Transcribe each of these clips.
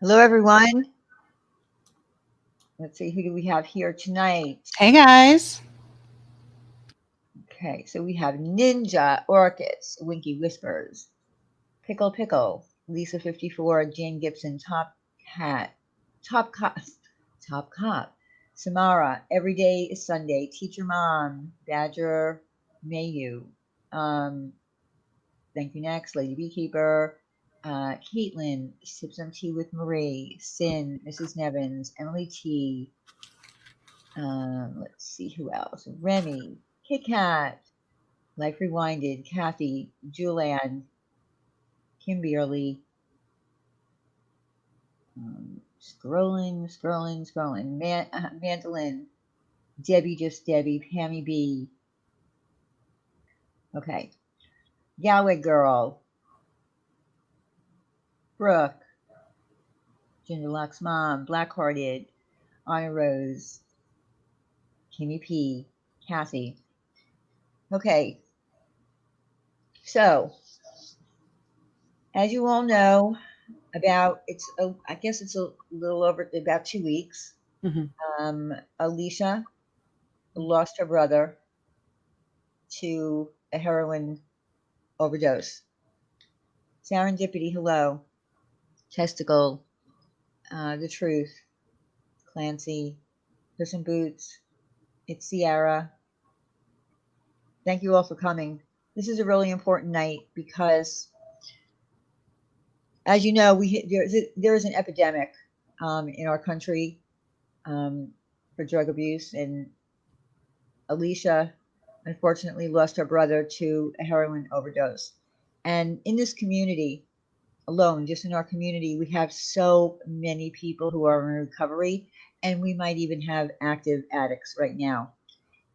Hello, everyone. Let's see, who do we have here tonight? Hey guys. Okay, so we have Ninja, Orchis, Winky Whispers, Pickle Pickle, Lisa 54, Jane Gibson, Top Cop, Top Cop, Samara, Every Day is Sunday, Teacher Mom, Badger Mayu, um, Thank You Next, Lady Beekeeper, Caitlin, Sip Some Tea with Marie, Sin, Mrs. Nevins, Emily T. Let's see who else. Remy, Kit Kat, Life Rewinded, Kathy, Julianne, Kimberly. Scrolling. Mandolin, Debbie, Just Debbie, Pammy B. Okay. Galway Girl, Brooke, Ginger Locke's Mom, Blackhearted, Honor Rose, Kimmy P, Kathy. Okay. So, as you all know, I guess it's a little over about 2 weeks. Alicia lost her brother to a heroin overdose. Serendipity, hello. Testicle, The Truth, Clancy, Puss in Boots, it's Sierra. Thank you all for coming. This is a really important night because, as you know, there is an epidemic in our country for drug abuse, and Alicia unfortunately lost her brother to a heroin overdose. And in this community alone, just in our community, we have so many people who are in recovery, and we might even have active addicts right now.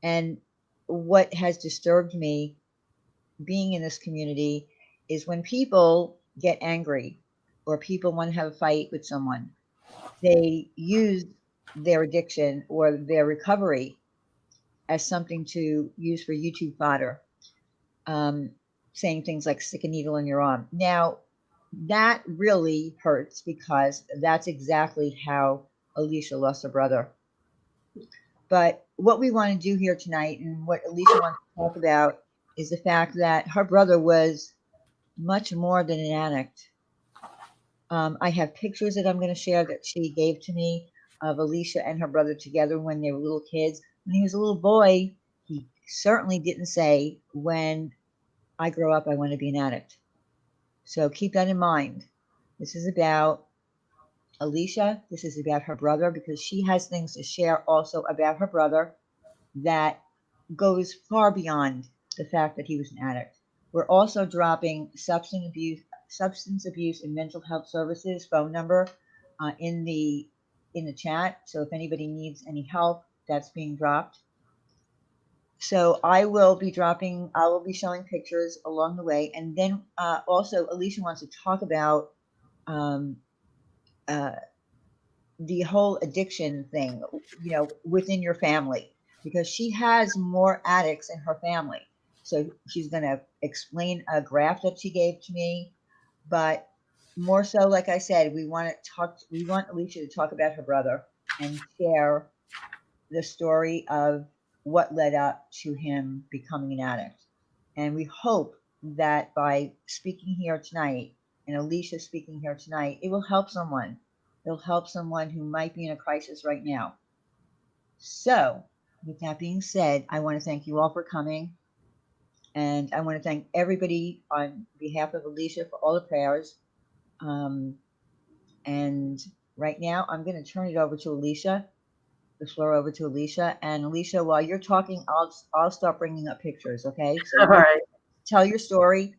And what has disturbed me being in this community is when people get angry or people want to have a fight with someone, they use their addiction or their recovery as something to use for YouTube fodder, saying things like stick a needle in your arm. Now, that really hurts because that's exactly how Alicia lost her brother. But what we want to do here tonight and what Alicia wants to talk about is the fact that her brother was much more than an addict. I have pictures that I'm going to share that she gave to me of Alicia and her brother together when they were little kids. When he was a little boy, he certainly didn't say, when I grow up, I want to be an addict. So keep that in mind. This is about Alicia. This is about her brother because she has things to share also about her brother that goes far beyond the fact that he was an addict. We're also dropping substance abuse and mental health services phone number in the chat. So if anybody needs any help, that's being dropped. So I will be showing pictures along the way. And then also Alicia wants to talk about the whole addiction thing, within your family, because she has more addicts in her family. So she's going to explain a graph that she gave to me, but more so, like I said, we want Alicia to talk about her brother and share the story of what led up to him becoming an addict. And we hope that by speaking here tonight and Alicia speaking here tonight, it will help someone. It'll help someone who might be in a crisis right now. So, with that being said, I want to thank you all for coming. And I want to thank everybody on behalf of Alicia for all the prayers. And right now, I'm going to turn it over to Alicia, the floor over to Alicia. And Alicia, while you're talking, I'll start bringing up pictures, okay? So all right. Tell your story,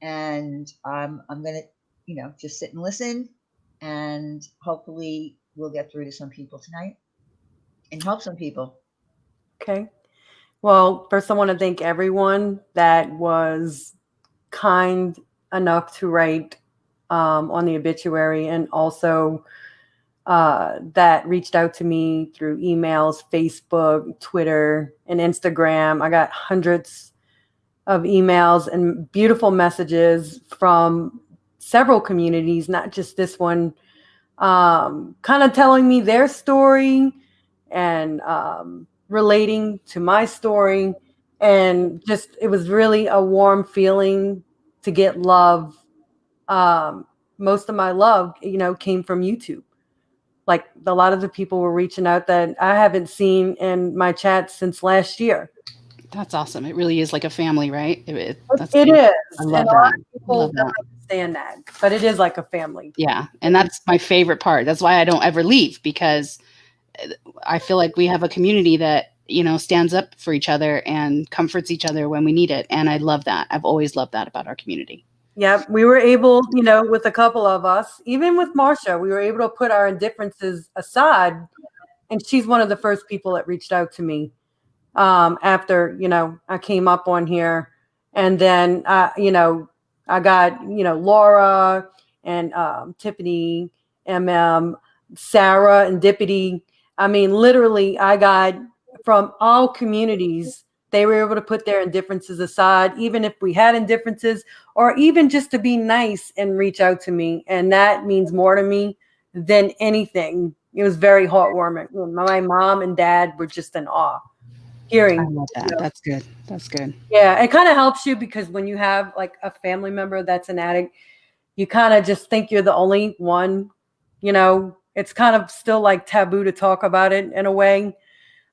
and I'm going to, just sit and listen, and hopefully we'll get through to some people tonight and help some people. Okay. Well, first I want to thank everyone that was kind enough to write on the obituary, and also that reached out to me through emails, Facebook, Twitter, and Instagram. I got hundreds of emails and beautiful messages from several communities, not just this one, kind of telling me their story and relating to my story. And just, it was really a warm feeling to get love. Most of my love, came from YouTube. Like a lot of the people were reaching out that I haven't seen in my chats since last year. That's awesome. It really is like a family, right? That's It beautiful. is. I And love a that. lot of I love people that. don't understand that, but it is like a family. Yeah. And that's my favorite part. That's why I don't ever leave, because I feel like we have a community that, stands up for each other and comforts each other when we need it. And I love that. I've always loved that about our community. Yeah, we were able, with a couple of us, even with Marsha, we were able to put our indifferences aside. And she's one of the first people that reached out to me after, I came up on here. And then, I got, Laura and Tiffany, Sarah and Dippity. I mean, literally, I got from all communities, they were able to put their indifferences aside, even if we had indifferences, or even just to be nice and reach out to me. And that means more to me than anything. It was very heartwarming. My mom and dad were just in awe I hearing. love that. That's good. That's good. Yeah, it kind of helps you because when you have like a family member that's an addict, you kind of just think you're the only one. It's kind of still like taboo to talk about it in a way.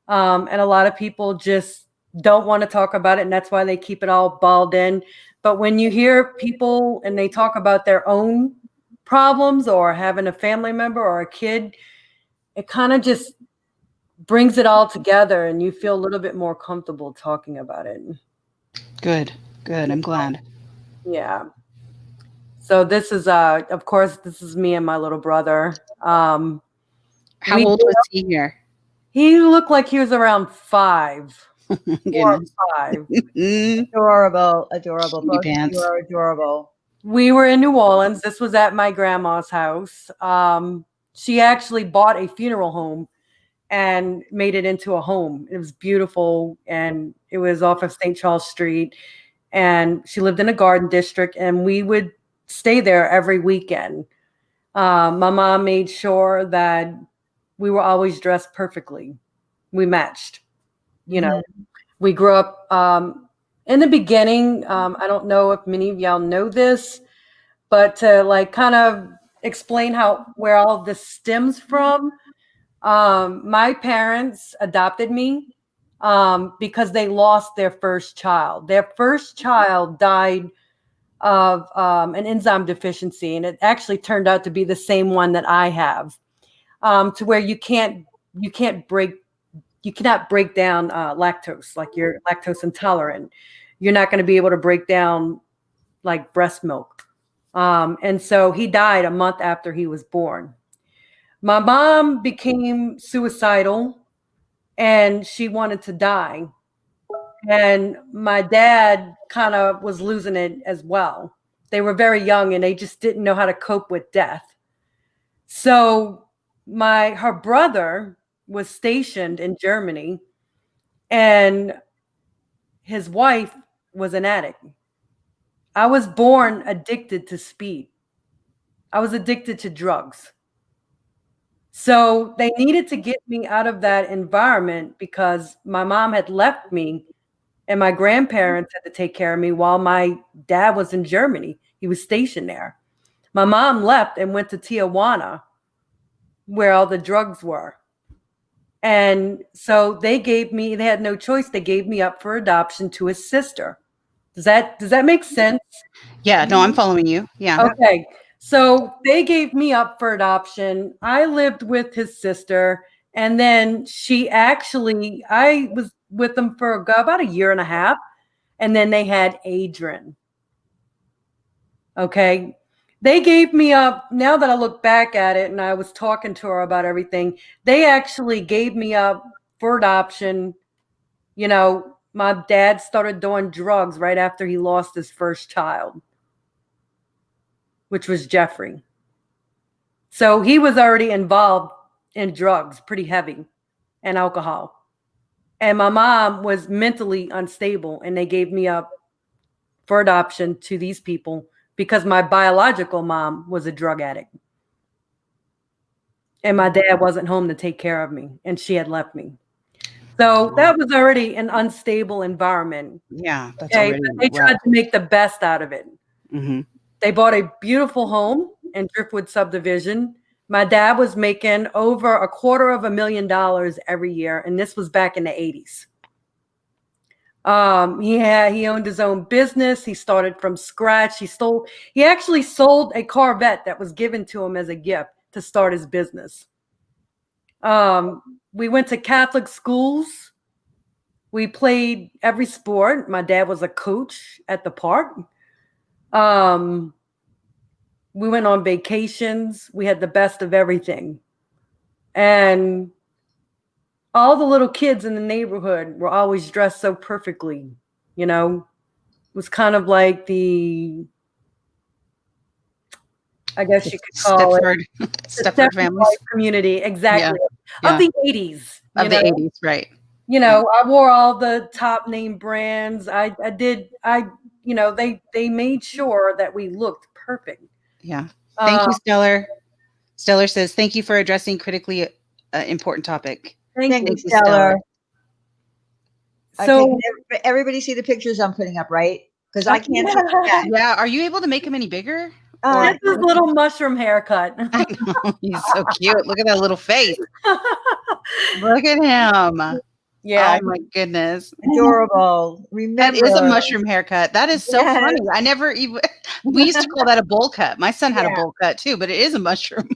And a lot of people just don't want to talk about it. And that's why they keep it all balled in. But when you hear people and they talk about their own problems or having a family member or a kid, it kind of just brings it all together and you feel a little bit more comfortable talking about it. Good. Good. I'm glad. Yeah. So this is, of course, this is me and my little brother. How old was he here? He looked like he was around 5, 4 or Goodness. 5. Adorable, adorable. Cutie Both of you pants. are adorable. We were in New Orleans. This was at my grandma's house. She actually bought a funeral home and made it into a home. It was beautiful, and it was off of St. Charles Street. And she lived in a garden district, and we would stay there every weekend. My mom made sure that we were always dressed perfectly. We matched. We grew up in the beginning. I don't know if many of y'all know this, but to like kind of explain where all of this stems from. My parents adopted me because they lost their first child. Their first child died of an enzyme deficiency, and it actually turned out to be the same one that I have, to where you cannot break down lactose, like you're lactose intolerant. You're not going to be able to break down like breast milk. And so he died a month after he was born. My mom became suicidal and she wanted to die. And my dad kind of was losing it as well. They were very young and they just didn't know how to cope with death. So her brother was stationed in Germany and his wife was an addict. I was born addicted to speed. I was addicted to drugs. So they needed to get me out of that environment because my mom had left me and my grandparents had to take care of me while my dad was in Germany. He was stationed there. My mom left and went to Tijuana where all the drugs were. And so they had no choice. They gave me up for adoption to his sister. Does that make sense? Yeah. No, I'm following you. Yeah. Okay. So they gave me up for adoption. I lived with his sister. And then I was with them for about a year and a half. And then they had Adrian. Okay. They gave me up. Now that I look back at it and I was talking to her about everything, they actually gave me up for adoption. My dad started doing drugs right after he lost his first child, which was Jeffrey. So he was already involved in drugs, pretty heavy, and alcohol. And my mom was mentally unstable, and they gave me up for adoption to these people because my biological mom was a drug addict. and my dad wasn't home to take care of me, and she had left me. So that was already an unstable environment. Yeah, that's Okay, already but they tried to make the best out of it. Mm-hmm. They bought a beautiful home in Driftwood subdivision. My dad was making over $250,000 every year, and this was back in the 80s. He owned his own business. He started from scratch. He actually sold a Corvette that was given to him as a gift to start his business. We went to Catholic schools. We played every sport. My dad was a coach at the park. We went on vacations. We had the best of everything. And all the little kids in the neighborhood were always dressed so perfectly, you know. It was kind of like I guess you could call Stepford families community, exactly. Yeah. Of the 80s. Of the 80s, right. You know, I wore all the top name brands. They made sure that we looked perfect. Yeah. Thank you, Stellar. Stellar says, thank you for addressing critically important topic. Thank you, Stellar. So okay, everybody see the pictures I'm putting up, right? Because I can't see that. Yeah. Are you able to make them any bigger? That's his little mushroom haircut. I know. He's so cute. Look at that little face. Look at him. Yeah. Oh my goodness. Adorable. Remember. That is a mushroom haircut. That is so funny. I never even, we used to call that a bowl cut. My son had a bowl cut too, but it is a mushroom.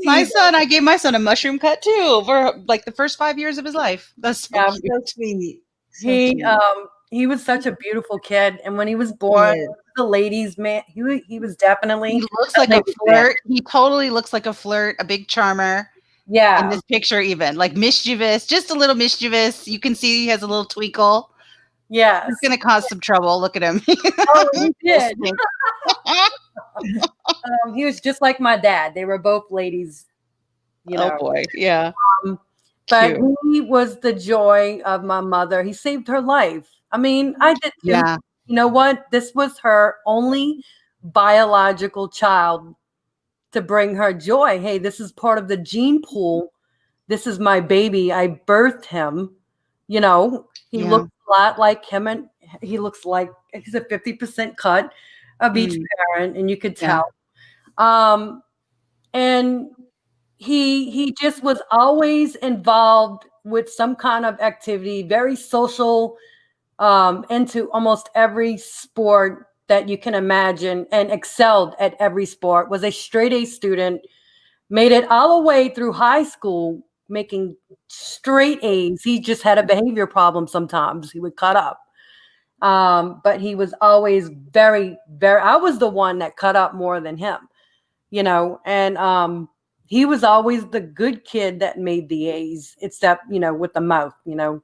I gave my son a mushroom cut too for like the first 5 years of his life. That's so cute. So sweet. So he was such a beautiful kid, and when he was born, the ladies' man, he was definitely. He looks like a flirt. He totally looks like a flirt, a big charmer. Yeah. In this picture, even like mischievous, just a little mischievous. You can see he has a little twinkle. Yeah. He's going to cause some trouble. Look at him. Oh, he did. He was just like my dad. They were both ladies. You know. Oh boy. Yeah. But he was the joy of my mother. He saved her life. I mean, I did too. Yeah. You know what? This was her only biological child to bring her joy. Hey, this is part of the gene pool. This is my baby. I birthed him. You know, he looks a lot like him, and he looks like he's a 50% cut of each parent, and you could tell. And he just was always involved with some kind of activity, very social, into almost every sport that you can imagine, and excelled at every sport, was a straight A student, made it all the way through high school, making straight A's. He just had a behavior problem sometimes. He would cut up. But he was always very, very, I was the one that cut up more than him, you know, and he was always the good kid that made the A's, except, you know, with the mouth, you know,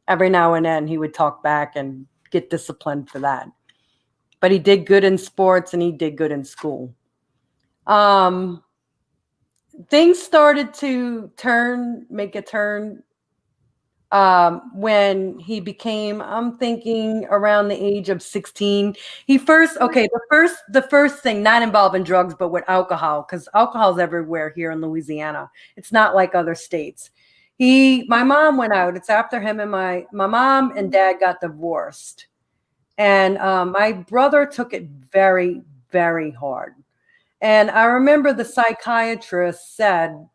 every now and then he would talk back and get disciplined for that. But he did good in sports and he did good in school. Things started to make a turn when he became, I'm thinking around the age of 16. The first thing, not involving drugs, but with alcohol, because alcohol's everywhere here in Louisiana. It's not like other states. My mom went out. It's after him and my mom and dad got divorced. And my brother took it very, very hard. And I remember the psychiatrist said,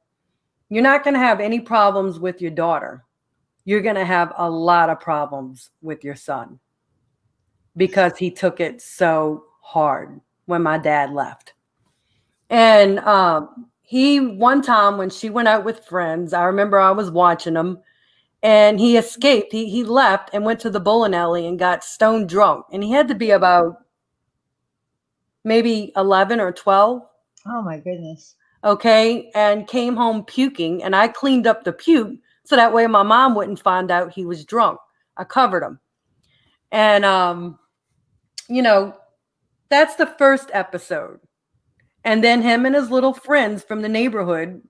you're not going to have any problems with your daughter. You're going to have a lot of problems with your son, because he took it so hard when my dad left. And one time when she went out with friends, I remember I was watching him, and he escaped. He left and went to the bowling alley and got stone drunk. And he had to be about maybe 11 or 12. Oh my goodness. Okay. And came home puking, and I cleaned up the puke so that way my mom wouldn't find out he was drunk. I covered him. And, you know, that's the first episode. And then him and his little friends from the neighborhood,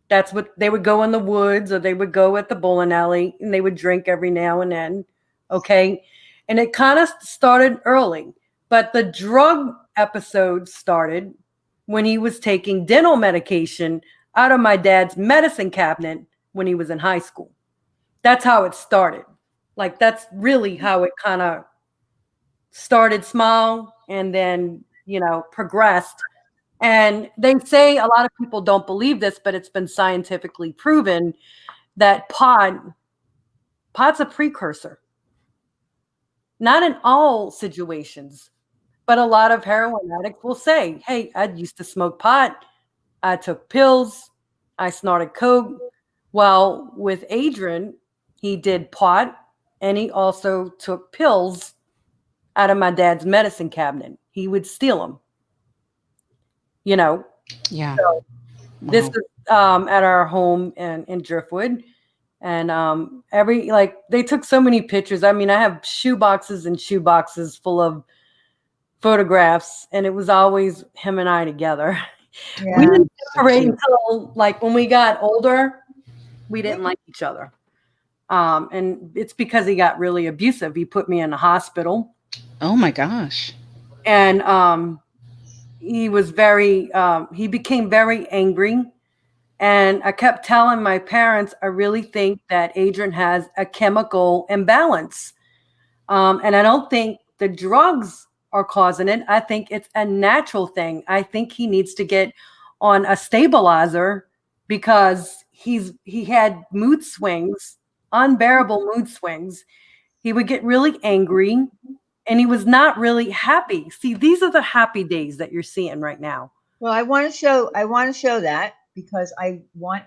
that's what they would go in the woods, or they would go at the bowling alley, and they would drink every now and then. Okay. And it kind of started early, but the drug episode started when he was taking dental medication out of my dad's medicine cabinet when he was in high school. That's how it started. Like, that's really how it kind of started small and then, progressed. And they say, a lot of people don't believe this, but it's been scientifically proven that pot's a precursor. Not in all situations, but a lot of heroin addicts will say, hey, I used to smoke pot. I took pills. I snorted coke. Well, with Adrian, he did pot and he also took pills out of my dad's medicine cabinet. He would steal them. Yeah. So this Wow. is at our home in Driftwood. And they took so many pictures. I mean, I have shoe boxes and shoe boxes full of photographs, and it was always him and I together. Yeah. We didn't So separate cute. until when we got older, we didn't like each other. And it's because he got really abusive. He put me in the hospital. Oh my gosh. And he was he became very angry. And I kept telling my parents, I really think that Adrian has a chemical imbalance. And I don't think the drugs are causing it. I think it's a natural thing. I think he needs to get on a stabilizer because he had mood swings, unbearable mood swings. He would get really angry and he was not really happy. See, these are the happy days that you're seeing right now. Well, I want to show that because I want,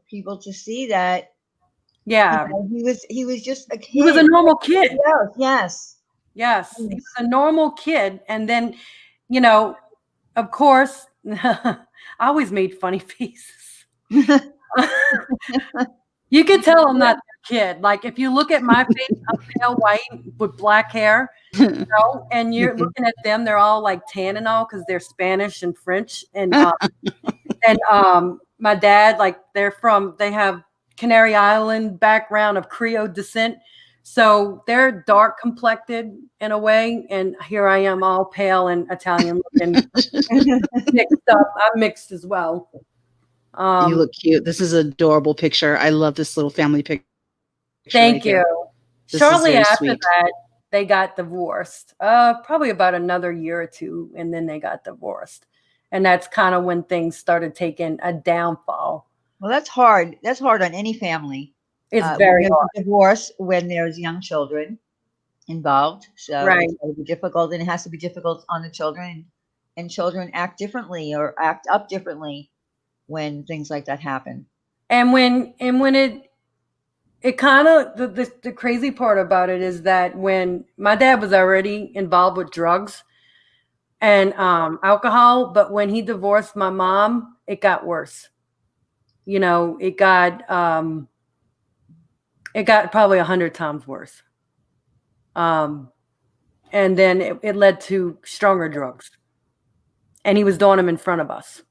people to see that Yeah. he was just a kid. He was a normal kid. Yes. Yes. He was a normal kid. And then, of course, I always made funny faces. You can tell I'm not a kid. Like, if you look at my face, I'm pale white with black hair, and you're looking at them, they're all like tan and all because they're Spanish and French. And my dad, they have Canary Island background of Creole descent. So they're dark complected in a way. And here I am all pale and Italian looking mixed up. I'm mixed as well. You look cute. This is an adorable picture. I love this little family picture. Thank you. Shortly after sweet. that, they got divorced. Probably about another year or two, and then they got divorced. And that's kind of when things started taking a downfall. Well, that's hard. That's hard on any family. It's very when hard. there's a divorce, when there's young children involved. So Right. it's going to be difficult, and it has to be difficult on the children. And children act differently or act up differently when things like that happen. And when it kind of the crazy part about it is that when my dad was already involved with drugs and alcohol, but when he divorced my mom, it got worse. It got probably 100 times worse. And then it led to stronger drugs, and he was doing them in front of us.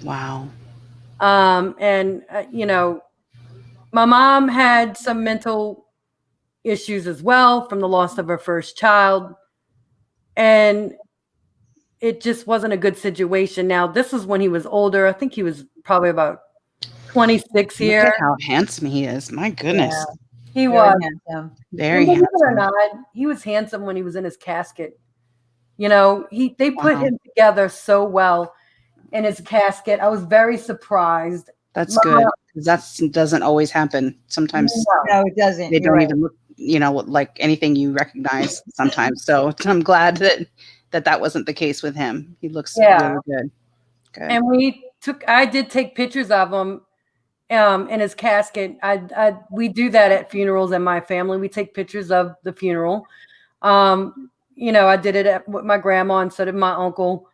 Wow. My mom had some mental issues as well from the loss of her first child. And it just wasn't a good situation. Now, this is when he was older. I think he was probably about 26 years. Look at how handsome he is. My goodness. Yeah. He Very was. handsome. Very Believe it or handsome. not, he was handsome when he was in his casket. They put Wow. him together so well in his casket. I was very surprised. That's good. That doesn't always happen. Sometimes No, it doesn't. they You're don't right. even look, like anything you recognize sometimes. So I'm glad that wasn't the case with him. He looks really good. Good. And I did take pictures of him in his casket. We do that at funerals in my family. We take pictures of the funeral. I did it with my grandma and so did my uncle.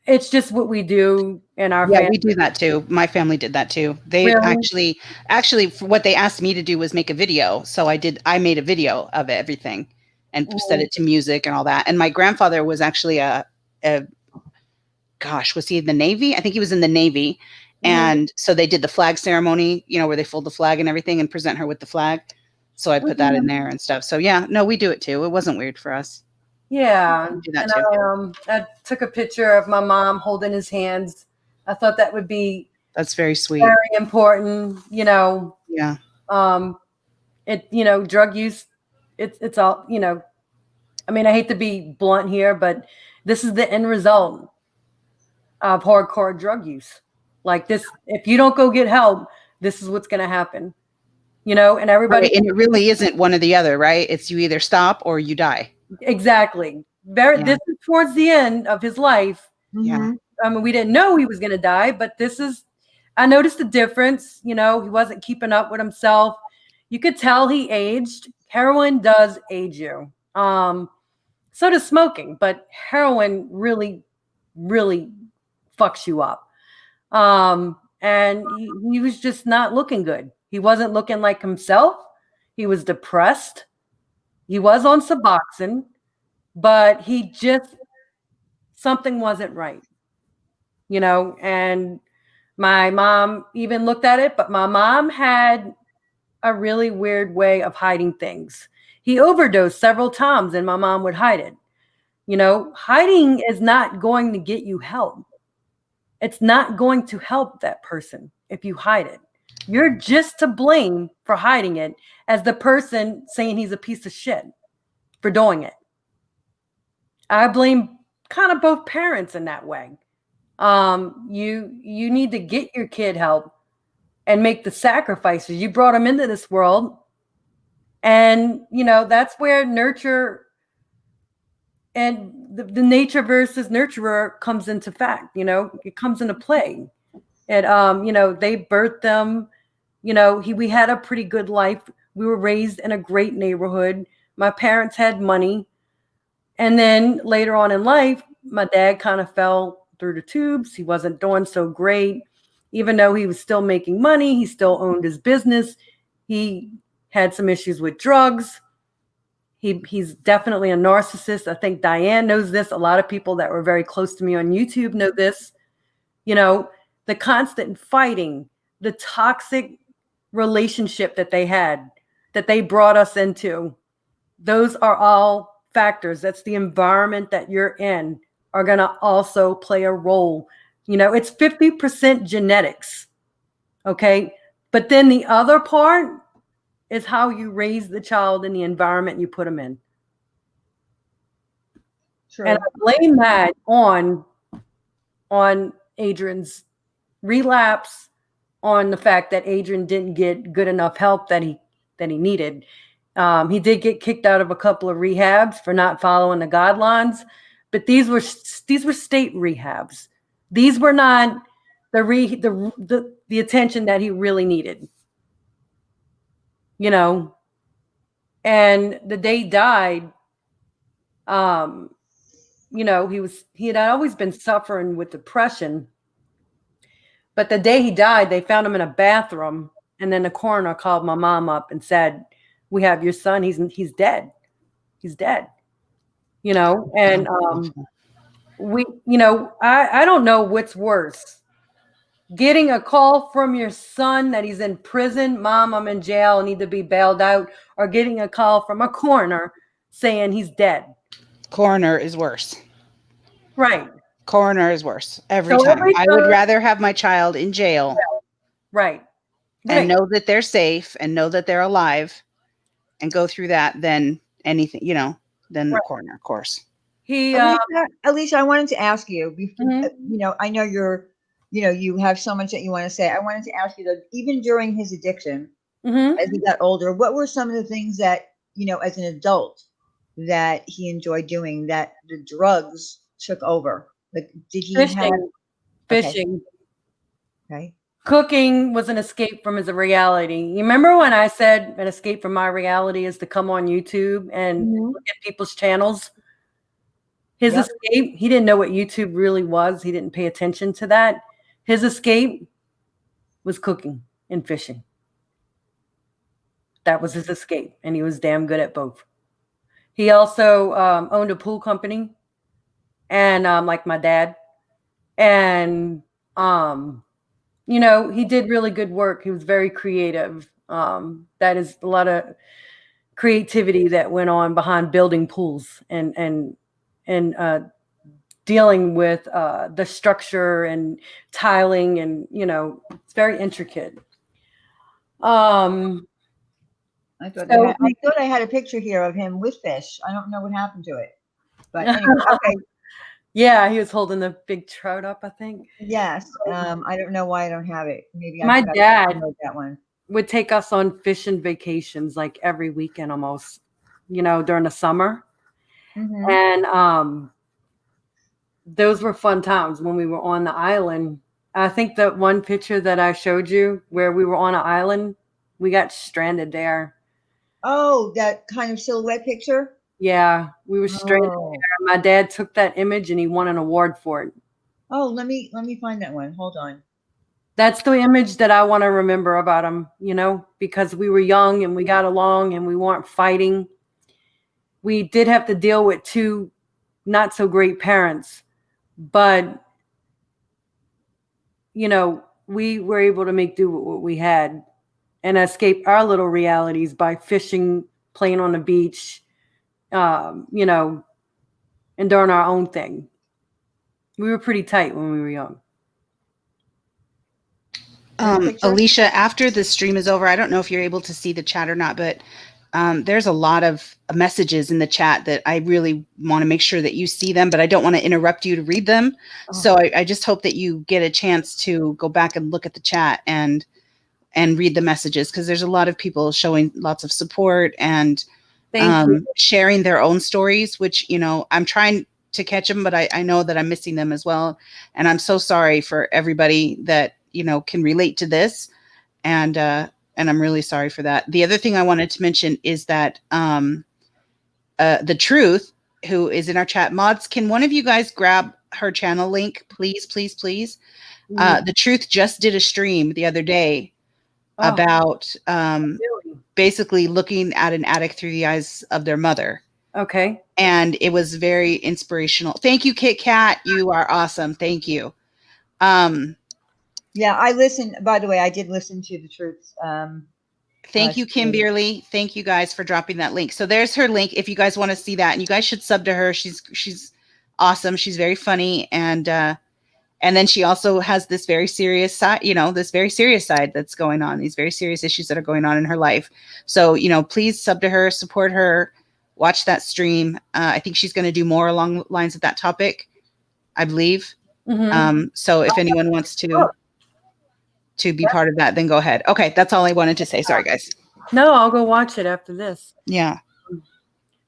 It's just what we do in our family. Yeah, we do that too. My family did that too. They Really? actually what they asked me to do was make a video. So I made a video of everything and set it to music and all that. And my grandfather was actually was he in the Navy? I think he was in the Navy. And so they did the flag ceremony, where they fold the flag and everything and present her with the flag. So I put that in there and stuff. So yeah, no, we do it too. It wasn't weird for us. Yeah. Do that And too. I took a picture of my mom holding his hands. I thought that would be That's very sweet. very important, Yeah. Drug use, it's all, I mean, I hate to be blunt here, but this is the end result of hardcore drug use. Like this, if you don't go get help, this is what's going to happen, and everybody. Right. And it really isn't one or the other, right? It's you either stop or you die. Exactly. Yeah. This is towards the end of his life. Yeah. I mean, we didn't know he was going to die, but I noticed the difference. He wasn't keeping up with himself. You could tell he aged. Heroin does age you. So does smoking, but heroin really, really fucks you up. And he was just not looking good. He wasn't looking like himself. He was depressed. He was on Suboxone, but something wasn't right, and my mom even looked at it, but my mom had a really weird way of hiding things. He overdosed several times and my mom would hide it. Hiding is not going to get you help. It's not going to help that person if you hide it. You're just to blame for hiding it as the person saying he's a piece of shit for doing it. I blame kind of both parents in that way. You need to get your kid help and make the sacrifices. You brought them into this world, and that's where nurture and the nature versus nurturer comes into fact. It comes into play. And they birthed them. We had a pretty good life. We were raised in a great neighborhood. My parents had money. And then later on in life, my dad kind of fell through the tubes. He wasn't doing so great. Even though he was still making money, he still owned his business. He had some issues with drugs. He's definitely a narcissist. I think Diane knows this. A lot of people that were very close to me on YouTube know this. The constant fighting, the toxic relationship that they had, that they brought us into, those are all factors. That's the environment that you're in are going to also play a role. It's 50% genetics. Okay. But then the other part is how you raise the child in the environment you put them in. True. And I blame that on Adrian's relapse, on the fact that Adrian didn't get good enough help that he needed. He did get kicked out of a couple of rehabs for not following the guidelines, but these were state rehabs. These were not the attention that he really needed. And the day he died, he had always been suffering with depression. But the day he died, they found him in a bathroom, and then the coroner called my mom up and said, "We have your son. He's dead. He's dead." And I don't know what's worse. Getting a call from your son that he's in prison, "Mom, I'm in jail, I need to be bailed out," or getting a call from a coroner saying he's dead. Coroner is worse. Right. Coroner is worse every time. I would rather have my child in jail. Right. And know that they're safe and know that they're alive and go through that than anything, than the coroner, of course. Alicia, I wanted to ask you, I know you have so much that you want to say. I wanted to ask you that even during his addiction, as he got older, what were some of the things that, as an adult that he enjoyed doing that the drugs took over? Like, did he Fishing. Okay. Cooking was an escape from his reality. You remember when I said an escape from my reality is to come on YouTube and look at people's channels? His escape, he didn't know what YouTube really was. He didn't pay attention to that. His escape was cooking and fishing. That was his escape, and he was damn good at both. He also owned a pool company, and like my dad, and he did really good work. He was very creative. That is a lot of creativity that went on behind building pools and dealing with the structure and tiling, and it's very intricate. I thought So I had a picture here of him with fish. I don't know what happened to it, but anyway, okay. Yeah, he was holding the big trout up, I think. Yes. I don't know why I don't have it. Maybe I My forgot to dad download that one. would take us on fishing vacations like every weekend almost, during the summer. Mm-hmm. And those were fun times when we were on the island. I think that one picture that I showed you where we were on an island, we got stranded there. Oh, that kind of silhouette picture? Yeah, we were stranded Oh. there. My dad took that image and he won an award for it. Oh, let me find that one. Hold on. That's the image that I want to remember about him, because we were young and we got along and we weren't fighting. We did have to deal with two not so great parents, but we were able to make do with what we had and escape our little realities by fishing, playing on the beach, and doing our own thing. We were pretty tight when we were young. Alicia, after the stream is over, I don't know if you're able to see the chat or not, but there's a lot of messages in the chat that I really want to make sure that you see them, but I don't want to interrupt you to read them. Oh. So I just hope that you get a chance to go back and look at the chat and read the messages, because there's a lot of people showing lots of support and sharing their own stories, which, I'm trying to catch them, but I know that I'm missing them as well. And I'm so sorry for everybody that, can relate to this. And I'm really sorry for that. The other thing I wanted to mention is that The Truth, who is in our chat, mods, can one of you guys grab her channel link, please, please, please? The Truth just did a stream the other day about basically looking at an addict through the eyes of their mother. Okay. And it was very inspirational. Thank you, Kit Kat. You are awesome. Thank you. Yeah, I listened. By the way, I did listen to The Truth. Thank you, Kimberly. Thank you guys for dropping that link. So there's her link if you guys want to see that, and you guys should sub to her. She's awesome. She's very funny, and then she also has this very serious side, this very serious side that's going on, these very serious issues that are going on in her life. So, please sub to her, support her, watch that stream. I think she's going to do more along the lines of that topic, I believe. Mm-hmm. So if anyone wants to be part of that, then go ahead. Okay, that's all I wanted to say. Sorry, guys. No, I'll go watch it after this. Yeah.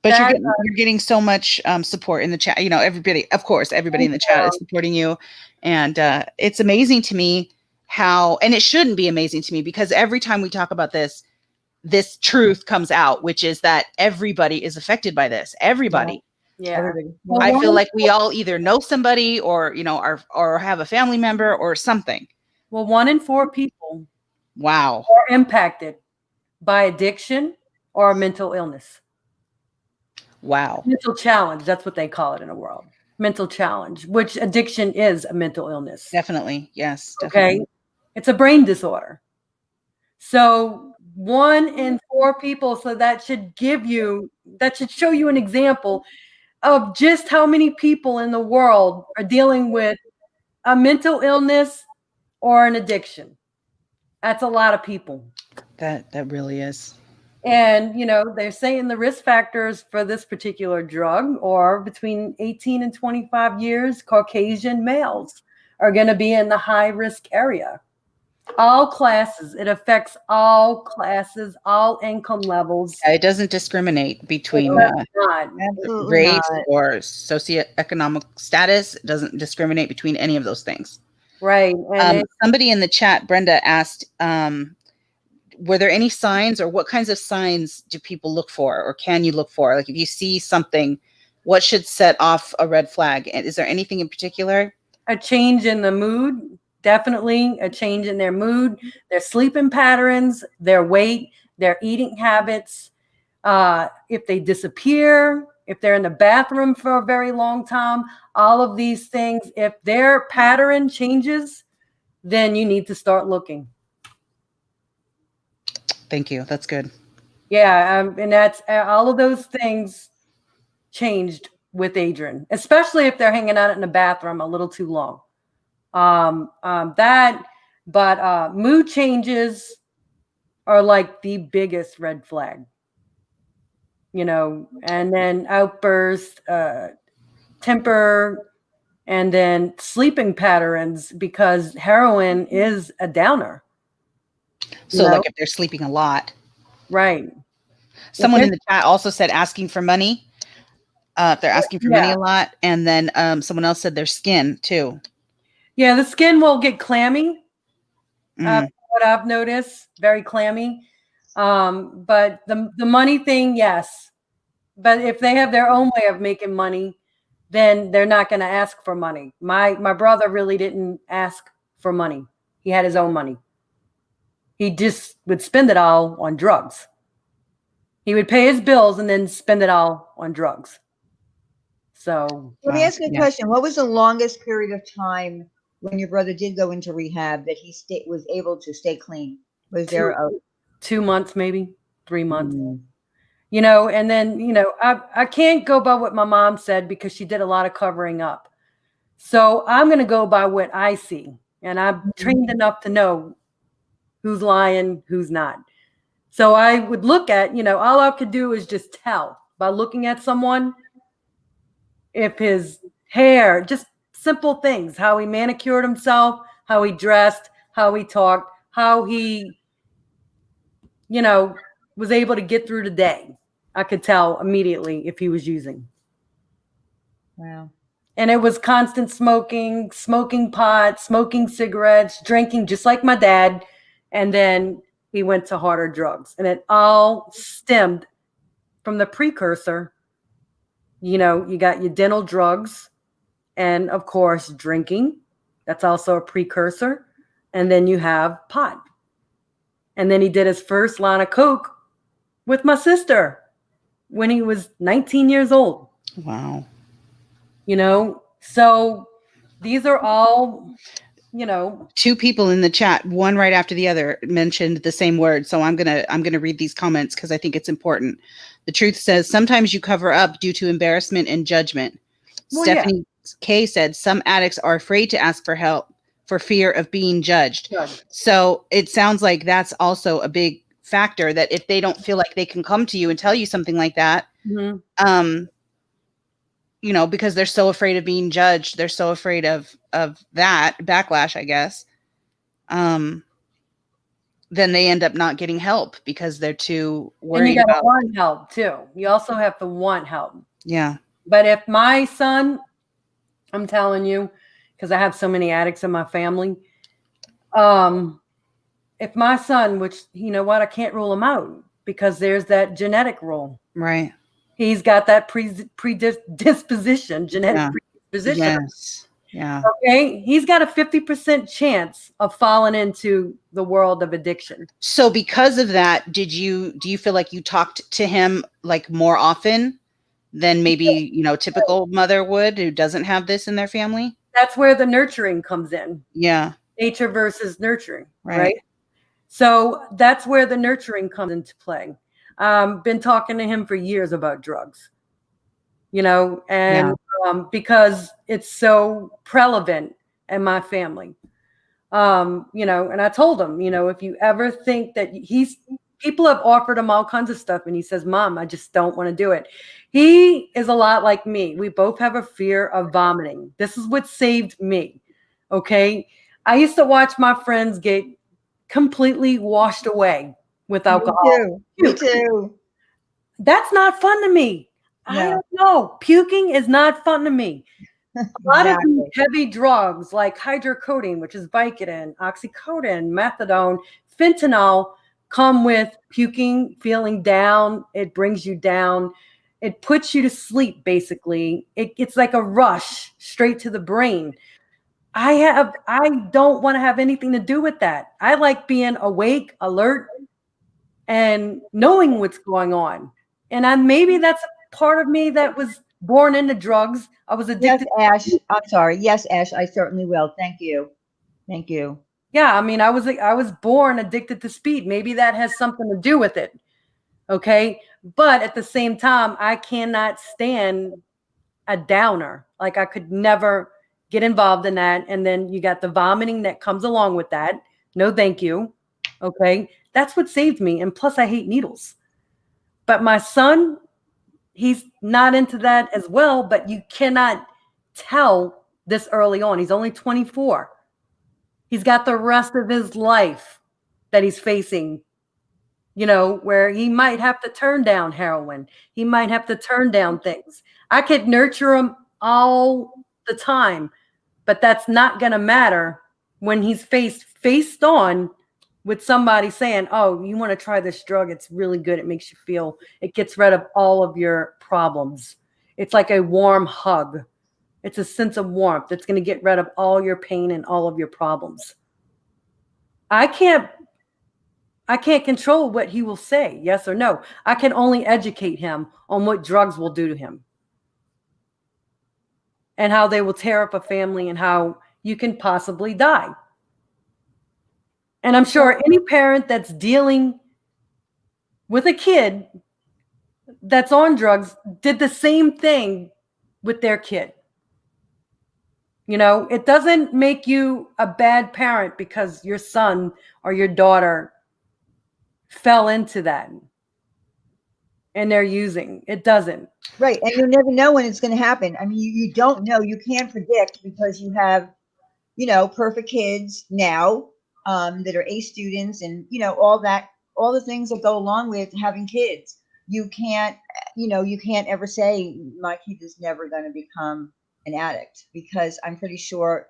But you're getting so much support in the chat. Everybody, of course, everybody in the chat is supporting you. And it's amazing to me how, and it shouldn't be amazing to me, because every time we talk about this truth comes out, which is that everybody is affected by this. Everybody. Yeah. Everybody. I feel like we all either know somebody or, or have a family member or something. Well, 1 in 4 people are impacted by addiction or mental illness. Wow. Mental challenge. That's what they call it in the world. Mental challenge, which addiction is a mental illness. Definitely. Yes. Definitely. Okay. It's a brain disorder. So 1 in 4 people. So that should show you an example of just how many people in the world are dealing with a mental illness or an addiction. That's a lot of people. That really is. And, they're saying the risk factors for this particular drug are between 18 and 25 years, Caucasian males are going to be in the high risk area. All classes. It affects all classes, all income levels. It doesn't discriminate between race or socioeconomic status. It doesn't discriminate between any of those things. Right. And somebody in the chat, Brenda, asked, were there any signs, or what kinds of signs do people look for, or can you look for? Like if you see something, what should set off a red flag? And is there anything in particular? A change in the mood, definitely a change in their mood, their sleeping patterns, their weight, their eating habits. If they disappear, if they're in the bathroom for a very long time, all of these things, if their pattern changes, then you need to start looking. Thank you. That's good. Yeah, and that's all of those things changed with Adrian, especially if they're hanging out in the bathroom a little too long. But mood changes are like the biggest red flag, and then outbursts, temper, and then sleeping patterns, because heroin is a downer. So like if they're sleeping a lot. Right. Someone in the chat also said asking for money. If they're asking for money a lot. And then someone else said their skin too. Yeah, the skin will get clammy. What I've noticed, very clammy. But the money thing, yes. But if they have their own way of making money, then they're not going to ask for money. My brother really didn't ask for money. He had his own money. He just would spend it all on drugs. He would pay his bills and then spend it all on drugs. So let me ask you a question. What was the longest period of time when your brother did go into rehab that he was able to stay clean? Was there 2 months, maybe 3 months? And then, I can't go by what my mom said because she did a lot of covering up. So I'm going to go by what I see. And I'm trained enough to know who's lying, who's not. So I would look at, all I could do is just tell by looking at someone if his hair, just simple things, how he manicured himself, how he dressed, how he talked, how he, was able to get through the day. I could tell immediately if he was using. Wow. And it was constant smoking pot, smoking cigarettes, drinking, just like my dad. And then he went to harder drugs. And it all stemmed from the precursor. You got your dental drugs and, of course, drinking. That's also a precursor. And then you have pot. And then he did his first line of coke with my sister when he was 19 years old. Wow. So these are all, two people in the chat, one right after the other, mentioned the same word. So I'm going to read these comments because I think it's important. The Truth says, sometimes you cover up due to embarrassment and judgment. Well, Stephanie K said, some addicts are afraid to ask for help for fear of being judged. So it sounds like that's also a big factor, that if they don't feel like they can come to you and tell you something like that, because they're so afraid of being judged, they're so afraid of that backlash, I guess. Then they end up not getting help because they're too worried. And you gotta want help too. You also have to want help. Yeah. But if my son, I'm telling you, because I have so many addicts in my family, if my son, which you know what, I can't rule him out because there's that genetic rule. Right. He's got that predisposition, genetic predisposition. Yes. Yeah. Okay. He's got a 50% chance of falling into the world of addiction. So because of that, do you feel like you talked to him like more often than maybe, typical mother would who doesn't have this in their family? That's where the nurturing comes in. Yeah. Nature versus nurturing. Right. So that's where the nurturing comes into play. Been talking to him for years about drugs, because it's so prevalent in my family, and I told him, if you ever think that people have offered him all kinds of stuff and he says, Mom, I just don't want to do it. He is a lot like me. We both have a fear of vomiting. This is what saved me. Okay. I used to watch my friends get completely washed away with alcohol. Me too. That's not fun to me. No. I don't know. Puking is not fun to me. A lot of these heavy drugs like hydrocodone, which is Vicodin, oxycodone, methadone, fentanyl, come with puking, feeling down. It brings you down. It puts you to sleep, basically. It's like a rush straight to the brain. I don't want to have anything to do with that. I like being awake, alert, and knowing what's going on. And maybe that's a part of me that was born into drugs. I was addicted. Yes, Ash. I'm sorry. Yes, Ash, I certainly will. Thank you. Thank you. Yeah, I mean, I was born addicted to speed. Maybe that has something to do with it. Okay. But at the same time, I cannot stand a downer. Like I could never get involved in that. And then you got the vomiting that comes along with that. No, thank you. Okay. That's what saved me. And plus, I hate needles. But my son, he's not into that as well. But you cannot tell this early on. He's only 24. He's got the rest of his life that he's facing, where he might have to turn down heroin. He might have to turn down things. I could nurture him all the time, but that's not going to matter when he's faced on with somebody saying, oh, you want to try this drug? It's really good. It makes you feel, it gets rid of all of your problems. It's like a warm hug. It's a sense of warmth. It's going to get rid of all your pain and all of your problems. I can't control what he will say, yes or no. I can only educate him on what drugs will do to him and how they will tear up a family and how you can possibly die. And I'm sure any parent that's dealing with a kid that's on drugs did the same thing with their kid. It doesn't make you a bad parent because your son or your daughter fell into that and they're using. It doesn't. Right. And you never know when it's going to happen. I mean, you don't know. You can't predict because you have, perfect kids now that are A students and, all the things that go along with having kids. You can't ever say my kid is never going to become an addict because I'm pretty sure,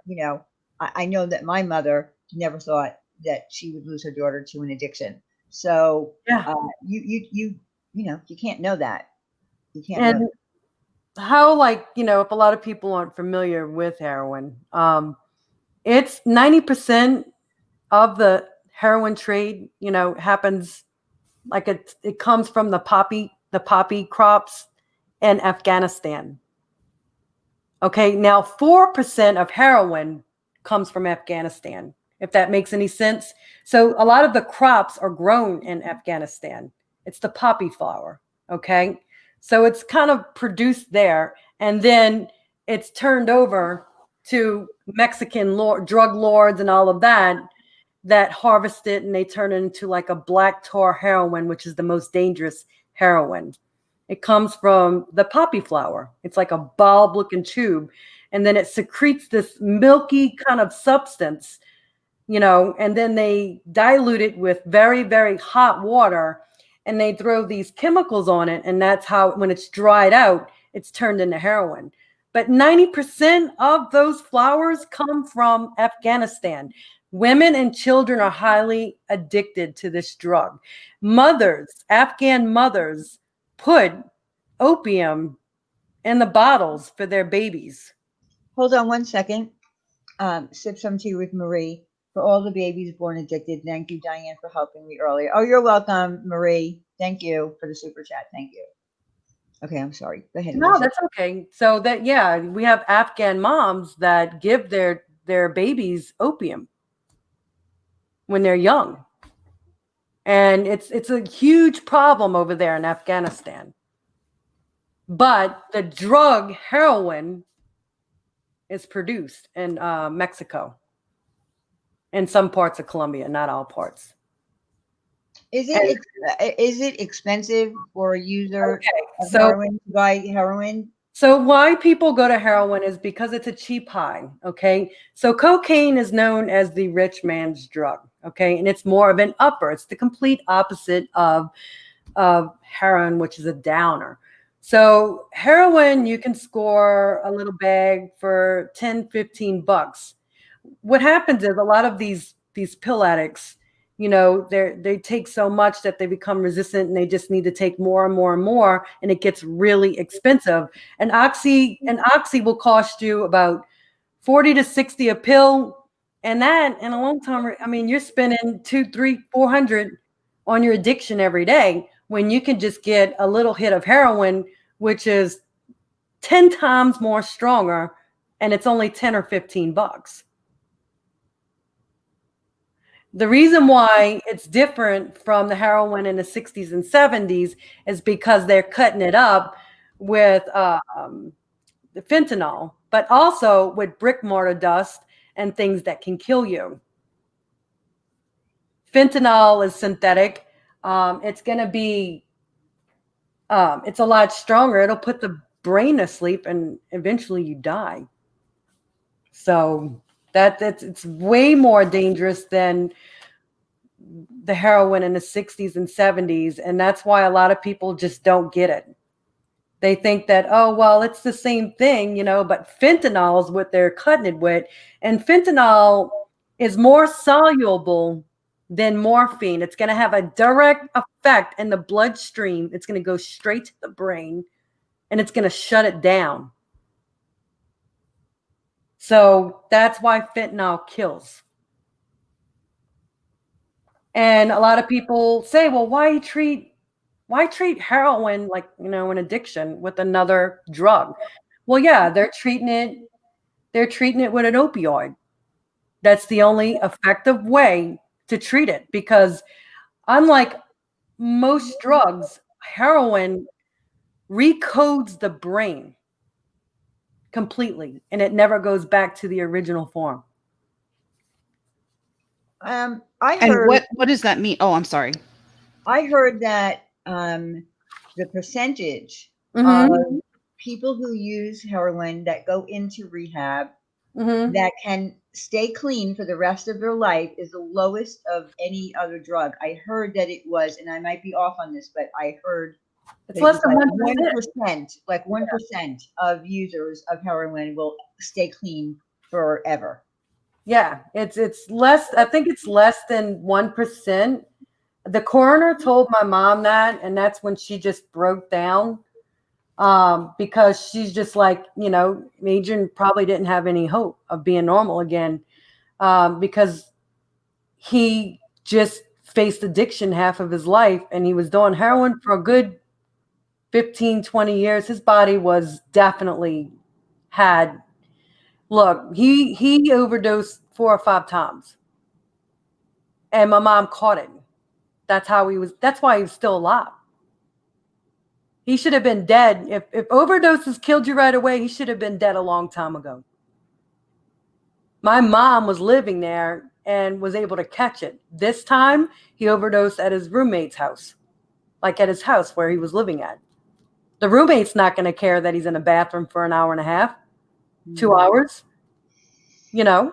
I know that my mother never thought that she would lose her daughter to an addiction. So Yeah. you can't know that. You can't And know how, if a lot of people aren't familiar with heroin, it's 90% of the heroin trade, happens like it comes from the poppy crops in Afghanistan. Okay, now 4% of heroin comes from Afghanistan, if that makes any sense. So a lot of the crops are grown in Afghanistan. It's the poppy flower, okay? So it's kind of produced there, and then it's turned over to Mexican drug lords and all of that harvest it, and they turn it into like a black tar heroin, which is the most dangerous heroin. It comes from the poppy flower. It's like a bulb-looking tube, and then it secretes this milky kind of substance, and then they dilute it with very, very hot water, and they throw these chemicals on it, and that's how, when it's dried out, it's turned into heroin. But 90% of those flowers come from Afghanistan. Women and children are highly addicted to this drug. Afghan mothers, put opium in the bottles for their babies. Hold on one second. Sip some tea with Marie. For all the babies born addicted, thank you, Diane, for helping me earlier. Oh, you're welcome, Marie. Thank you for the super chat. Thank you. Okay, I'm sorry. Go ahead. No, that's okay. So we have Afghan moms that give their babies opium when they're young. And it's a huge problem over there in Afghanistan. But the drug heroin is produced in Mexico and some parts of Colombia, not all parts. Is it expensive for a user of heroin to buy heroin? So why people go to heroin is because it's a cheap high, okay? So cocaine is known as the rich man's drug, okay? And it's more of an upper. It's the complete opposite of heroin, which is a downer. So heroin, you can score a little bag for 10, 15 bucks. What happens is a lot of these pill addicts, they take so much that they become resistant and they just need to take more and more and more, and it gets really expensive. And oxy will cost you about 40 to 60 a pill. And that, in a long time, I mean, you're spending 200, 300, 400 on your addiction every day when you can just get a little hit of heroin, which is 10 times more stronger, and it's only 10 or 15 bucks. The reason why it's different from the heroin in the 60s and 70s is because they're cutting it up with the fentanyl, but also with brick mortar dust and things that can kill you. Fentanyl is synthetic. It's going to be, it's a lot stronger. It'll put the brain asleep and eventually you die. So it's way more dangerous than the heroin in the 60s and 70s. And that's why a lot of people just don't get it. They think that, oh, well, it's the same thing, but fentanyl is what they're cutting it with. And fentanyl is more soluble than morphine. It's going to have a direct effect in the bloodstream. It's going to go straight to the brain and it's going to shut it down. So that's why fentanyl kills. And a lot of people say, well, why treat heroin like, an addiction with another drug? Well, yeah, they're treating it with an opioid. That's the only effective way to treat it, because unlike most drugs, heroin recodes the brain completely and it never goes back to the original form. And what does that mean? Oh, I'm sorry. I heard that the percentage of people who use heroin that go into rehab that can stay clean for the rest of their life is the lowest of any other drug. I heard that it was, and I might be off on this, but I heard it's less than 1%. Like 1% of users of heroin will stay clean forever. Yeah, it's less. I think it's less than 1%. The coroner told my mom that, and that's when she just broke down, because she's just like, Adrian probably didn't have any hope of being normal again, because he just faced addiction half of his life, and he was doing heroin for a good 15, 20 years. His body was definitely had. Look, he overdosed 4 or 5 times, and my mom caught it. That's why he was still alive. He should have been dead. If overdoses killed you right away, he should have been dead a long time ago. My mom was living there and was able to catch it. This time, he overdosed at his roommate's house, like at his house where he was living at. The roommate's not going to care that he's in a bathroom for an hour and a half, 2 hours, Yeah.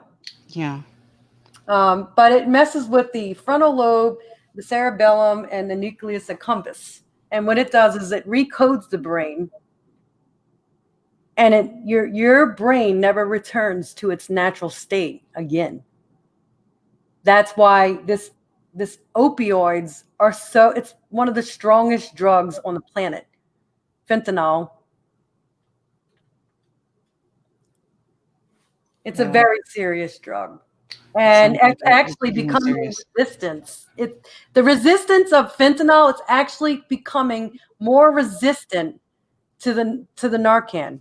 But it messes with the frontal lobe, the cerebellum, and the nucleus accumbens. And what it does is it recodes the brain, and your brain never returns to its natural state again. That's why this opioids are it's one of the strongest drugs on the planet. Fentanyl. It's a very serious drug. And it's actually becoming resistance. The resistance of fentanyl, it's actually becoming more resistant to the Narcan.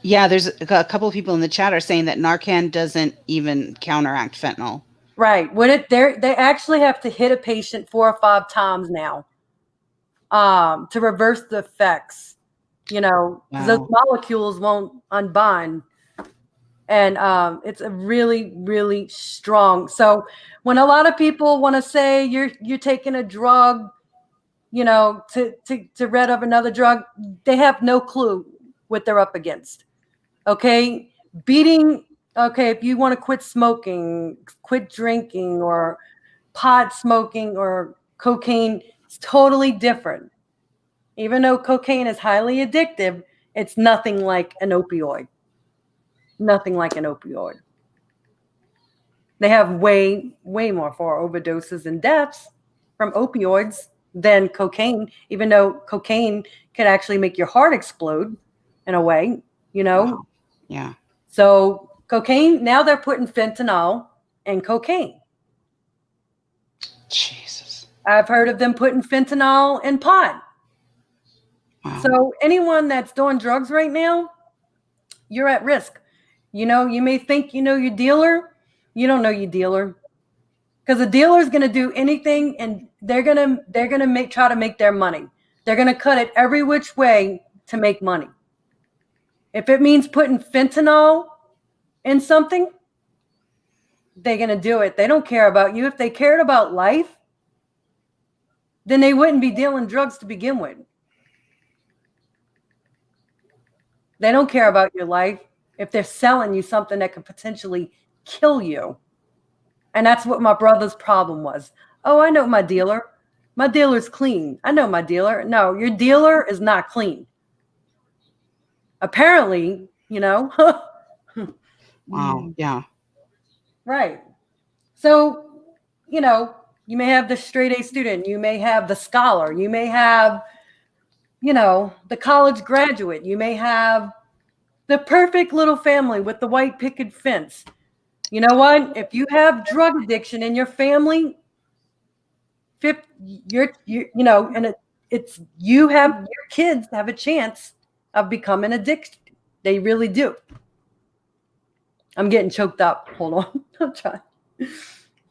Yeah, there's a couple of people in the chat are saying that Narcan doesn't even counteract fentanyl. Right. They actually have to hit a patient 4 or 5 times now, to reverse the effects. Wow. Those molecules won't unbind. And it's a really, really strong. So when a lot of people want to say you're taking a drug, to rid of another drug, they have no clue what they're up against. Okay, if you want to quit smoking, quit drinking, or pot smoking, or cocaine, it's totally different. Even though cocaine is highly addictive, it's nothing like an opioid. Nothing like an opioid. They have way, way more for overdoses and deaths from opioids than cocaine, even though cocaine can actually make your heart explode in a way, Wow. Yeah. So cocaine, now they're putting fentanyl in cocaine. Jesus. I've heard of them putting fentanyl in pot. Wow. So anyone that's doing drugs right now, you're at risk. You may think, your dealer, you don't know your dealer. Because the dealer is going to do anything, and they're going to try to make their money. They're going to cut it every which way to make money. If it means putting fentanyl in something, they're going to do it. They don't care about you. If they cared about life, then they wouldn't be dealing drugs to begin with. They don't care about your life if they're selling you something that could potentially kill you. And that's what my brother's problem was. Oh, I know my dealer. My dealer's clean. I know my dealer. No, your dealer is not clean. Apparently, you know. Wow. Yeah. Right. So, you know, you may have the straight A student. You may have the scholar. You may have, you know, the college graduate. You may have the perfect little family with the white picket fence. You know what? If you have drug addiction in your family, you know, and it's you have your kids have a chance of becoming addicted. They really do. I'm getting choked up. Hold on. I'm trying.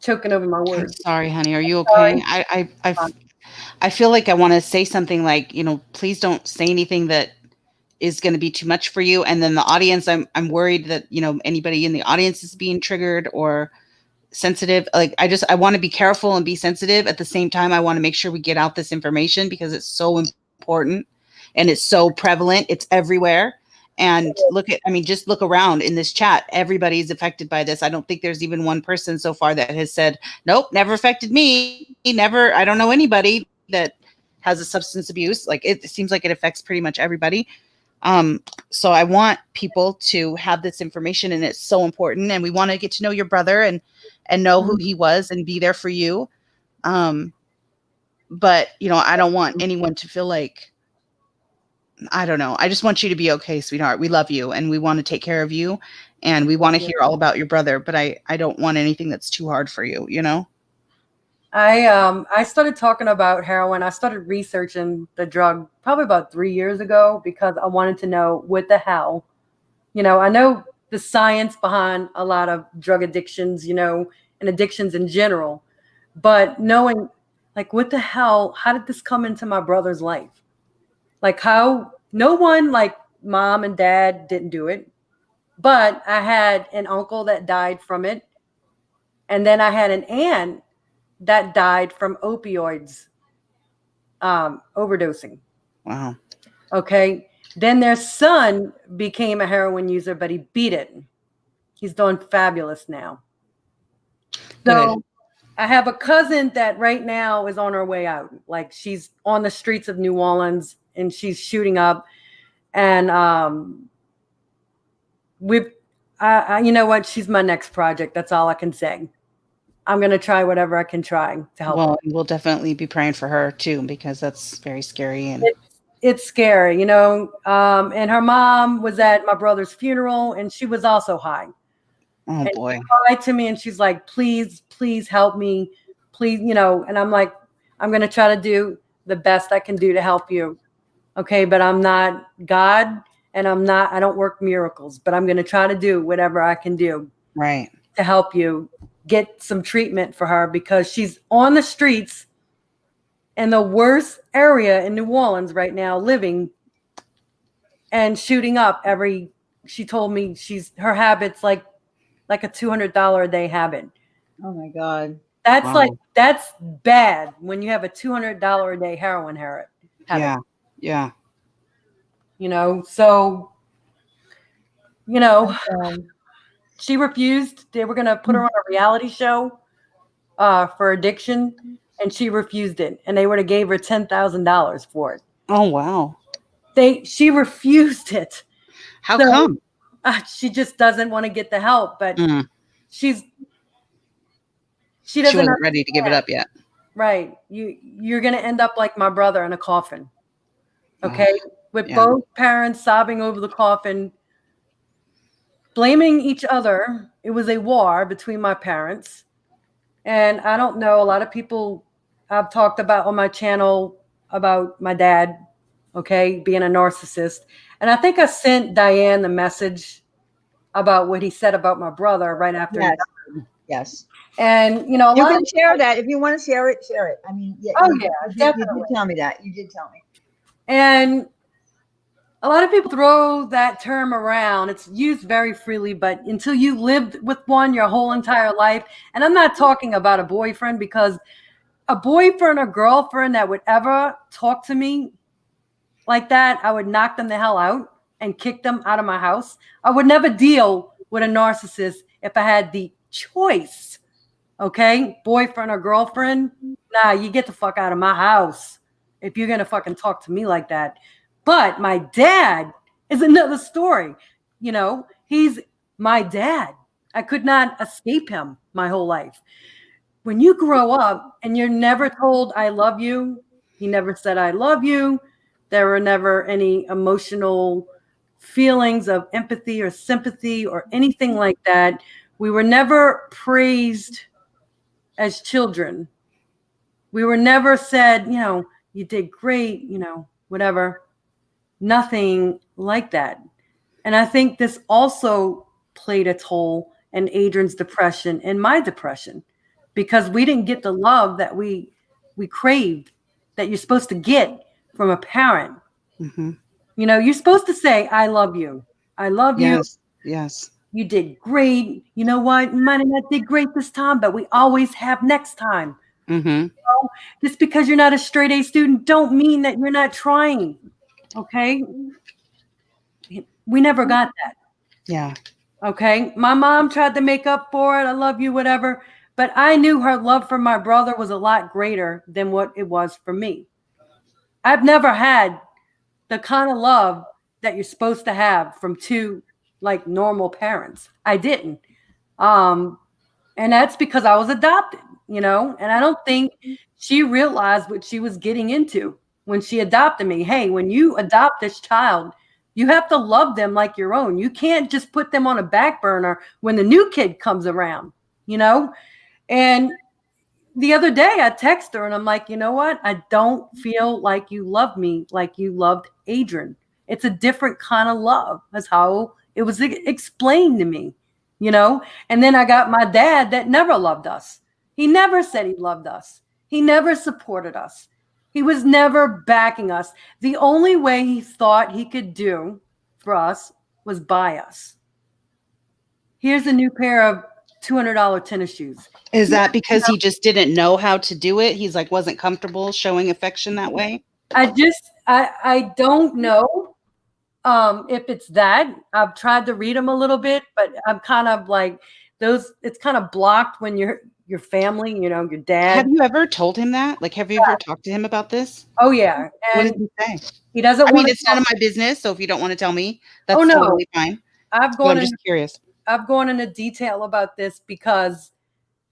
Choking over my I'm words. sorry, honey. Are you okay? Sorry. I feel like I want to say something like, you know, please don't say anything that is going to be too much for you. And then the audience, I'm worried that, you know, anybody in the audience is being triggered or sensitive. Like, I want to be careful and be sensitive. At the same time, I want to make sure we get out this information because it's so important and it's so prevalent. It's everywhere. And just look around in this chat. Everybody's affected by this. I don't think there's even one person so far that has said, nope, never affected me. Never. I don't know anybody that has a substance abuse. Like, it seems like it affects pretty much everybody. So I want people to have this information, and it's so important. And we want to get to know your brother and know who he was and be there for you. But you know, I don't want anyone to feel like, I don't know. I just want you to be okay, sweetheart. We love you and we want to take care of you and we want to hear all about your brother, but I don't want anything that's too hard for you, you know? I started talking about heroin. I started researching the drug probably about 3 years ago because I wanted to know what the hell, you know, I know the science behind a lot of drug addictions, you know, and addictions in general, but knowing like, what the hell, how did this come into my brother's life? Like how no one like mom and dad didn't do it, but I had an uncle that died from it. And then I had an aunt that died from opioids, overdosing. Wow. Okay. Then their son became a heroin user, but he beat it. He's doing fabulous now. So Good. I have a cousin that right now is on her way out. Like she's on the streets of New Orleans and she's shooting up. And you know what? She's my next project. That's all I can say. I'm going to try whatever I can try to help. Well, we'll definitely be praying for her too, because that's very scary. And it's scary, you know. And her mom was at my brother's funeral and she was also high. Oh and boy. She cried to me and she's like, please help me. Please, you know, and I'm like, I'm going to try to do the best I can do to help you. Okay. But I'm not God and I don't work miracles, but I'm going to try to do whatever I can do. Right. To help you get some treatment for her because she's on the streets in the worst area in New Orleans right now living and shooting up she told me her habit's like a $200 a day habit. Oh my God. That's Wow. that's bad when you have a $200 a day heroin habit. Yeah. You know, so, you know, she refused. They were going to put her on a reality show for addiction, and she refused it. And they would have gave her $10,000 for it. Oh, wow. She refused it. How come? She just doesn't want to get the help, but she wasn't ready to give it up yet. Right. You're going to end up like my brother in a coffin. Okay. With both parents sobbing over the coffin, blaming each other. It was a war between my parents. And I don't know, a lot of people I've talked about on my channel about my dad, okay, being a narcissist. And I think I sent Diane the message about what he said about my brother right after. Yes. Yes. And, you know, a You lot can of share that. If you want to share it, share it. I mean, yeah, oh you yeah, did definitely. tell me that. You did tell me. And a lot of people throw that term around. It's used very freely, but until you lived with one your whole entire life, and I'm not talking about a boyfriend, because a boyfriend or girlfriend that would ever talk to me like that, I would knock them the hell out and kick them out of my house. I would never deal with a narcissist if I had the choice. Okay, boyfriend or girlfriend, nah, you get the fuck out of my house if you're gonna fucking talk to me like that. But my dad is another story. You know, he's my dad. I could not escape him my whole life. When you grow up and you're never told I love you, he never said I love you. There were never any emotional feelings of empathy or sympathy or anything like that. We were never praised as children. We were never said, you know, you did great, you know, whatever. Nothing like that. And I think this also played a toll in Adrian's depression and my depression, because we didn't get the love that we craved, that you're supposed to get from a parent. Mm-hmm. You know, you're supposed to say, I love you. I love you. Yes. Yes. You did great. You know what? You might have not did great this time, but we always have next time. Mm-hmm. Just because you're not a straight A student don't mean that you're not trying. Okay? We never got that. Yeah. Okay? My mom tried to make up for it. I love you, whatever. But I knew her love for my brother was a lot greater than what it was for me. I've never had the kind of love that you're supposed to have from two like normal parents. I didn't. And that's because I was adopted, you know, and I don't think she realized what she was getting into when she adopted me. Hey, when you adopt this child, you have to love them like your own. You can't just put them on a back burner when the new kid comes around, you know? And the other day I text her and I'm like, you know what? I don't feel like you love me like you loved Adrian. It's a different kind of love. That's how it was explained to me, you know? And then I got my dad that never loved us. He never said he loved us. He never supported us. He was never backing us. The only way he thought he could do for us was buy us. Here's a new pair of $200 tennis shoes. Is that because he just didn't know how to do it? He's like wasn't comfortable showing affection that way? I don't know if it's that. I've tried to read them a little bit, but I'm kind of like those, it's kind of blocked when your family, you know, your dad. Have you ever told him that? Like, have you ever talked to him about this? Oh yeah. What And did he say? he doesn't I want mean, to it's none of my business, so if you don't want to tell me, that's Oh, no. totally fine. I've But I'm gone just curious. I've gone into detail about this because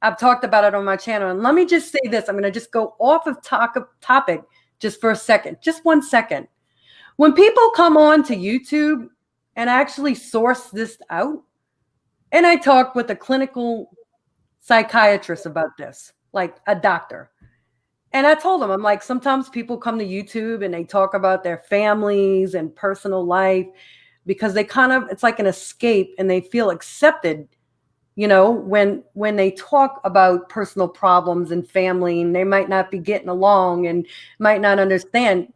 I've talked about it on my channel. And let me just say this. I'm going to just go off of topic just for a second, just 1 second. When people come on to YouTube and actually source this out, and I talked with a clinical psychiatrist about this, like a doctor. And I told them, I'm like, sometimes people come to YouTube and they talk about their families and personal life because they kind of, it's like an escape and they feel accepted, you know, when they talk about personal problems and family and they might not be getting along and might not understand.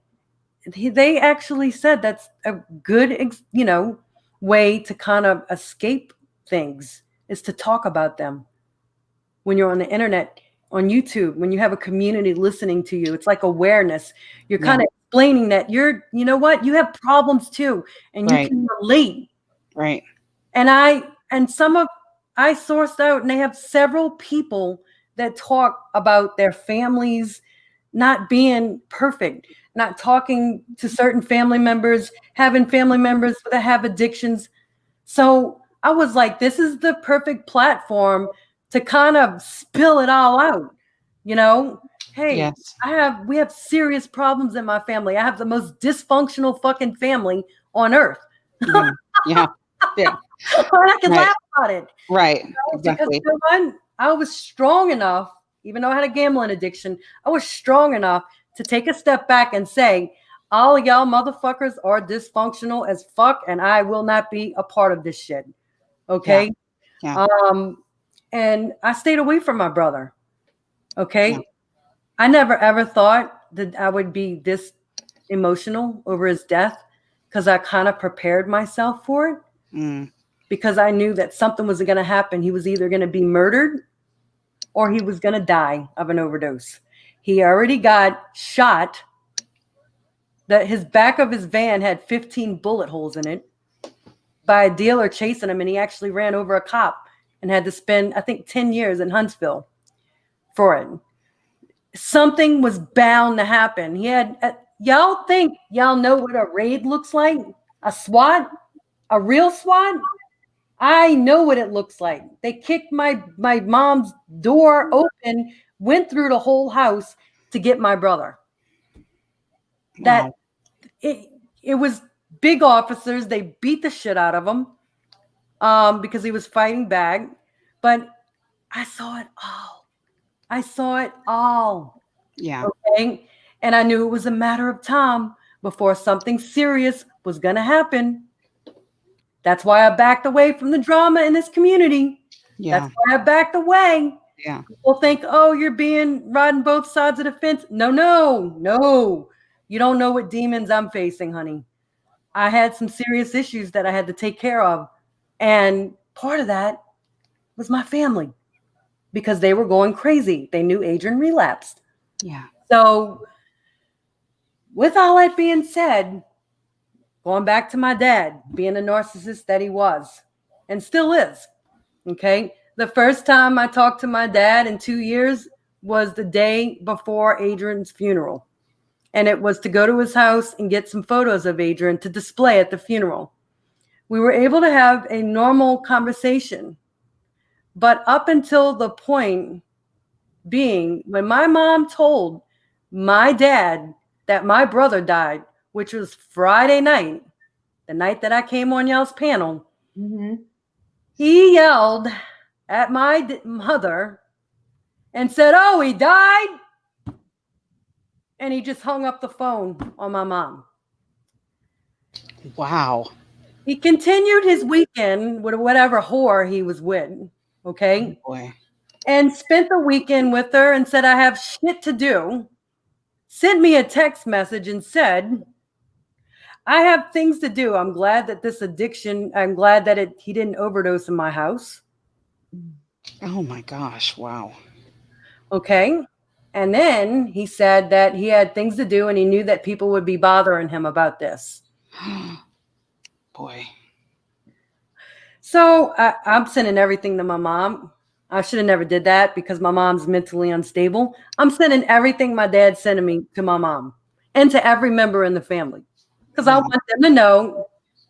They actually said that's a good, you know, way to kind of escape things is to talk about them. When you're on the internet, on YouTube, when you have a community listening to you, it's like awareness. You're kind of explaining that you know what, you have problems too, and you can relate. Right. And I sourced out, and they have several people that talk about their families not being perfect, not talking to certain family members, having family members that have addictions. So I was like, this is the perfect platform to kind of spill it all out. You know, hey, Yes. we have serious problems in my family. I have the most dysfunctional fucking family on earth. Yeah. Yeah. Yeah. I can laugh about it. Right. You know, Exactly. because you know, I was strong enough, even though I had a gambling addiction, I was strong enough to take a step back and say, all of y'all motherfuckers are dysfunctional as fuck, and I will not be a part of this shit. Okay. Yeah. And I stayed away from my brother. Okay. Yeah. I never ever thought that I would be this emotional over his death because I kind of prepared myself for it Mm. because I knew that something was going to happen. He was either going to be murdered or he was going to die of an overdose. He already got shot. That his back of his van had 15 bullet holes in it by a dealer chasing him, and he actually ran over a cop and had to spend, I think, 10 years in Huntsville for it. Something was bound to happen. He had, y'all think y'all know what a raid looks like? A SWAT? A real SWAT? I know what it looks like. They kicked my mom's door open, went through the whole house to get my brother. That Wow. it was big officers. They beat the shit out of him because he was fighting back. But I saw it all. I saw it all. Yeah. Okay. And I knew it was a matter of time before something serious was going to happen. That's why I backed away from the drama in this community. Yeah. That's why I backed away. Yeah. People think, oh, you're being riding both sides of the fence. No. You don't know what demons I'm facing, honey. I had some serious issues that I had to take care of. And part of that was my family because they were going crazy. They knew Adrian relapsed. Yeah. So with all that being said, going back to my dad being a narcissist that he was and still is. Okay. The first time I talked to my dad in 2 years was the day before Adrian's funeral. And it was to go to his house and get some photos of Adrian to display at the funeral. We were able to have a normal conversation. But up until the point being when my mom told my dad that my brother died, which was Friday night, the night that I came on y'all's panel, he yelled at my mother and said, "Oh, he died." And he just hung up the phone on my mom. Wow. He continued his weekend with whatever whore he was with, okay? Oh, boy. And spent the weekend with her and said, I have shit to do. Sent me a text message and said, I have things to do. I'm glad that he didn't overdose in my house. Oh my gosh. Wow. Okay. And then he said that he had things to do and he knew that people would be bothering him about this. Boy. So I'm sending everything to my mom. I should have never did that because my mom's mentally unstable. I'm sending everything my dad sent me to my mom and to every member in the family because I want them to know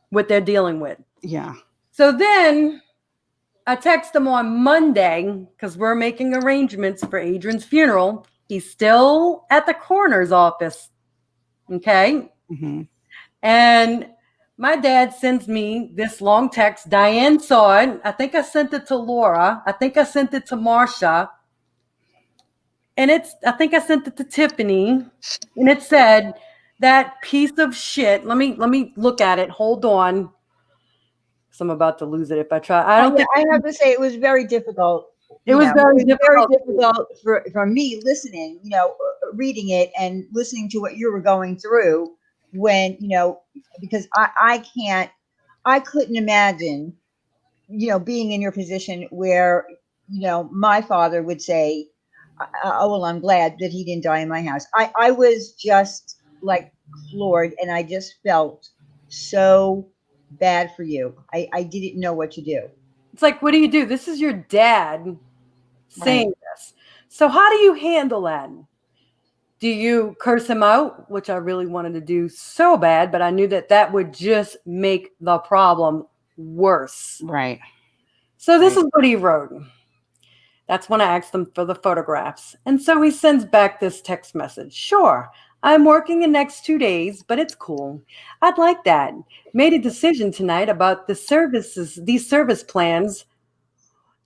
what they're dealing with. Yeah. So then I text him on Monday because we're making arrangements for Adrian's funeral. He's still at the coroner's office. Okay. Mm-hmm. And my dad sends me this long text. Diane saw it. I think I sent it to Laura. I think I sent it to Marsha. And I think I sent it to Tiffany. And it said, that piece of shit. Let me look at it. Hold on. Because I'm about to lose it if I try. I have to say it was very difficult. It was very difficult for me listening, reading it and listening to what you were going through when, because I couldn't imagine, being in your position where, my father would say, oh, well, I'm glad that he didn't die in my house. I was just like floored and I just felt so bad for you. I didn't know what to do. It's like, what do you do? This is your dad saying this. So how do you handle that? Do you curse him out, which I really wanted to do so bad, but I knew that would just make the problem worse. Right. So this is what he wrote. That's when I asked him for the photographs. And so he sends back this text message. Sure, I'm working the next 2 days, but it's cool. I'd like that. Made a decision tonight about these service plans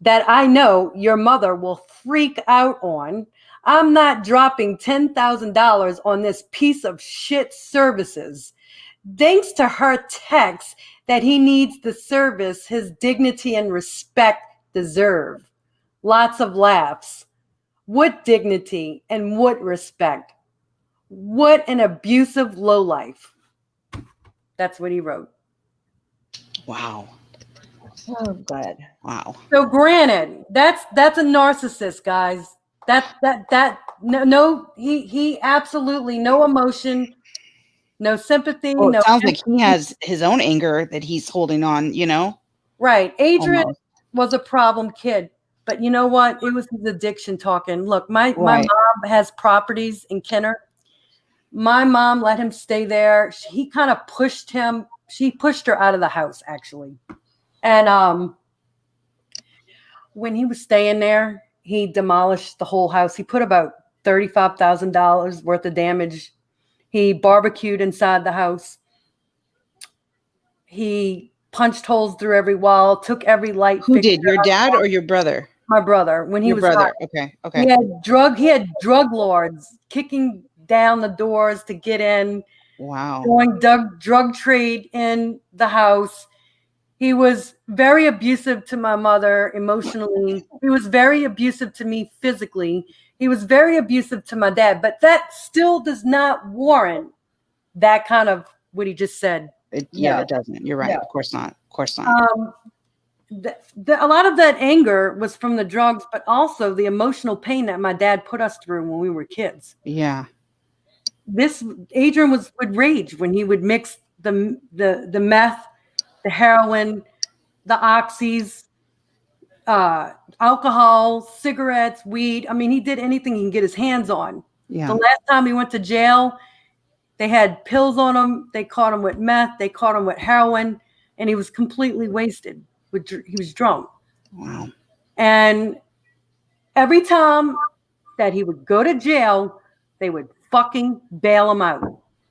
that I know your mother will freak out on. I'm not dropping $10,000 on this piece of shit services. Thanks to her text that he needs the service his dignity and respect deserve. lots of laughs. What dignity and what respect. What an abusive lowlife. That's what he wrote. Wow. Oh, God. Wow. So granted, that's a narcissist, guys. He absolutely no emotion, no sympathy, Well, it no sounds like he empathy. has his own anger that he's holding on, Right. Adrian almost. was a problem kid, but you know what? It was his addiction talking. Look, my Right. mom has properties in Kenner. My mom let him stay there. He kind of pushed him. She pushed her out of the house, actually. And when he was staying there, he demolished the whole house. He put about $35,000 worth of damage. He barbecued inside the house. He punched holes through every wall, took every light Who fixture did? Your out. dad or your brother? My brother, when he Your was brother. high. Okay. He had drug lords kicking down the doors to get in, Wow. doing drug trade in the house. He was very abusive to my mother emotionally. He was very abusive to me physically. He was very abusive to my dad, but that still does not warrant that kind of what he just said. It No. doesn't. You're right. No. Of course not. Of course not. A lot of that anger was from the drugs, but also the emotional pain that my dad put us through when we were kids. Yeah. Adrian would rage when he would mix the meth, the heroin, the oxys, alcohol, cigarettes, weed. I mean, he did anything he can get his hands on. Yeah. The last time he went to jail, they had pills on him. They caught him with meth. They caught him with heroin, and he was completely wasted. He was drunk. Wow. And every time that he would go to jail, they would fucking bail him out.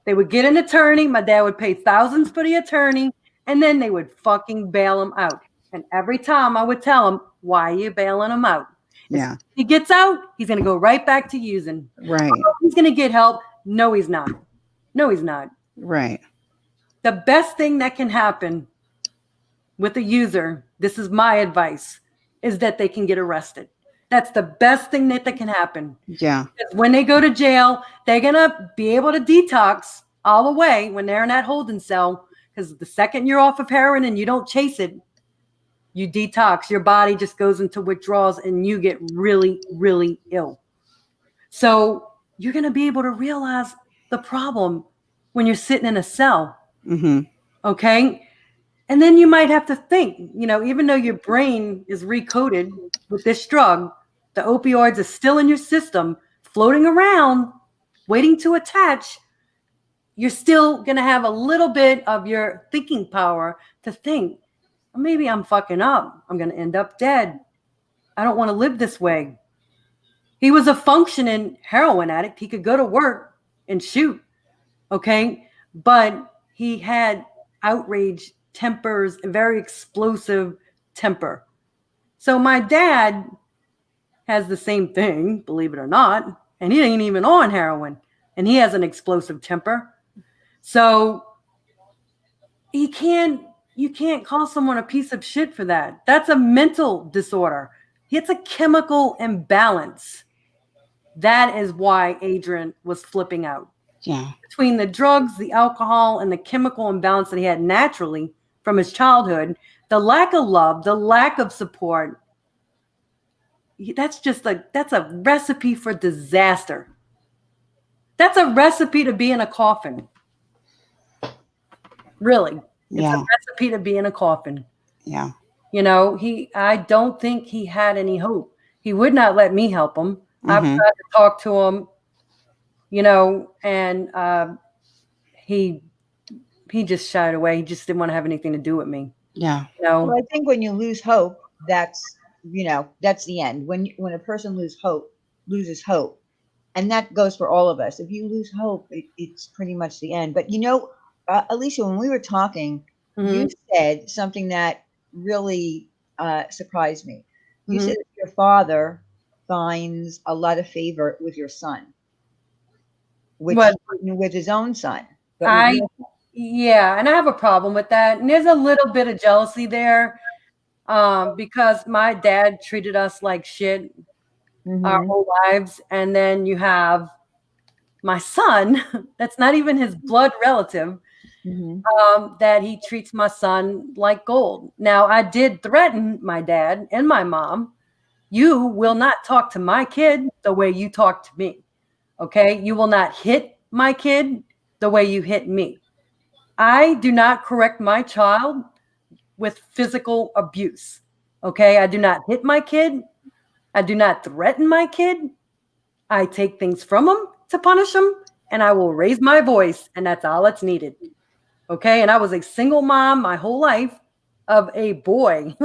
They would get an attorney. My dad would pay thousands for the attorney, and then they would fucking bail him out. And every time I would tell him, why are you bailing him out? Yeah. If he gets out, he's going to go right back to using. Right. He's going to get help. No, he's not. No, he's not. Right. The best thing that can happen with a user, this is my advice, is that they can get arrested. That's the best thing that can happen. Yeah. Because when they go to jail, they're going to be able to detox all the way when they're in that holding cell. Because the second you're off of heroin and you don't chase it, you detox. Your body just goes into withdrawals and you get really, really ill. So you're going to be able to realize the problem when you're sitting in a cell. Mm-hmm. Okay. And then you might have to think, even though your brain is recoded with this drug, the opioids are still in your system, floating around, waiting to attach. You're still going to have a little bit of your thinking power to think, maybe I'm fucking up. I'm going to end up dead. I don't want to live this way. He was a functioning heroin addict. He could go to work and shoot. Okay. But he had outrage tempers, a very explosive temper. So my dad has the same thing, believe it or not, and he ain't even on heroin, and he has an explosive temper. So you can't call someone a piece of shit for that. That's a mental disorder. It's a chemical imbalance. That is why Adrian was flipping out. Yeah. Between the drugs, the alcohol, and the chemical imbalance that he had naturally from his childhood, the lack of love, the lack of support, that's a recipe for disaster. That's a recipe to be in a coffin. Really. It's a recipe to be in a coffin. Yeah. I don't think he had any hope. He would not let me help him. Mm-hmm. I've tried to talk to him, and he just shied away. He just didn't want to have anything to do with me. Yeah. Well, I think when you lose hope, that's the end. When a person loses hope, and that goes for all of us. If you lose hope, it's pretty much the end. But Alicia, when we were talking, Mm-hmm. you said something that really surprised me. You Mm-hmm. said that your father finds a lot of favor with your son, with his own son. Yeah, and I have a problem with that. And there's a little bit of jealousy there. because my dad treated us like shit our Mhm. whole lives. And then you have my son, that's not even his blood relative, Mhm. that he treats my son like gold. Now, I did threaten my dad and my mom. You will not talk to my kid the way you talk to me. Okay. You will not hit my kid the way you hit me. I do not correct my child with physical abuse. Okay. I do not hit my kid. I do not threaten my kid. I take things from him to punish him, and I will raise my voice, and that's all that's needed. Okay. And I was a single mom my whole life of a boy.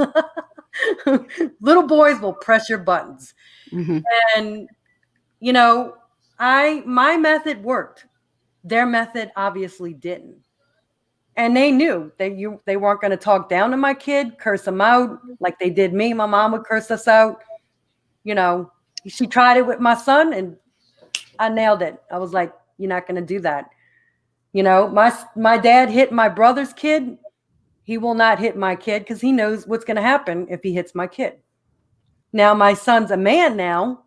Little boys will press your buttons. Mhm. And, you know, my method worked. Their method obviously didn't. And they knew they weren't going to talk down to my kid, curse him out like they did me. My mom would curse us out. You know, she tried it with my son, and I nailed it. I was like, "You're not going to do that." You know, my dad hit my brother's kid. He will not hit my kid because he knows what's going to happen if he hits my kid. Now my son's a man now,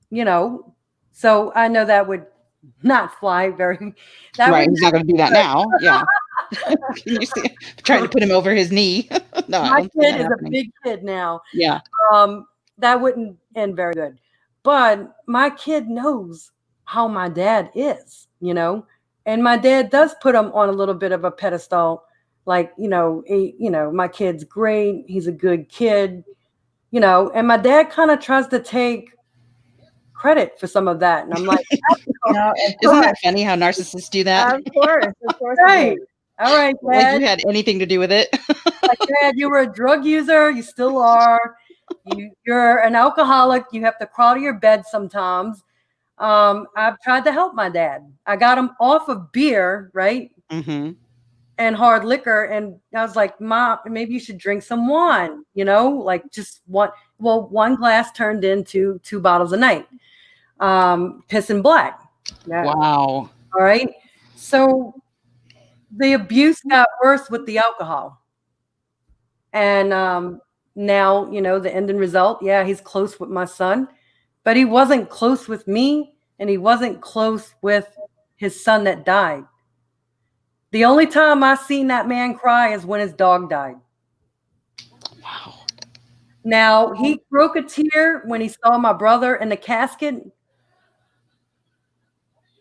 you know, so I know that would not fly very. That Right. would He's not going to do that now. Yeah. Can you see? Trying to put him over his knee. No, I my don't see kid that is a happening. big kid now. Yeah. That wouldn't end very good. But my kid knows how my dad is, you know, and my dad does put him on a little bit of a pedestal. Like, my kid's great. He's a good kid, and my dad kind of tries to take credit for some of that. And I'm like, No, of Isn't course. that funny how narcissists do that? Of course. Of course. right. All right, Like Dad. you had anything to do with it? Like, Dad, you were a drug user. You still are. You're an alcoholic. You have to crawl to your bed sometimes. I've tried to help my dad. I got him off of beer, right? Mm-hmm. And hard liquor. And I was like, Mom, maybe you should drink some wine, like just one. Well, one glass turned into 2 bottles a night. Piss and black. Yeah. Wow. All right. So the abuse got worse with the alcohol. And now, the ending result, yeah, he's close with my son, but he wasn't close with me, and he wasn't close with his son that died. The only time I seen that man cry is when his dog died. Wow. Now, he broke a tear when he saw my brother in the casket,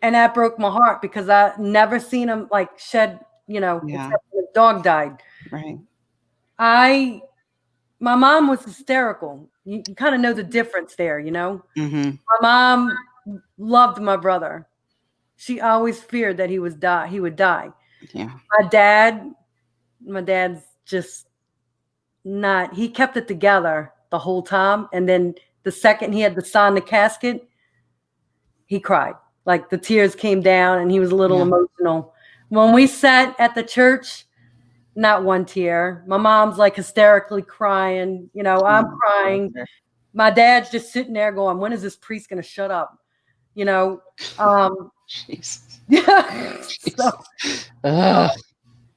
and that broke my heart because I never seen him like shed, Yeah. except when his dog died. Right. My mom was hysterical. You kind of know the difference there, Mm-hmm. My mom loved my brother. She always feared that he would die. Yeah. My dad's just not, he kept it together the whole time. And then the second he had to sign the casket, he cried. Like the tears came down and he was a little emotional. When we sat at the church, not one tear. My mom's like hysterically crying. I'm crying. My dad's just sitting there going, when is this priest going to shut up? Jesus. Yeah. So,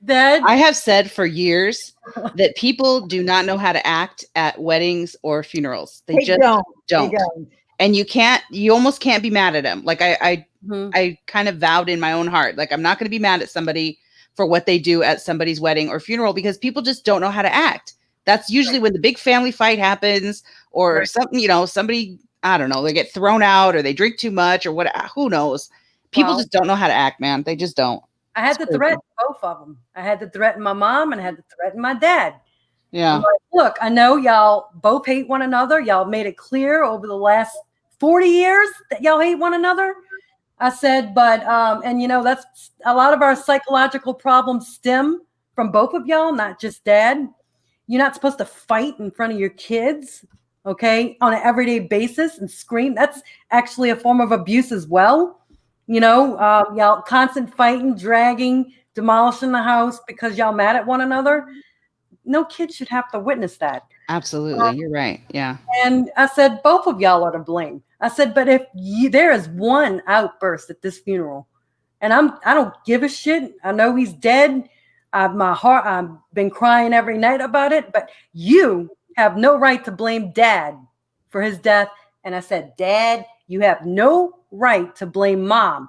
Dad, I have said for years that people do not know how to act at weddings or funerals. They just don't. They don't. And you almost can't be mad at them. Like I Mhm. kind of vowed in my own heart, like I'm not going to be mad at somebody for what they do at somebody's wedding or funeral because people just don't know how to act. That's usually when the big family fight happens or something, somebody, I don't know, they get thrown out or they drink too much or what, who knows? People just don't know how to act, man. They just don't. I had to threaten both of them. I had to threaten my mom and I had to threaten my dad. Yeah. I'm like, look, I know y'all both hate one another. Y'all made it clear over the last 40 years that y'all hate one another. I said, but, and that's a lot of our psychological problems stem from both of y'all, not just dad. You're not supposed to fight in front of your kids, okay, on an everyday basis and scream. That's actually a form of abuse as well. Y'all constant fighting, dragging, demolishing the house because y'all mad at one another. No kid should have to witness that. Absolutely. You're right. Yeah. And I said, both of y'all are to blame. I said, but if there is one outburst at this funeral and I don't give a shit. I know he's dead. I've been crying every night about it, but you have no right to blame Dad for his death. And I said, Dad, you have no right to blame Mom.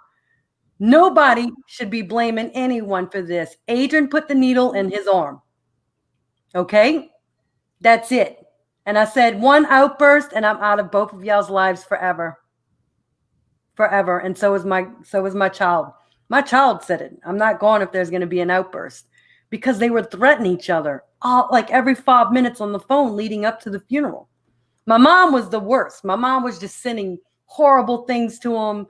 Nobody should be blaming anyone for this. Adrian put the needle in his arm. Okay? That's it. And I said, one outburst and I'm out of both of y'all's lives forever. Forever. And so is my child. My child said it. I'm not going if there's going to be an outburst, because they would threaten each other like every 5 minutes on the phone leading up to the funeral. My mom was the worst. My mom was just sending horrible things to him,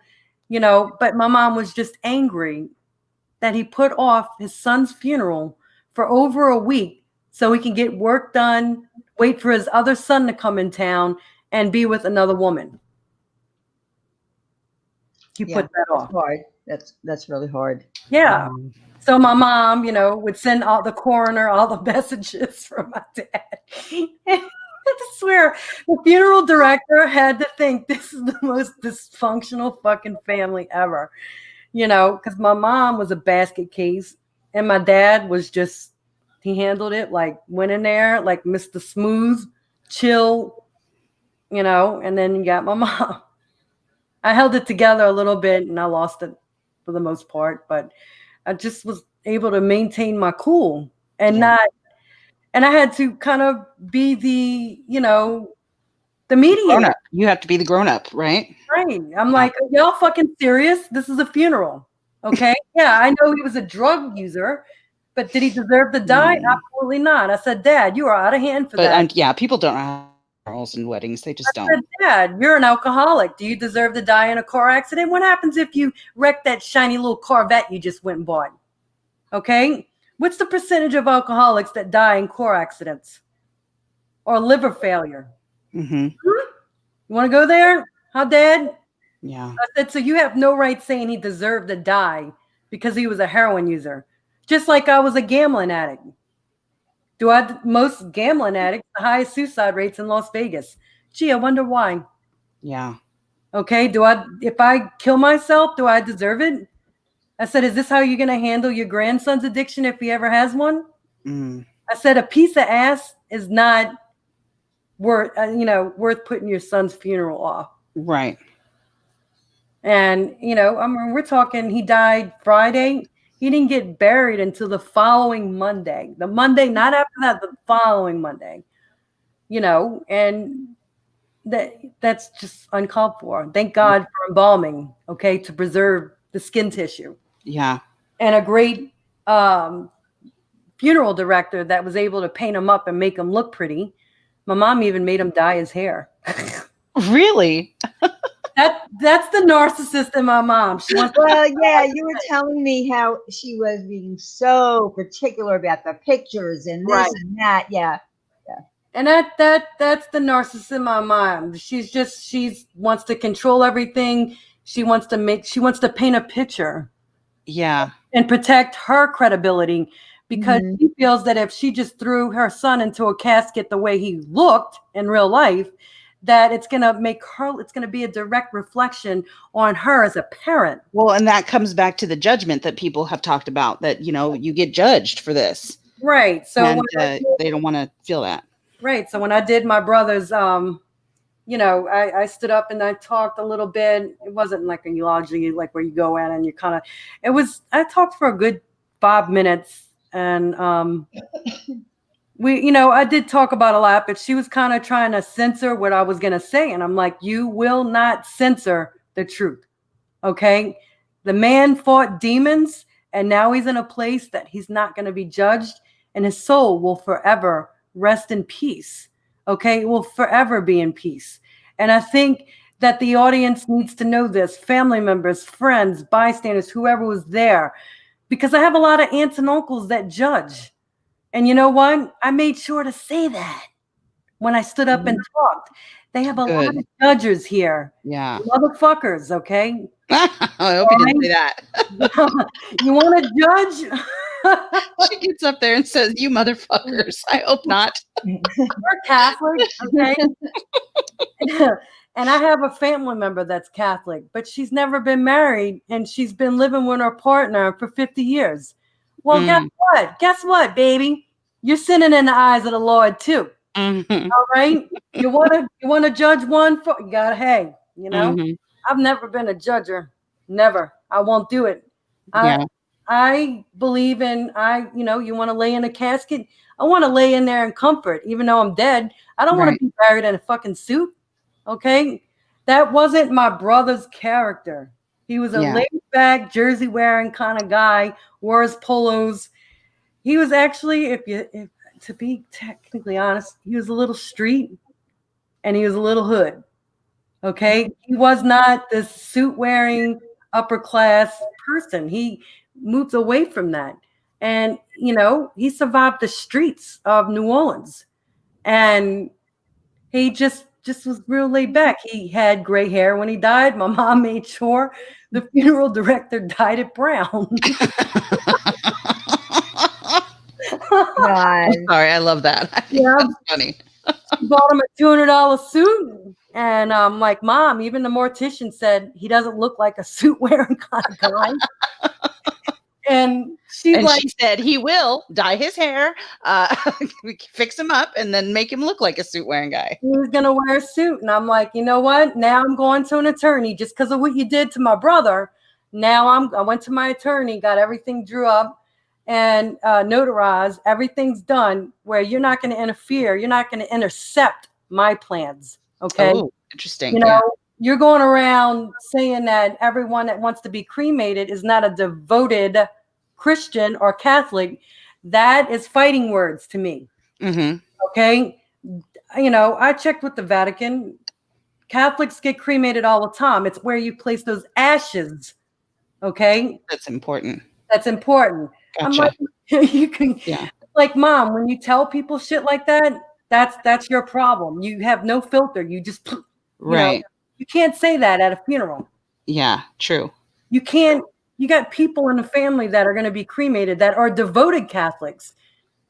but my mom was just angry that he put off his son's funeral for over a week so he can get work done, wait for his other son to come in town and be with another woman. He put that off. Hard. That's really hard. Yeah. So my mom, would send all the coroner, all the messages from my dad. I swear, the funeral director had to think this is the most dysfunctional fucking family ever, because my mom was a basket case and my dad was just, he handled it like, went in there like Mr. Smooth, chill, and then you got my mom. I held it together a little bit and I lost it for the most part, but I just was able to maintain my cool and and I had to kind of be the mediator. You have to be the grown up, right? Right. I'm like, are y'all fucking serious? This is a funeral. Okay. Yeah, I know he was a drug user, but did he deserve to die? Absolutely not. I said, Dad, you are out of hand for that. People don't have funerals and weddings. They just don't. I said, Dad, you're an alcoholic. Do you deserve to die in a car accident? What happens if you wreck that shiny little Corvette you just went and bought? Okay. What's the percentage of alcoholics that die in car accidents or liver failure? Mm-hmm. You want to go there? Huh, Dad? Yeah. I said, so you have no right saying he deserved to die because he was a heroin user. Just like I was a gambling addict. Most gambling addicts, the highest suicide rates in Las Vegas. Gee, I wonder why. Yeah. Okay. If I kill myself, do I deserve it? I said, is this how you're going to handle your grandson's addiction if he ever has one? I said, a piece of ass is not worth putting your son's funeral off. Right. And, we're talking, he died Friday. He didn't get buried until the following Monday. The Monday, not after that, the following Monday. And that's just uncalled for. Thank God for embalming, okay, to preserve the skin tissue. Yeah. And a great funeral director that was able to paint him up and make him look pretty. My mom even made him dye his hair. Really? That's the narcissist in my mom. You were telling me how she was being so particular about the pictures and this and that. Yeah. And that's the narcissist in my mom. She wants to control everything. She wants to paint a picture. Yeah. And protect her credibility because she feels that if she just threw her son into a casket the way he looked in real life, that it's going to be a direct reflection on her as a parent. Well, and that comes back to the judgment that people have talked about, that, you get judged for this. Right. So they don't want to feel that. Right. So when I did my brother's, I stood up and I talked a little bit. It wasn't like a eulogy, like where you go in and you I talked for a good 5 minutes and, I did talk about a lot, but she was kind of trying to censor what I was going to say. And I'm like, you will not censor the truth. Okay. The man fought demons and now he's in a place that he's not going to be judged and his soul will forever rest in peace. Okay. It will forever be in peace. And I think that the audience needs to know this, family members, friends, bystanders, whoever was there, because I have a lot of aunts and uncles that judge. And you know what? I made sure to say that when I stood up and talked. They have a lot of judges here. Yeah. Motherfuckers, okay? I hope you didn't say that. You want to judge? She gets up there and says, you motherfuckers. I hope not. We're Catholic, okay? And I have a family member that's Catholic, but she's never been married and she's been living with her partner for 50 years. Well, guess what? Guess what, baby? You're sinning in the eyes of the Lord too. Mm-hmm. All right. You wanna judge one for you gotta, hey, Mm-hmm. I've never been a judger. Never. I won't do it. Yeah. I believe in you want to lay in a casket. I want to lay in there in comfort, even though I'm dead. I don't want to be buried in a fucking suit. Okay. That wasn't my brother's character. He was a laid back, jersey wearing kind of guy, wore his polos. He was actually, if to be technically honest, he was a little street and he was a little hood. Okay. He was not this suit wearing upper class person. He moved away from that. And, he survived the streets of New Orleans. And he just was real laid back. He had gray hair when he died. My mom made sure the funeral director dyed it brown. I'm sorry, I love that. I think that's funny. Bought him a $200 suit. And I'm like, Mom, even the mortician said he doesn't look like a suit wearing kind of guy. And she said he will dye his hair, fix him up, and then make him look like a suit wearing guy. He's gonna wear a suit. And I'm like, you know what? Now I'm going to an attorney just because of what you did to my brother. Now I went to my attorney, got everything drew up and notarized. Everything's done where you're not going to interfere. You're not going to intercept my plans. Okay. Oh, interesting. You're going around saying that everyone that wants to be cremated is not a devoted Christian or Catholic. That is fighting words to me. Mm-hmm. Okay. I checked with the Vatican. Catholics get cremated all the time. It's where you place those ashes. Okay. That's important. That's important. Gotcha. I'm like, you can, like, Mom, when you tell people shit like that, that's your problem. You have no filter. You just, you can't say that at a funeral. Yeah, true. You can't. You got people in the family that are going to be cremated that are devoted Catholics.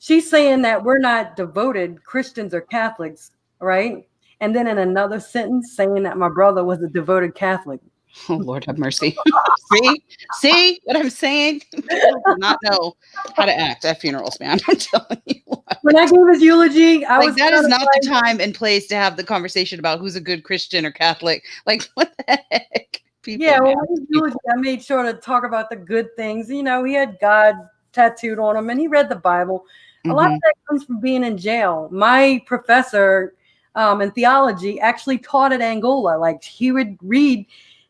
She's saying that we're not devoted Christians or Catholics, right? And then in another sentence saying that my brother was a devoted Catholic. Oh, Lord have mercy. See what I'm saying? People do not know how to act at funerals, man. I'm telling you what. When I gave his eulogy, I was that is not the time and place to have the conversation about who's a good Christian or Catholic. Like, what the heck? People, I made sure to talk about the good things. He had God tattooed on him and he read the Bible. A lot of that comes from being in jail. My professor in theology actually taught at Angola. Like, he would read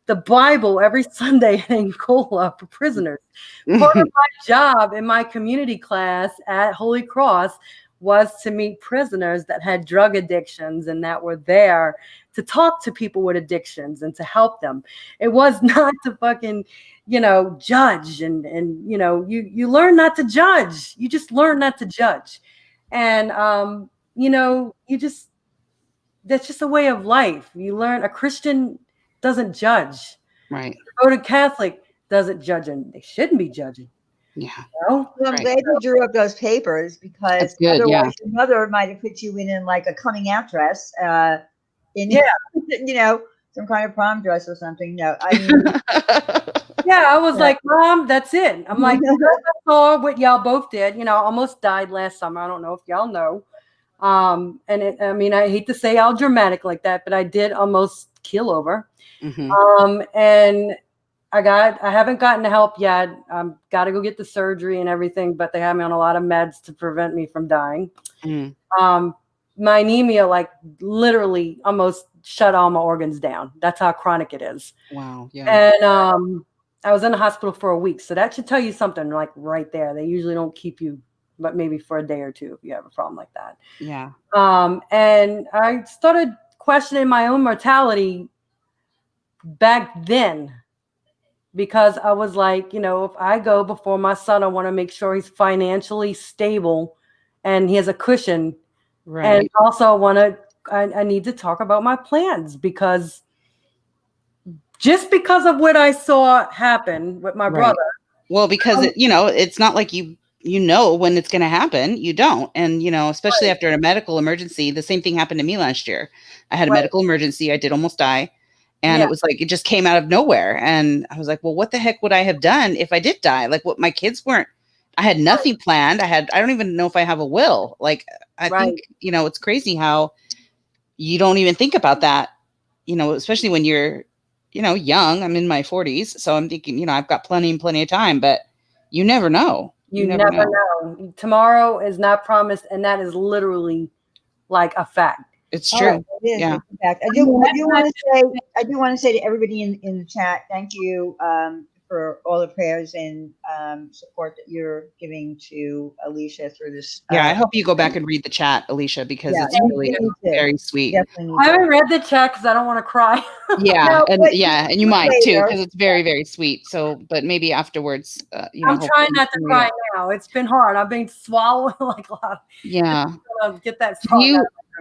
the Bible every Sunday in Angola for prisoners. Part of my job in my community class at Holy Cross was to meet prisoners that had drug addictions and that were there to talk to people with addictions and to help them. It was not to fucking, judge and you learn not to judge. You just learn not to judge. And, that's just a way of life. You learn a Christian doesn't judge. Right. A Catholic doesn't judge, and they shouldn't be judging. Yeah. Well, I'm glad you drew up those papers because otherwise your mother might have put you in like a coming out dress, some kind of prom dress or something. No, I mean, I was like, Mom, that's it. I'm like, I saw what y'all both did. I almost died last summer. I don't know if y'all know. I hate to say how dramatic like that, but I did almost keel over. Mm-hmm. And I haven't gotten the help yet. Got to go get the surgery and everything, but they have me on a lot of meds to prevent me from dying. My anemia, like, literally almost shut all my organs down. That's how chronic it is. Wow. Yeah. And I was in the hospital for a week. So that should tell you something, like, right there. They usually don't keep you, but maybe for a day or two if you have a problem like that. Yeah. And I started questioning my own mortality back then, because I was like, if I go before my son, I want to make sure he's financially stable and he has a cushion. Right. And also I need to talk about my plans, because just because of what I saw happen with my brother. Well, because it's not like you when it's going to happen. You don't. And, especially after a medical emergency, the same thing happened to me last year. I had a medical emergency. I did almost die. And it was like, it just came out of nowhere. And I was like, well, what the heck would I have done if I did die? Like, what, my kids weren't I had nothing planned. I don't even know if I have a will. Like, I think, it's crazy how you don't even think about that, especially when you're, young. I'm in my 40s. So I'm thinking, I've got plenty of time, but you never know. You never know. Tomorrow is not promised. And that is literally like a fact. It's true. It is. Yeah. In fact, I do want to say to everybody in the chat, thank you for all the prayers and support that you're giving to Alicia through this. Yeah, I hope you go back and read the chat, Alicia, because it's really very sweet. I haven't read the chat because I don't want to cry. Yeah, and you might too, because it's very, very sweet. So, but maybe afterwards, I'm trying not to cry now. It's been hard. I've been swallowing like a lot. Yeah. Get that.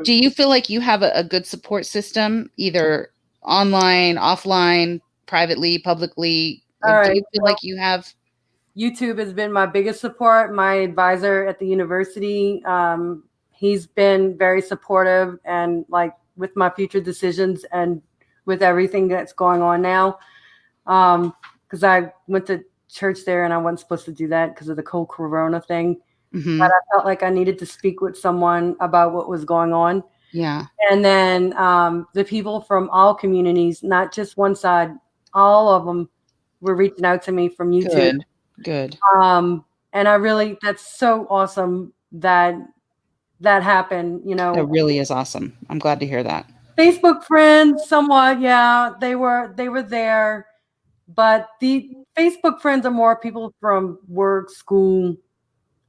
Do you feel like you have a good support system, either online, offline, privately, publicly? Do you feel like you have? YouTube has been my biggest support. My advisor at the university, he's been very supportive and like with my future decisions and with everything that's going on now. Because I went to church there and I wasn't supposed to do that because of the whole Corona thing. Mm-hmm. But I felt like I needed to speak with someone about what was going on. Yeah. And then the people from all communities, not just one side, all of them were reaching out to me from YouTube. Good. And I really, that's so awesome that happened, It really is awesome. I'm glad to hear that. Facebook friends, somewhat. Yeah, they were there, but the Facebook friends are more people from work, school,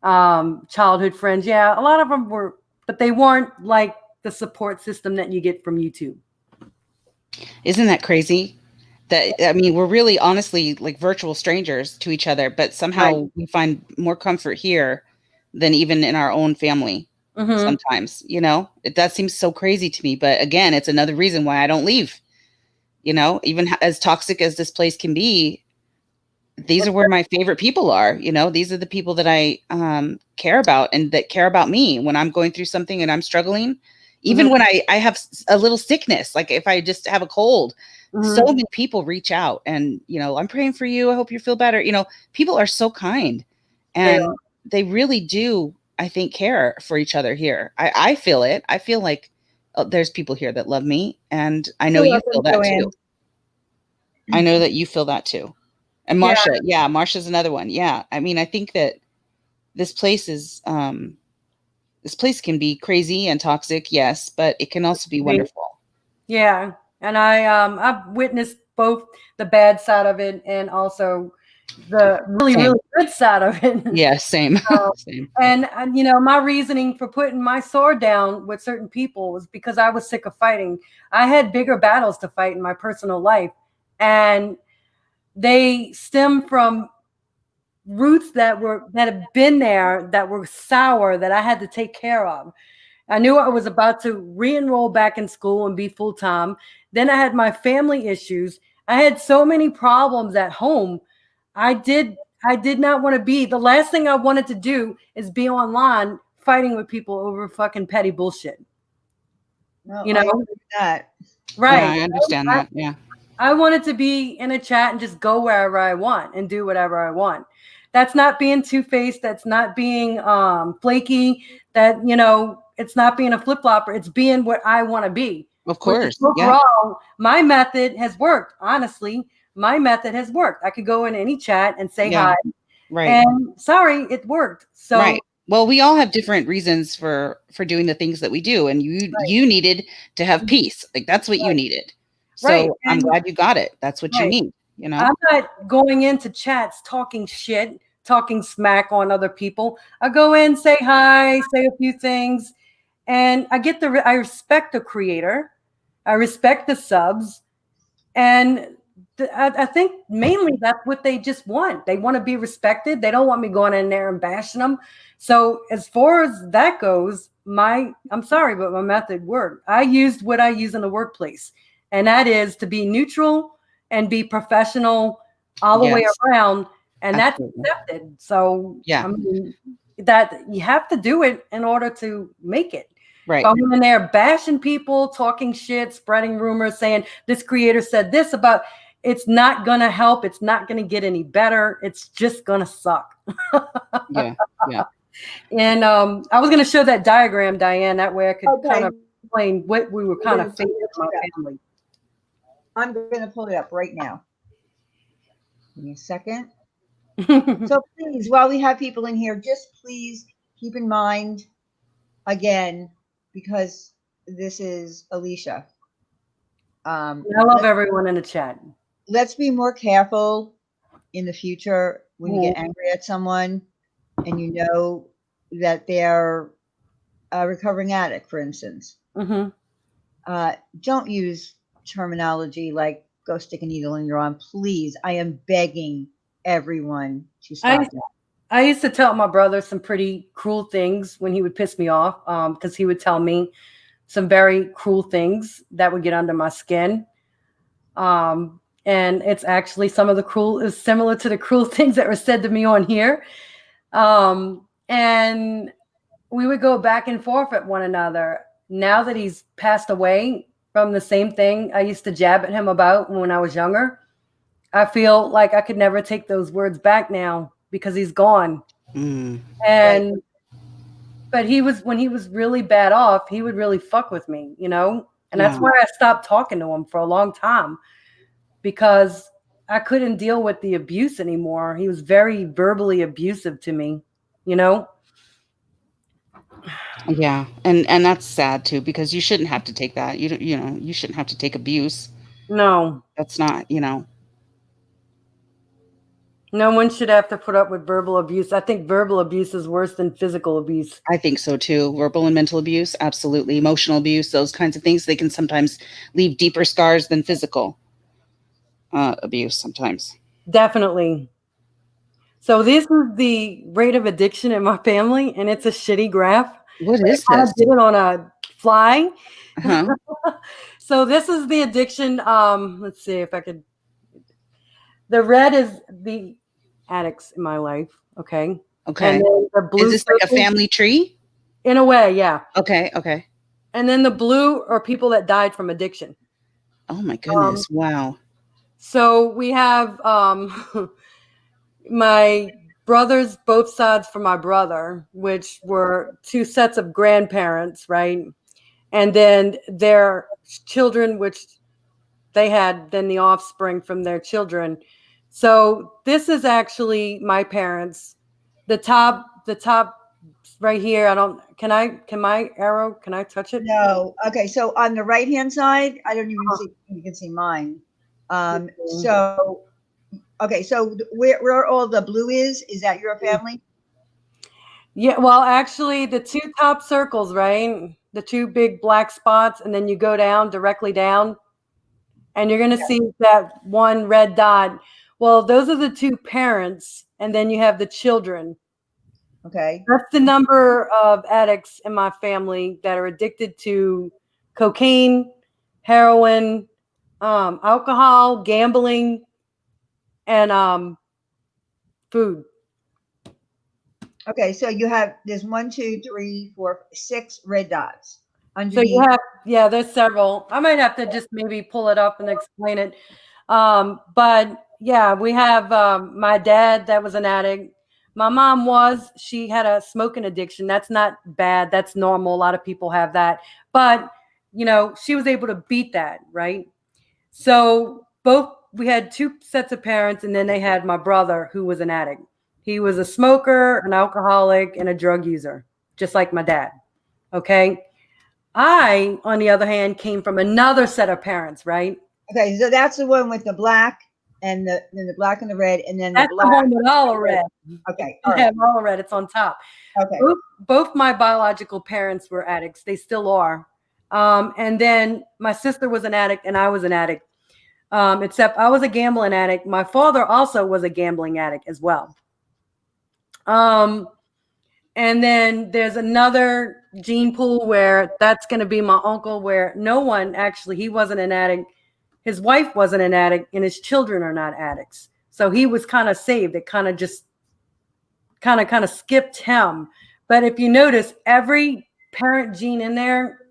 childhood friends. Yeah, a lot of them were, but they weren't like the support system that you get from YouTube. Isn't that crazy? We're really honestly like virtual strangers to each other, but somehow we find more comfort here than even in our own family. Mm-hmm. Sometimes, that seems so crazy to me. But again, it's another reason why I don't leave. Even as toxic as this place can be, these are where my favorite people are. These are the people that I care about and that care about me when I'm going through something and I'm struggling. Even when I have a little sickness, like if I just have a cold, so many people reach out and, I'm praying for you. I hope you feel better. People are so kind and they really do, I think, care for each other here. I feel it. I feel like there's people here that love me. And I know you feel that too. I know that you feel that too. And Marsha, Marsha's another one. Yeah. I think that this place is, this place can be crazy and toxic. Yes. But it can also be wonderful. Yeah. And I've witnessed both the bad side of it and also the really, really good side of it. Yeah, same. Same. And my reasoning for putting my sword down with certain people was because I was sick of fighting. I had bigger battles to fight in my personal life. And they stem from roots that have been there, that were sour, that I had to take care of. I knew I was about to re-enroll back in school and be full-time. Then I had my family issues. I had so many problems at home. I did not want to be. The last thing I wanted to do is be online fighting with people over fucking petty bullshit. No, I understand that. Right. Yeah, I understand that. Yeah. I wanted to be in a chat and just go wherever I want and do whatever I want. That's not being two-faced. That's not being flaky. That, it's not being a flip-flopper. It's being what I want to be. Of course. Overall, my method has worked. Honestly, my method has worked. I could go in any chat and say hi. Right. And sorry, it worked. So right. Well, we all have different reasons for doing the things that we do. And you needed to have peace. Like that's what you needed. So I'm glad you got it. That's what you need. I'm not going into chats talking shit, talking smack on other people. I go in, say hi, say a few things. And I respect the creator. I respect the subs. And I think mainly that's what they just want. They want to be respected. They don't want me going in there and bashing them. So as far as that goes, I'm sorry, but my method worked. I used what I use in the workplace. And that is to be neutral and be professional all the way around. And Absolutely. That's accepted. So that you have to do it in order to make it. Right. Going in there bashing people, talking shit, spreading rumors, saying this creator said this about it's not going to help. It's not going to get any better. It's just going to suck. Yeah. Yeah. And I was going to show that diagram, Diane. That way I could Okay. kind of explain what we were kind gonna of facing in my pull it up. family. I'm going to pull it up right now. Give me a second. So please, while we have people in here, just please keep in mind, again, because this is Alicia. I love everyone in the chat. Let's be more careful in the future when you get angry at someone and you know that they're a recovering addict, for instance. Don't use terminology like go stick a needle in your arm. Please, I am begging everyone to stop that. I used to tell my brother some pretty cruel things when he would piss me off, because he would tell me some very cruel things that would get under my skin. And it's actually some of the cruel is similar to the cruel things that were said to me on here. And we would go back and forth at one another. Now that he's passed away from the same thing I used to jab at him about when I was younger, I feel like I could never take those words back now because he's gone. And Right. but when he was really bad off, he would really fuck with me, you know? And that's why I stopped talking to him for a long time, because I couldn't deal with the abuse anymore. He was very verbally abusive to me, you know? Yeah. And that's sad too, because you shouldn't have to take that. You shouldn't have to take abuse. No. That's not, No one should have to put up with verbal abuse. I think verbal abuse is worse than physical abuse. I think so too. Verbal and mental abuse, absolutely. Emotional abuse, those kinds of things, they can sometimes leave deeper scars than physical abuse sometimes. Definitely. So this is the rate of addiction in my family, and it's a shitty graph. What is I this? did it on a fly. Uh-huh. So this is the addiction. Let's see if I could. The red is the addicts in my life. Okay. Okay. And then the blue is this like a family tree? In a way, yeah. Okay. Okay. And then the blue are people that died from addiction. Oh my goodness. Wow. So we have my brothers, both sides for my brother, which were two sets of grandparents, right? And then their children, which they had then the offspring from their children. So this is actually my parents. The top right here. Can my arrow, can I touch it? No. Okay. So on the right-hand side, I don't even see, you can see mine. So, okay. So where all the blue is that your family? Yeah. Well, actually the two top circles, right? The two big black spots, and then you go down directly down and you're going to see that one red dot. Well, those are the two parents, and then you have the children. Okay. That's the number of addicts in my family that are addicted to cocaine, heroin, alcohol, gambling, and food. Okay. So there's 1, 2, 3, 4, 6 red dots. So you have, there's several. I might have to just maybe pull it up and explain it. But yeah, we have my dad that was an addict. My mom she had a smoking addiction. That's not bad. That's normal. A lot of people have that. But, she was able to beat that, right? So we had two sets of parents, and then they had my brother who was an addict. He was a smoker, an alcoholic, and a drug user, just like my dad. Okay. I, on the other hand, came from another set of parents, right? Okay, so that's the one with the black and then the black and the red, and then that's the black. The one with all red. Okay, all right. Yeah, all red. It's on top. Okay. Both my biological parents were addicts. They still are. And then my sister was an addict, and I was an addict. Except I was a gambling addict. My father also was a gambling addict as well. And then there's another gene pool where that's going to be my uncle, where he wasn't an addict. His wife wasn't an addict, and his children are not addicts. So he was kind of saved. It kind of just kind of skipped him. But if you notice, every parent gene in there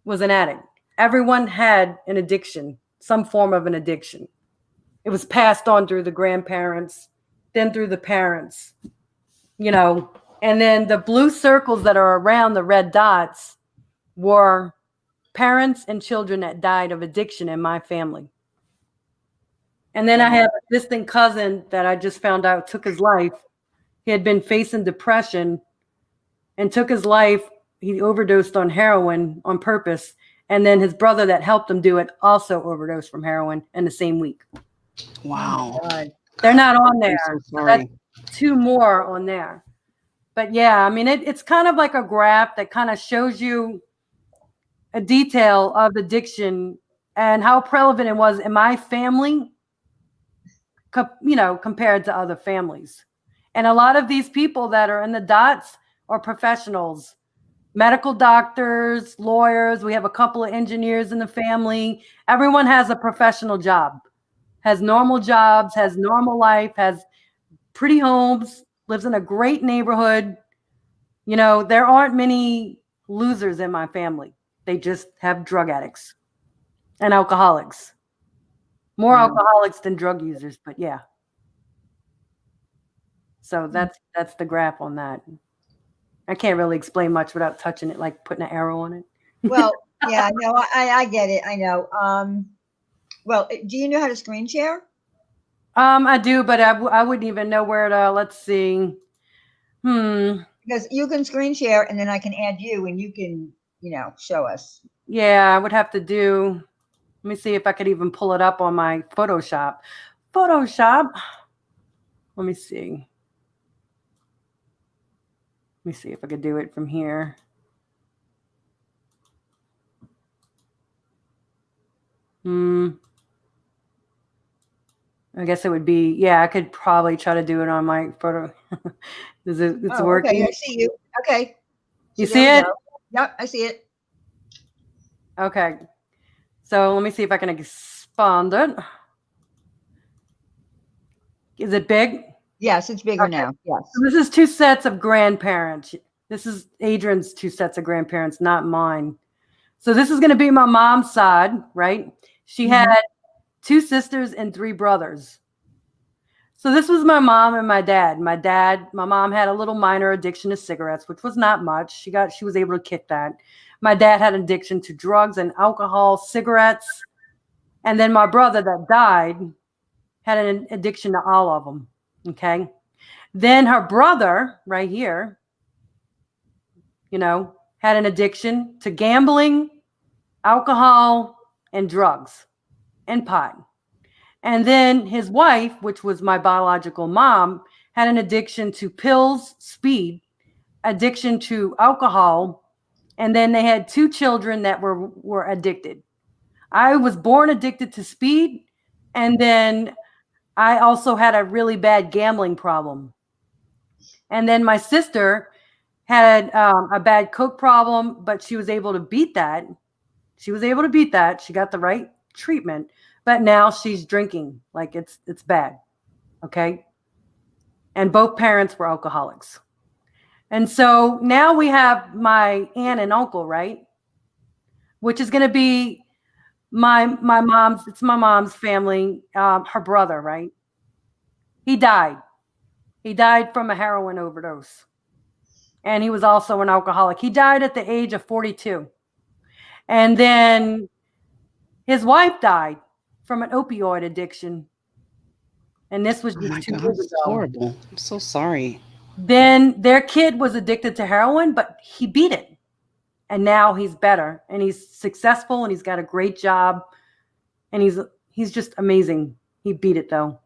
was an addict. Everyone had an addiction, some form of an addiction. it was passed on through the grandparents, then through the parents, you know, and then the blue circles that are around the red dots were parents and children that died of addiction in my family. And then I have a distant cousin that I just found out took his life. He had been facing depression and took his life. He overdosed on heroin on purpose. And then his brother that helped him do it also overdosed from heroin in the same week. Wow. Oh, God. They're not on there. I'm so sorry. That's 2 more on there. But yeah, I mean, it's kind of like a graph that kind of shows you a detail of addiction and how prevalent it was in my family, you know, compared to other families. And a lot of these people that are in the dots are professionals, medical doctors, lawyers. We have a couple of engineers in the family. Everyone has a professional job, has normal jobs, has normal life, has pretty homes, lives in a great neighborhood. You know, there aren't many losers in my family. They just have drug addicts and alcoholics. More alcoholics than drug users, but yeah. So that's the graph on that. I can't really explain much without touching it, like putting an arrow on it. Well, yeah, no, I get it. I know. Well, do you know how to screen share? I do, but I wouldn't even know where to, let's see. Because you can screen share and then I can add you and you can, you know, show us. Yeah, I would have to do, let me see if I could even pull it up on my Photoshop. Let me see. Let me see if I could do it from here. I guess it would be, yeah, I could probably try to do it on my photo. It's working. Okay, I see you. Okay. You So see there we it? go. Yep, I see it. Okay. So let me see if I can expand it. Is it big? Yes, it's bigger Okay. now. Yes. So this is 2 sets of grandparents. This is Adrian's 2 sets of grandparents, not mine. So this is going to be my mom's side, right? She had 2 sisters and 3 brothers. So this was my mom and my dad. My mom had a little minor addiction to cigarettes, which was not much. She was able to kick that. My dad had an addiction to drugs and alcohol, cigarettes. And then my brother that died had an addiction to all of them. Okay. Then her brother right here, you know, had an addiction to gambling, alcohol, and drugs and pot. And then his wife, which was my biological mom, had an addiction to pills, speed, addiction to alcohol, and then they had 2 children that were addicted. I was born addicted to speed, and then I also had a really bad gambling problem. And then my sister had a bad coke problem, but she was able to beat that. She got the right treatment, but now she's drinking like it's bad. Okay. And both parents were alcoholics. And so now we have my aunt and uncle, right? Which is going to be my mom's family, her brother, right? He died from a heroin overdose. And he was also an alcoholic. He died at the age of 42. And then his wife died from an opioid addiction. And this was just 2 years ago. Horrible. I'm so sorry. Then their kid was addicted to heroin, but he beat it. And now he's better and he's successful and he's got a great job. And he's just amazing. He beat it though.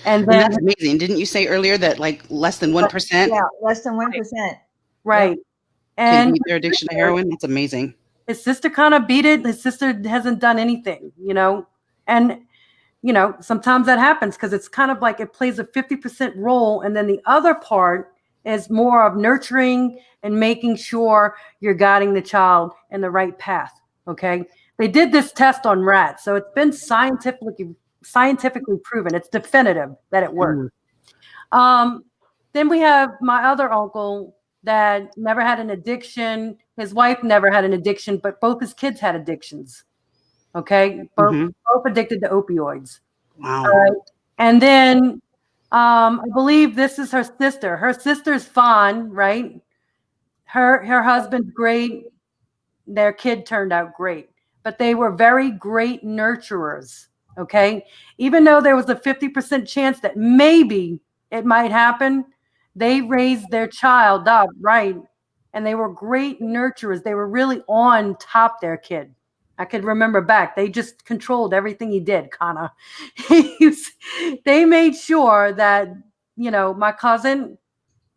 And then that's amazing. Didn't you say earlier that like less than 1%? Yeah, less than 1%. Right. Can And beat their addiction to heroin? That's amazing. his sister kind of beat it. His sister hasn't done anything, you know, and, you know, sometimes that happens because it's kind of like it plays a 50% role. And then the other part is more of nurturing and making sure you're guiding the child in the right path. Okay. They did this test on rats. So it's been scientifically proven. It's definitive that it worked. Then we have my other uncle that never had an addiction. His wife never had an addiction, but both his kids had addictions. Okay. Both addicted to opioids. Wow. And then I believe this is her sister. Her sister's Fawn, right? Her husband's great. Their kid turned out great, but they were very great nurturers. Okay. Even though there was a 50% chance that maybe it might happen, they raised their child up right. And they were great nurturers. They were really on top their kid. I could remember back. They just controlled everything he did, kind of. They made sure that, my cousin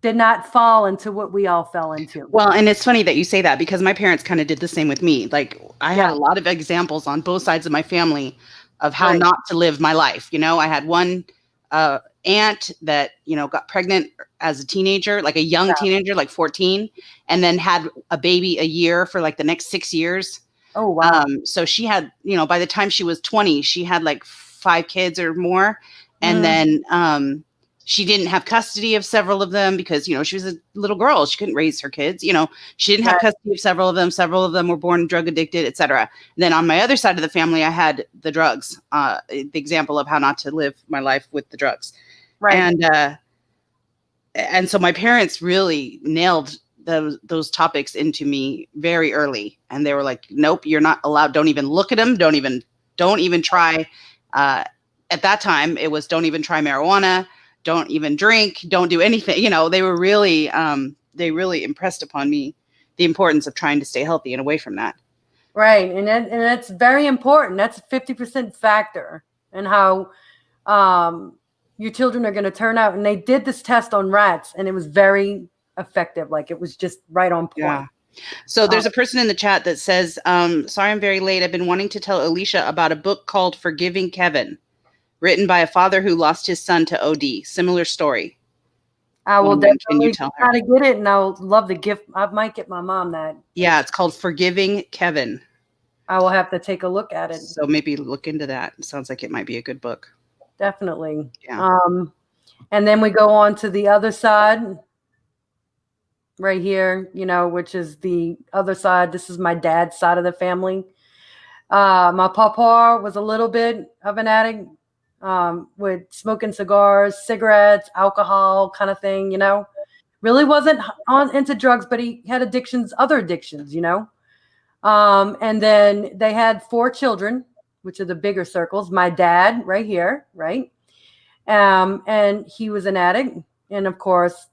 did not fall into what we all fell into. Well, and it's funny that you say that because my parents kind of did the same with me. Like I had a lot of examples on both sides of my family of how not to live my life. I had one aunt that, got pregnant as a teenager, like a young teenager, like 14, and then had a baby a year for like the next 6 years. Oh, wow. So she had, by the time she was 20, she had like 5 kids or more. And then she didn't have custody of several of them because, she was a little girl. She couldn't raise her kids. She didn't have custody of several of them. Several of them were born drug addicted, etc. Then on my other side of the family, I had the drugs, the example of how not to live my life with the drugs. Right. And so my parents really nailed those topics into me very early. And they were like, nope, you're not allowed. Don't even look at them. Don't even try. At that time, it was don't even try marijuana. Don't even drink. Don't do anything. They were really, they really impressed upon me the importance of trying to stay healthy and away from that. Right. And that's very important. That's a 50% factor in how your children are going to turn out. And they did this test on rats and it was very effective. Like it was just right on point. Yeah. So there's a person in the chat that says, sorry, I'm very late. I've been wanting to tell Alicia about a book called Forgiving Kevin, written by a father who lost his son to OD. Similar story. I will definitely try to get it, and I would love the gift. I might get my mom that. Yeah, it's called Forgiving Kevin. I will have to take a look at it. So maybe look into that. It sounds like it might be a good book. Definitely. Yeah. And then we go on to the other side right here, which is the other side. This is my dad's side of the family. My papa was a little bit of an addict. With smoking cigars, cigarettes, alcohol kind of thing, really wasn't into drugs, but he had other addictions, and then they had 4 children, which are the bigger circles. My dad right here, right. And he was an addict. And of course,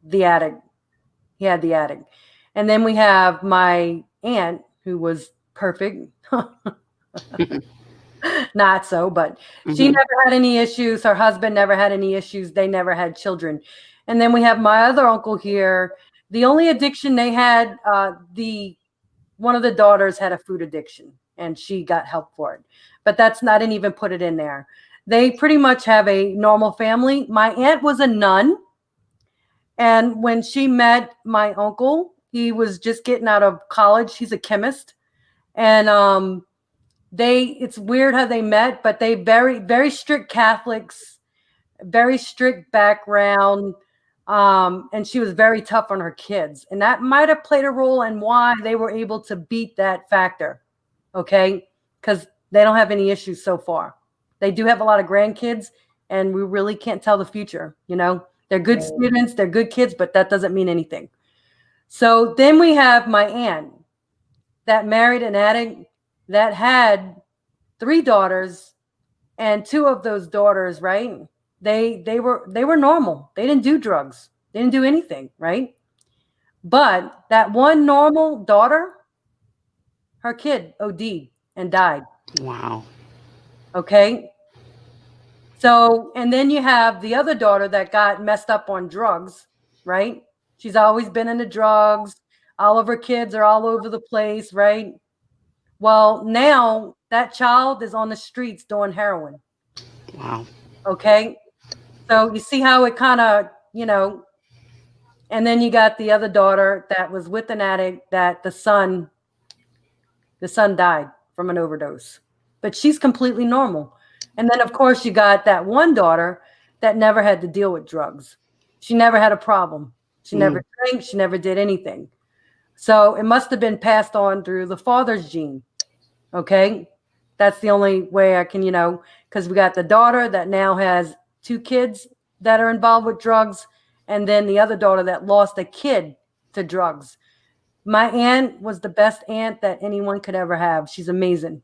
the addict, he had the addict. And then we have my aunt who was perfect. Not so, but she never had any issues. Her husband never had any issues. They never had children. And then we have my other uncle here. The only addiction they had, one of the daughters had a food addiction and she got help for it. But I didn't even put it in there. They pretty much have a normal family. My aunt was a nun. And when she met my uncle, he was just getting out of college. He's a chemist. And it's weird how they met, but they very, very strict Catholics, very strict background. And she was very tough on her kids. And that might have played a role in why they were able to beat that factor. Okay. Because they don't have any issues so far. They do have a lot of grandkids and we really can't tell the future. They're good students, they're good kids, but that doesn't mean anything. So then we have my aunt that married an addict that had 3 daughters, and 2 of those daughters, right? They were normal. They didn't do drugs. They didn't do anything, right? But that one normal daughter, her kid OD'd and died. Wow. Okay. So, and then you have the other daughter that got messed up on drugs, right? She's always been into drugs. All of her kids are all over the place, right? Well, now that child is on the streets doing heroin. Wow. Okay. So you see how it kind of, and then you got the other daughter that was with an addict that the son died from an overdose, but she's completely normal. And then of course you got that one daughter that never had to deal with drugs. She never had a problem. She never drank. She never did anything. So it must have been passed on through the father's gene. Okay. That's the only way I can, because we got the daughter that now has 2 kids that are involved with drugs, and then the other daughter that lost a kid to drugs. My aunt was the best aunt that anyone could ever have. She's amazing.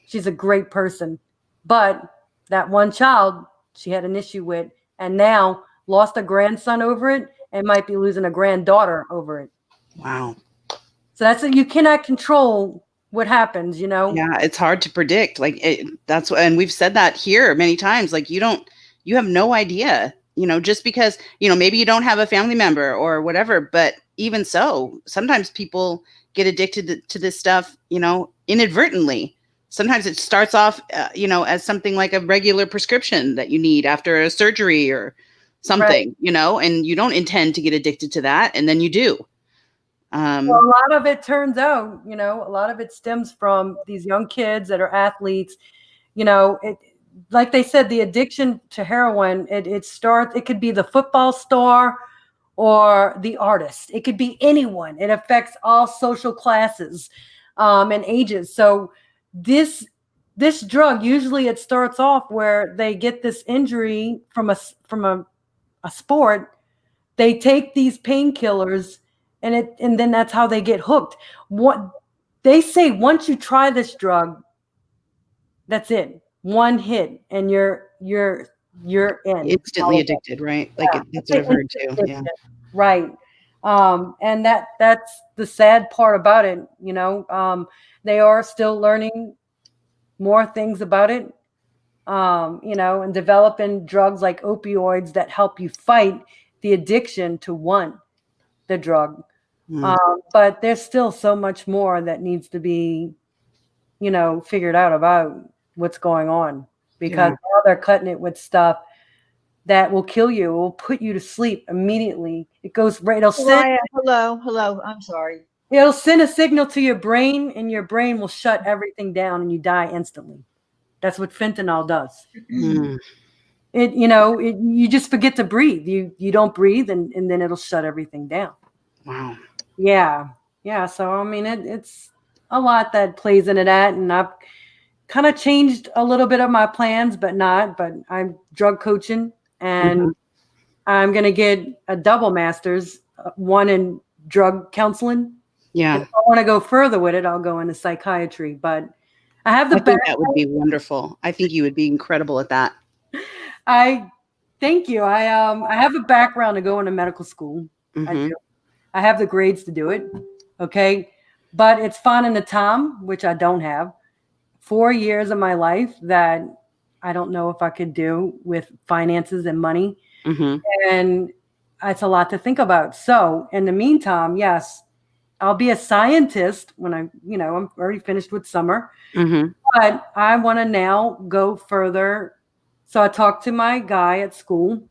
She's a great person. But that one child she had an issue with, and now lost a grandson over it and might be losing a granddaughter over it. Wow. So that's it. You cannot control what happens, Yeah, it's hard to predict. Like that's what, and we've said that here many times. Like you have no idea, just because, maybe you don't have a family member or whatever, but even so, sometimes people get addicted to this stuff, inadvertently. Sometimes it starts off, as something like a regular prescription that you need after a surgery or something, right. And you don't intend to get addicted to that. And then you do. Well, a lot of it turns out, a lot of it stems from these young kids that are athletes. Like they said, the addiction to heroin, it could be the football star or the artist. It could be anyone. It affects all social classes and ages. So this drug, usually it starts off where they get this injury from a sport. They take these painkillers and then that's how they get hooked. What they say, once you try this drug, that's it. One hit and you're in. Instantly addicted, right? Like that's what I've heard too. Yeah. Right. And that's the sad part about it. They are still learning more things about it. And developing drugs like opioids that help you fight the addiction to the drug. But there's still so much more that needs to be, figured out about what's going on, because now they're cutting it with stuff that will kill you. It will put you to sleep immediately. It goes right. Hello. I'm sorry. It'll send a signal to your brain, and your brain will shut everything down, and you die instantly. That's what fentanyl does. You just forget to breathe. You don't breathe, and then it'll shut everything down. Wow. Yeah. So I mean, it's a lot that plays into that, and I've kind of changed a little bit of my plans, but I'm drug coaching, and I'm gonna get a double master's, one in drug counseling. Yeah. If I want to go further with it, I'll go into psychiatry, but I have the I think that would be wonderful. I think you would be incredible at that. Thank you. I have a background to go into medical school. I do. I have the grades to do it. Okay. But it's finding the time, which I don't have. 4 years of my life that I don't know if I could do with finances and money. And it's a lot to think about. So in the meantime, yes, I'll be a scientist when I'm already finished with summer. But I want to now go further. So I talked to my guy at school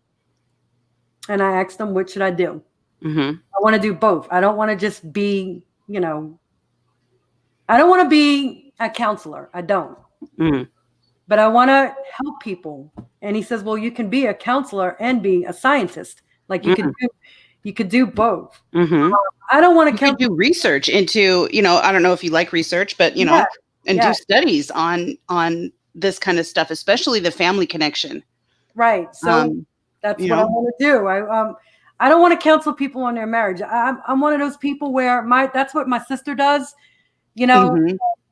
and I asked him, what should I do? I want to do both. I don't want to just be, I don't want to be a counselor. I don't. But I want to help people. And he says, well, you can be a counselor and be a scientist. Like you could do both. I don't want to do research into, I don't know if you like research, but do studies on this kind of stuff, especially the family connection. Right. So that's what I want to do. I don't want to counsel people on their marriage. I'm one of those people where that's what my sister does.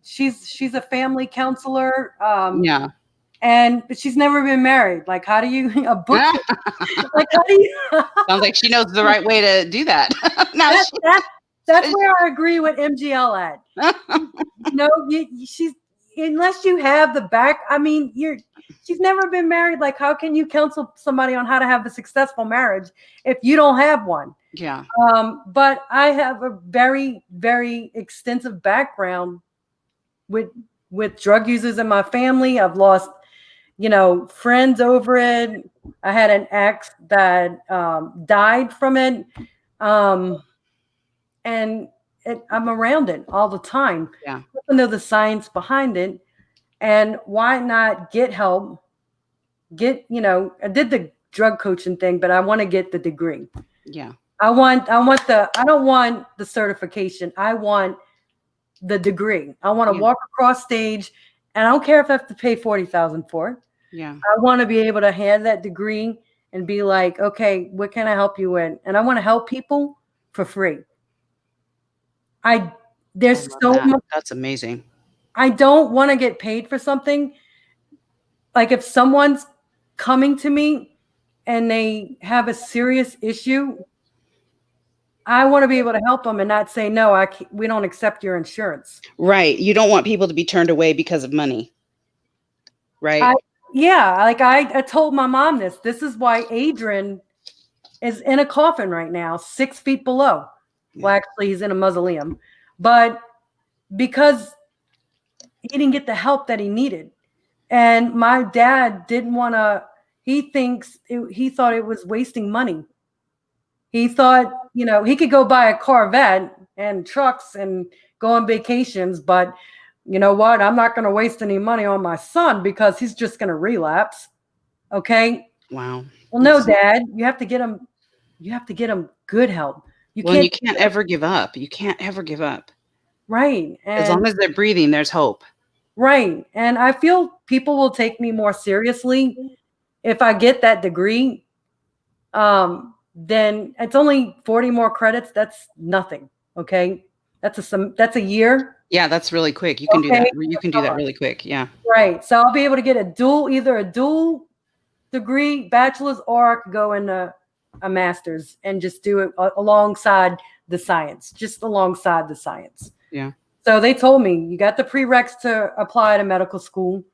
She's a family counselor. But she's never been married. Like, how do you a book? Like, how do you? Sounds like she knows the right way to do that. That's where I agree with MGL at. She's unless you have the back. I mean, she's never been married. Like, how can you counsel somebody on how to have a successful marriage if you don't have one? Yeah. But I have a very, very extensive background with drug users in my family. I've lost, friends over it. I had an ex that died from it. And I'm around it all the time. Yeah. I know the science behind it. And why not get help? I did the drug coaching thing, but I want to get the degree. Yeah. I don't want the certification. I want the degree. I want to walk across stage And I don't care if I have to pay $40,000 for it. Yeah. I want to be able to have that degree and be like, okay, what can I help you with? And I want to help people for free. There's so much. That's amazing. I don't want to get paid for something. Like if someone's coming to me and they have a serious issue, I want to be able to help them and not say, no, we don't accept your insurance. Right. You don't want people to be turned away because of money. Right. I told my mom this is why Adrian is in a coffin right now, 6 feet below. Yeah. Well, actually he's in a mausoleum, but because he didn't get the help that he needed. And my dad didn't want to, he thought it was wasting money. He thought, he could go buy a Corvette and trucks and go on vacations, but you know what? I'm not going to waste any money on my son because he's just going to relapse. Okay. Wow. Well, no, Dad, you have to get him good help. You can't ever give up. You can't ever give up. Right. And as long as they're breathing, there's hope. Right. And I feel people will take me more seriously if I get that degree. Then it's only 40 more credits. That's nothing. Okay. That's a year. Yeah, that's really quick. You can do that. You can do that really quick. Yeah. Right. So I'll be able to get either a dual degree, bachelor's, or I could go into a master's and just do it alongside the science, Yeah. So they told me you got the prereqs to apply to medical school,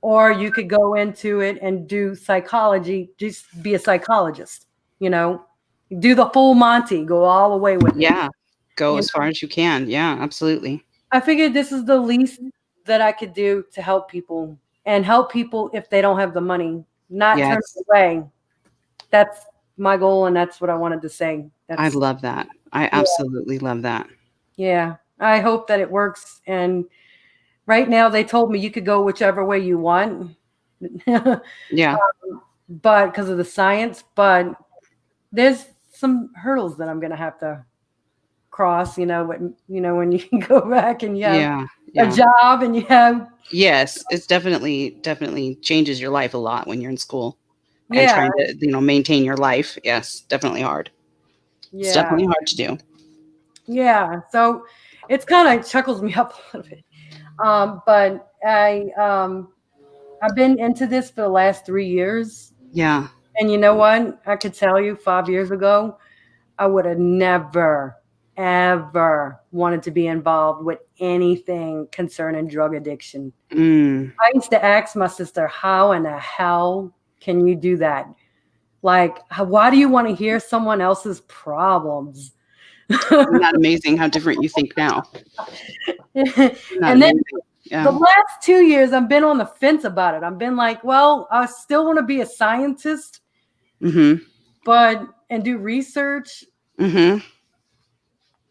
or you could go into it and do psychology, just be a psychologist, do the full Monty, go all the way with it. Yeah. Go as far as you can. Yeah, absolutely. I figured this is the least that I could do to help people if they don't have the money, not turn it away. That's my goal. And that's what I wanted to say. I love that. I absolutely love that. Yeah. I hope that it works. And right now they told me you could go whichever way you want. Yeah. But because of the science, but there's some hurdles that I'm going to have to cross, when you can go back and you have a job and you have. Yes. It's definitely changes your life a lot when you're in school and trying to, maintain your life. Yes. Definitely hard. Yeah. It's definitely hard to do. Yeah. So it's kind of chuckles me up a little bit. But I've been into this for the last 3 years. Yeah. And you know what? I could tell you 5 years ago, I would have never, ever wanted to be involved with anything concerning drug addiction. I used to ask my sister, how in the hell can you do that? Like, why do you want to hear someone else's problems? Isn't that amazing how different you think now? And then the last 2 years, I've been on the fence about it. I've been like, well, I still want to be a scientist, and do research.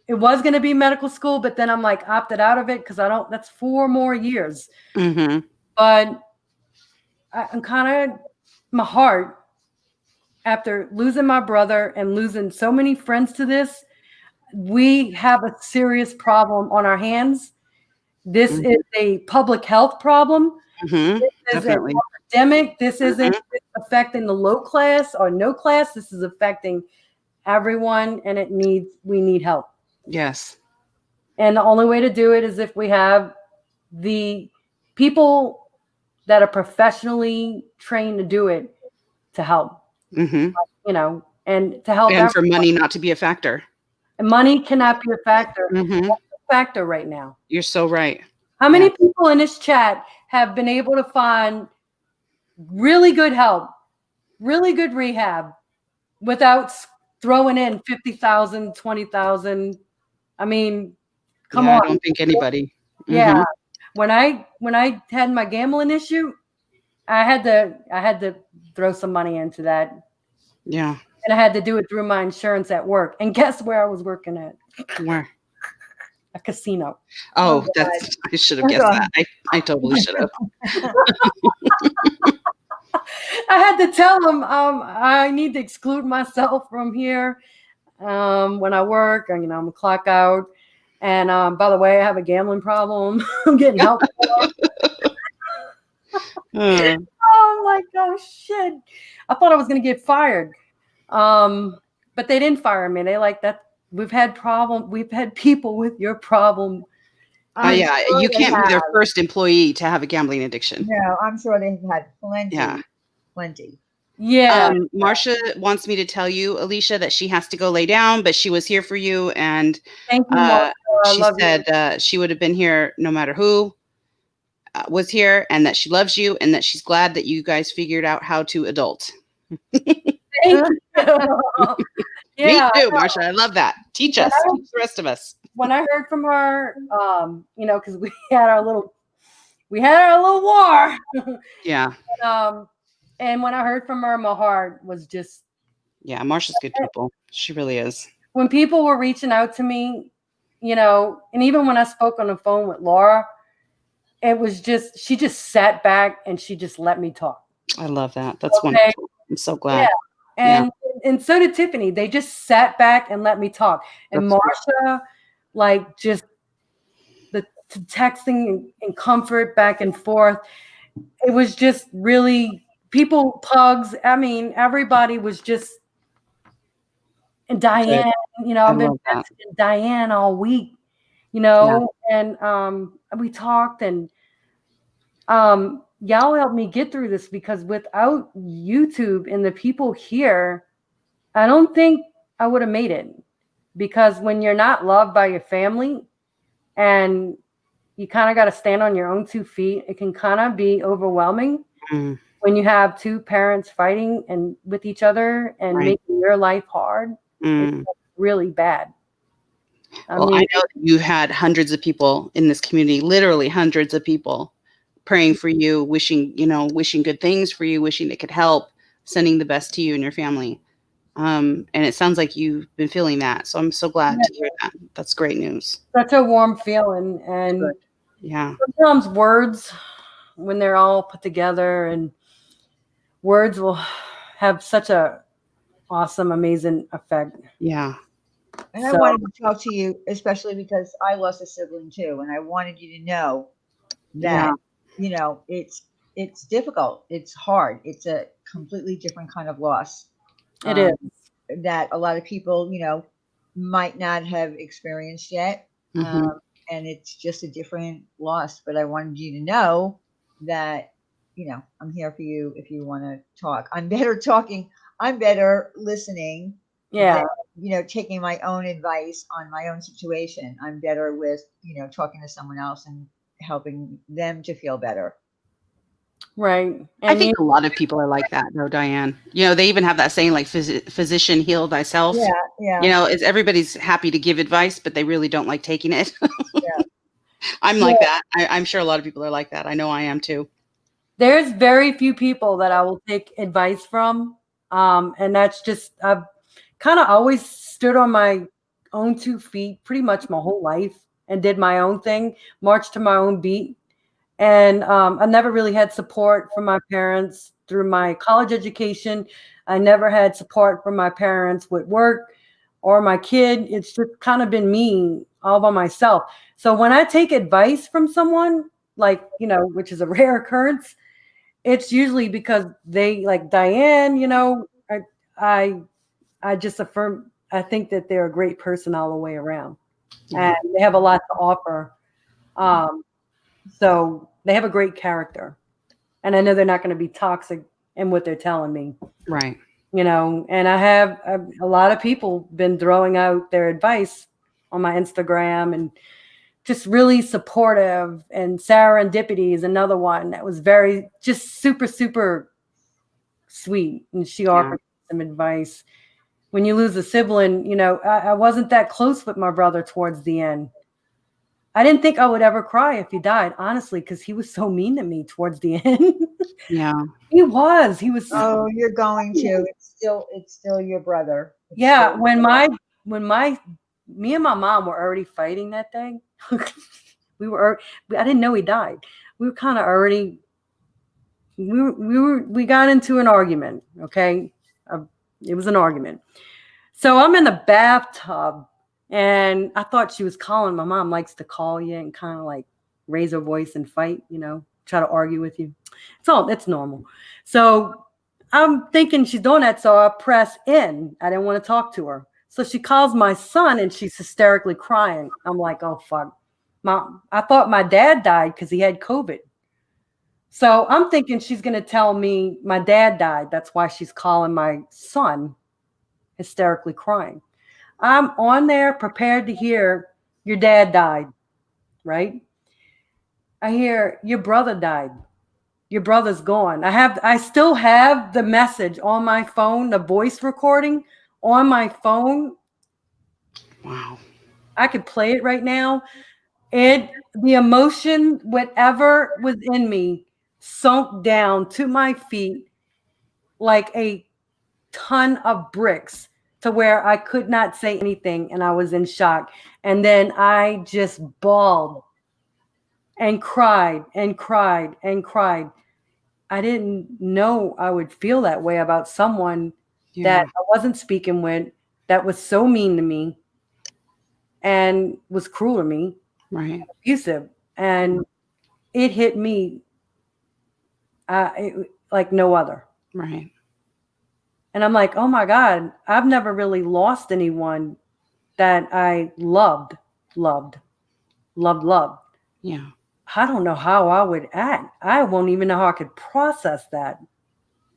It was going to be medical school, but then I'm like opted out of it because that's 4 more years. But I'm kind of, my heart, after losing my brother and losing so many friends to this, we have a serious problem on our hands. This is a public health problem. This is an epidemic. This isn't affecting the low class or no class. This is affecting everyone, and we need help. Yes. And the only way to do it is if we have the people that are professionally trained to do it to help, and to help. And for money not to be a factor. And money cannot be a factor. That's a factor right now. You're so right. How many people in this chat have been able to find really good help, really good rehab without throwing in 50,000, 20,000? I mean, come on. I don't think anybody. Yeah. When I had my gambling issue, I had to throw some money into that. Yeah. And I had to do it through my insurance at work. And guess where I was working at? Where? A casino. Oh, I should have guessed that. I totally should have. I had to tell them I need to exclude myself from here when I work. I'm a clock out. And by the way, I have a gambling problem. I'm getting help. Uh, I'm like, oh shit. I thought I was gonna get fired. But they didn't fire me. They like that. We've had people with your problem. I'm yeah, sure you they can't be their have. first employee to have a gambling addiction. No, I'm sure they've had Yeah. plenty. Yeah. Marcia wants me to tell you, Alicia, that she has to go lay down, but she was here for you, and Thank you, Martha. I she love you. said she would have been here no matter who was here, and that she loves you, and that she's glad that you guys figured out how to adult. Thank you. Yeah. Me too, Marcia. I love that. Teach us, teach the rest of us. When I heard from her, because we had our little war. Yeah. And when I heard from her, my heart was just. Yeah, Marcia's good people. She really is. When people were reaching out to me, and even when I spoke on the phone with Laura, it was just, she just sat back and she just let me talk. I love that. That's wonderful. I'm so glad. Yeah. And so did Tiffany. They just sat back and let me talk. And That's Marcia, like, just the texting and comfort back and forth. It was just really pugs. I mean, everybody was just, and Diane, I've been texting Diane all week, and we talked, and y'all helped me get through this, because without YouTube and the people here, I don't think I would have made it. Because when you're not loved by your family and you kind of got to stand on your own 2 feet, it can kind of be overwhelming when you have 2 parents fighting and with each other and making your life hard. It's really bad. I know that you had hundreds of people in this community, literally hundreds of people praying for you, wishing good things for you, wishing they could help, sending the best to you and your family. And it sounds like you've been feeling that. So I'm so glad to hear that. That's great news. Such a warm feeling. And sometimes words, when they're all put together, and words will have such a awesome, amazing effect. Yeah. And I wanted to talk to you, especially because I lost a sibling too. And I wanted you to know that, it's difficult. It's hard. It's a completely different kind of loss. It is. That a lot of people, might not have experienced yet. And it's just a different loss. But I wanted you to know that, I'm here for you if you want to talk. I'm better talking. I'm better listening. Yeah. Than, taking my own advice on my own situation. I'm better with, talking to someone else and helping them to feel better. Right. And I think a lot of people are like that, though, Diane. They even have that saying, like, physician, heal thyself. Yeah. Everybody's happy to give advice, but they really don't like taking it. I'm like that. I'm sure a lot of people are like that. I know I am too. There's very few people that I will take advice from. And that's just, I've kind of always stood on my own 2 feet pretty much my whole life and did my own thing, marched to my own beat. And I never really had support from my parents through my college education. I never had support from my parents with work or my kid. It's just kind of been me all by myself. So when I take advice from someone, like, which is a rare occurrence, it's usually because they, like Diane, I just affirm, I think that they're a great person all the way around. And they have a lot to offer. So they have a great character. And I know they're not going to be toxic in what they're telling me. Right. And I have a lot of people been throwing out their advice on my Instagram, and just really supportive. And Serendipity is another one that was just super, super sweet. And she offered some advice. When you lose a sibling, I wasn't that close with my brother towards the end. I didn't think I would ever cry if he died, honestly, because he was so mean to me towards the end. Yeah. He was. Oh, you're going to. It's still your brother. Me and my mom were already fighting that day. I didn't know he died. We were kind of already, we got into an argument. Okay. It was an argument. So I'm in the bathtub, and I thought she was calling. My mom likes to call you and kind of like raise her voice and fight, try to argue with you. It's normal. So I'm thinking she's doing that. So I press in. I didn't want to talk to her. So she calls my son and she's hysterically crying. I'm like, oh, fuck. I thought my dad died because he had COVID. So I'm thinking she's going to tell me my dad died. That's why she's calling my son hysterically crying. I'm on there prepared to hear your dad died, right? I hear your brother died. Your brother's gone. I still have the message on my phone, the voice recording on my phone. Wow. I could play it right now. The emotion, whatever was in me, sunk down to my feet like a ton of bricks to where I could not say anything and I was in shock. And then I just bawled and cried and cried and cried. I didn't know I would feel that way about someone that I wasn't speaking with, that was so mean to me and was cruel to me, Right. abusive. And it hit me like no other. Right. And I'm like, oh my God, I've never really lost anyone that I loved. Yeah. I don't know how I would act. I won't even know how I could process that.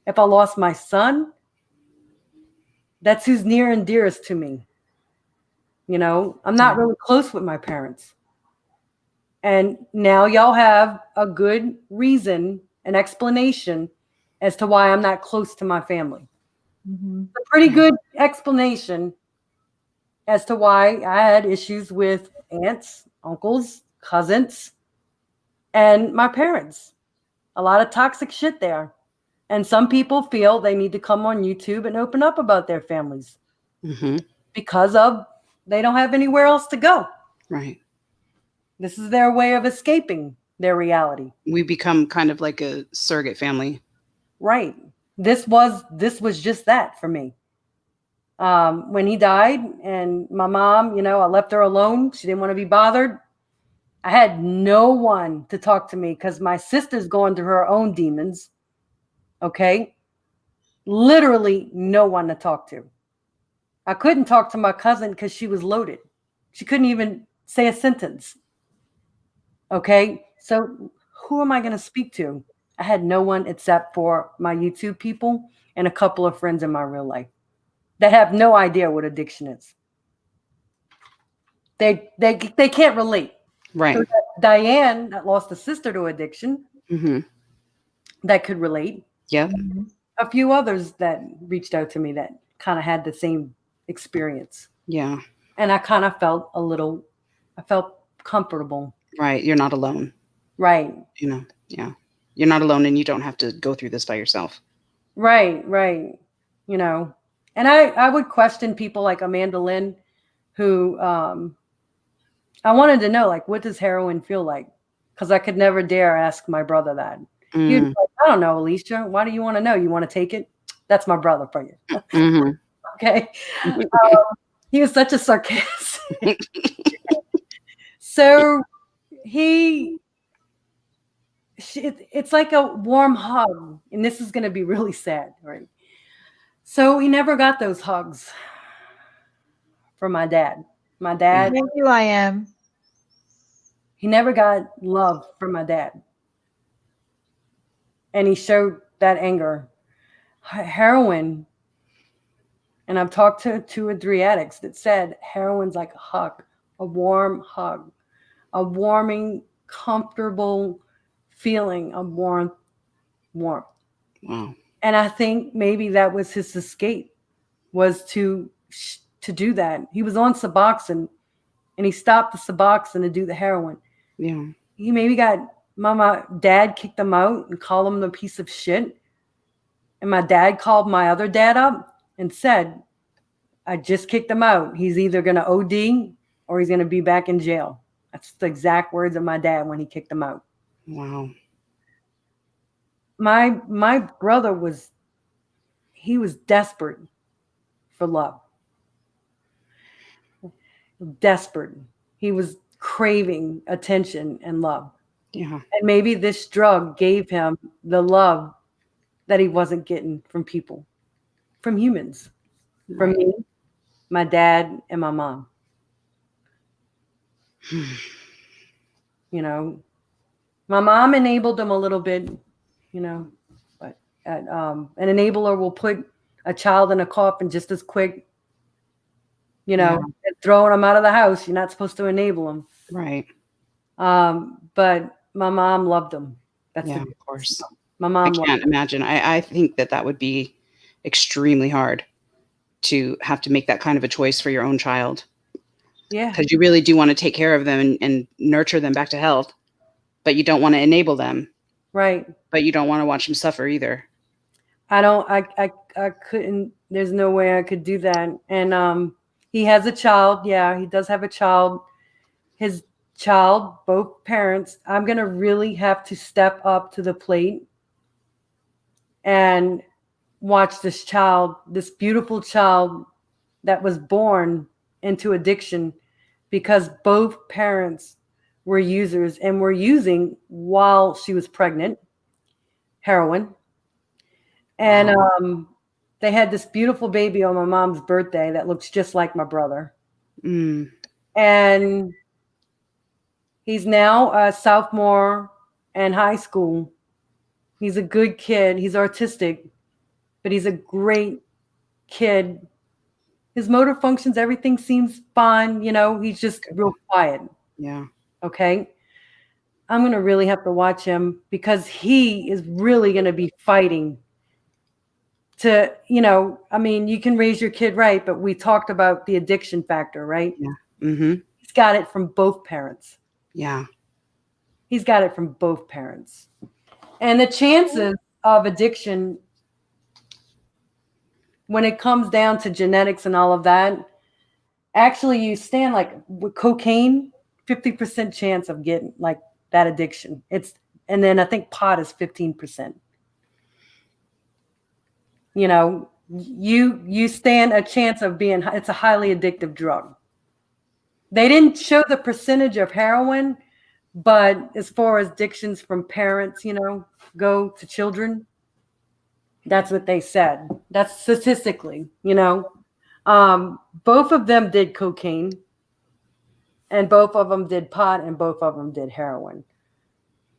If I lost my son, that's who's near and dearest to me. You know, I'm not really close with my parents. And now y'all have a good reason, an explanation as to why I'm not close to my family. Mm-hmm. A pretty good explanation as to why I had issues with aunts, uncles, cousins, and my parents. A lot of toxic shit there. And some people feel they need to come on YouTube and open up about their families because they don't have anywhere else to go. Right. This is their way of escaping their reality. We become kind of like a surrogate family. Right. This was just that for me. When he died and my mom, you know, I left her alone. She didn't want to be bothered. I had no one to talk to me because my sister's going through her own demons. Okay. Literally no one to talk to. I couldn't talk to my cousin because she was loaded. She couldn't even say a sentence. Okay. So who am I going to speak to? I had no one except for my YouTube people and a couple of friends in my real life that have no idea what addiction is. They can't relate. Right. So Diane, that lost a sister to addiction, that could relate. Yep. A few others that reached out to me that kind of had the same experience. Yeah. And I kind of felt I felt comfortable. Right. You're not alone. Right. You know, yeah. You're not alone and you don't have to go through this by yourself. Right. You know, and I would question people like Amanda Lynn, who I wanted to know, like, what does heroin feel like? Because I could never dare ask my brother that. He was like, I don't know, Alicia. Why do you want to know? You want to take it? That's my brother for you. Okay. He was such a sarcastic. So it's like a warm hug. And this is going to be really sad, right? So he never got those hugs from my dad. My dad. Thank you, I am. He never got love from my dad. And he showed that anger. Heroin, and I've talked to 2 or 3 addicts that said heroin's like a hug, a warm hug, a warming, comfortable feeling of warmth. Wow. And I think maybe that was his escape, was to do that. He was on Suboxone, and he stopped the Suboxone to do the heroin. Yeah. He maybe got dad kicked him out and called him a piece of shit. And my dad called my other dad up and said, I just kicked him out. He's either going to OD or he's going to be back in jail. That's the exact words of my dad when he kicked him out. Wow. My brother was desperate for love. Desperate. He was craving attention and love. Yeah. And maybe this drug gave him the love that he wasn't getting from people, from humans, from Right. me, my dad, and my mom. You know, my mom enabled him a little bit, you know, but an enabler will put a child in a coffin just as quick, you know, Yeah. and throwing them out of the house. You're not supposed to enable them. Right. But my mom loved him. That's Yeah, the of course. my I mom loved can't imagine. I think that would be extremely hard to have to make that kind of a choice for your own child, yeah, because you really do want to take care of them and nurture them back to health, but you don't want to enable them, right. but you don't want to watch them suffer either. I couldn't, there's no way I could do that. And he has a child. Yeah, he does have a child. His child, both parents, I'm going to really have to step up to the plate and watch this child, this beautiful child that was born into addiction because both parents were users and were using while she was pregnant, heroin. And they had this beautiful baby on my mom's birthday that looks just like my brother. Mm. And he's now a sophomore in high school. He's a good kid. He's artistic, but he's a great kid. His motor functions, everything seems fine. You know, he's just real quiet. Yeah. Okay. I'm going to really have to watch him because he is really going to be fighting to, you know, I mean, you can raise your kid right, but we talked about the addiction factor, right? Yeah. Mm-hmm. He's got it from both parents. Yeah. He's got it from both parents. And the chances of addiction, when it comes down to genetics and all of that, actually you stand like with cocaine, 50% chance of getting like that addiction. And then I think pot is 15%. You know, you stand a chance of being, it's a highly addictive drug. They didn't show the percentage of heroin, but as far as addictions from parents, you know, go to children, that's what they said. That's statistically, you know. Both of them did cocaine, and both of them did pot, and both of them did heroin.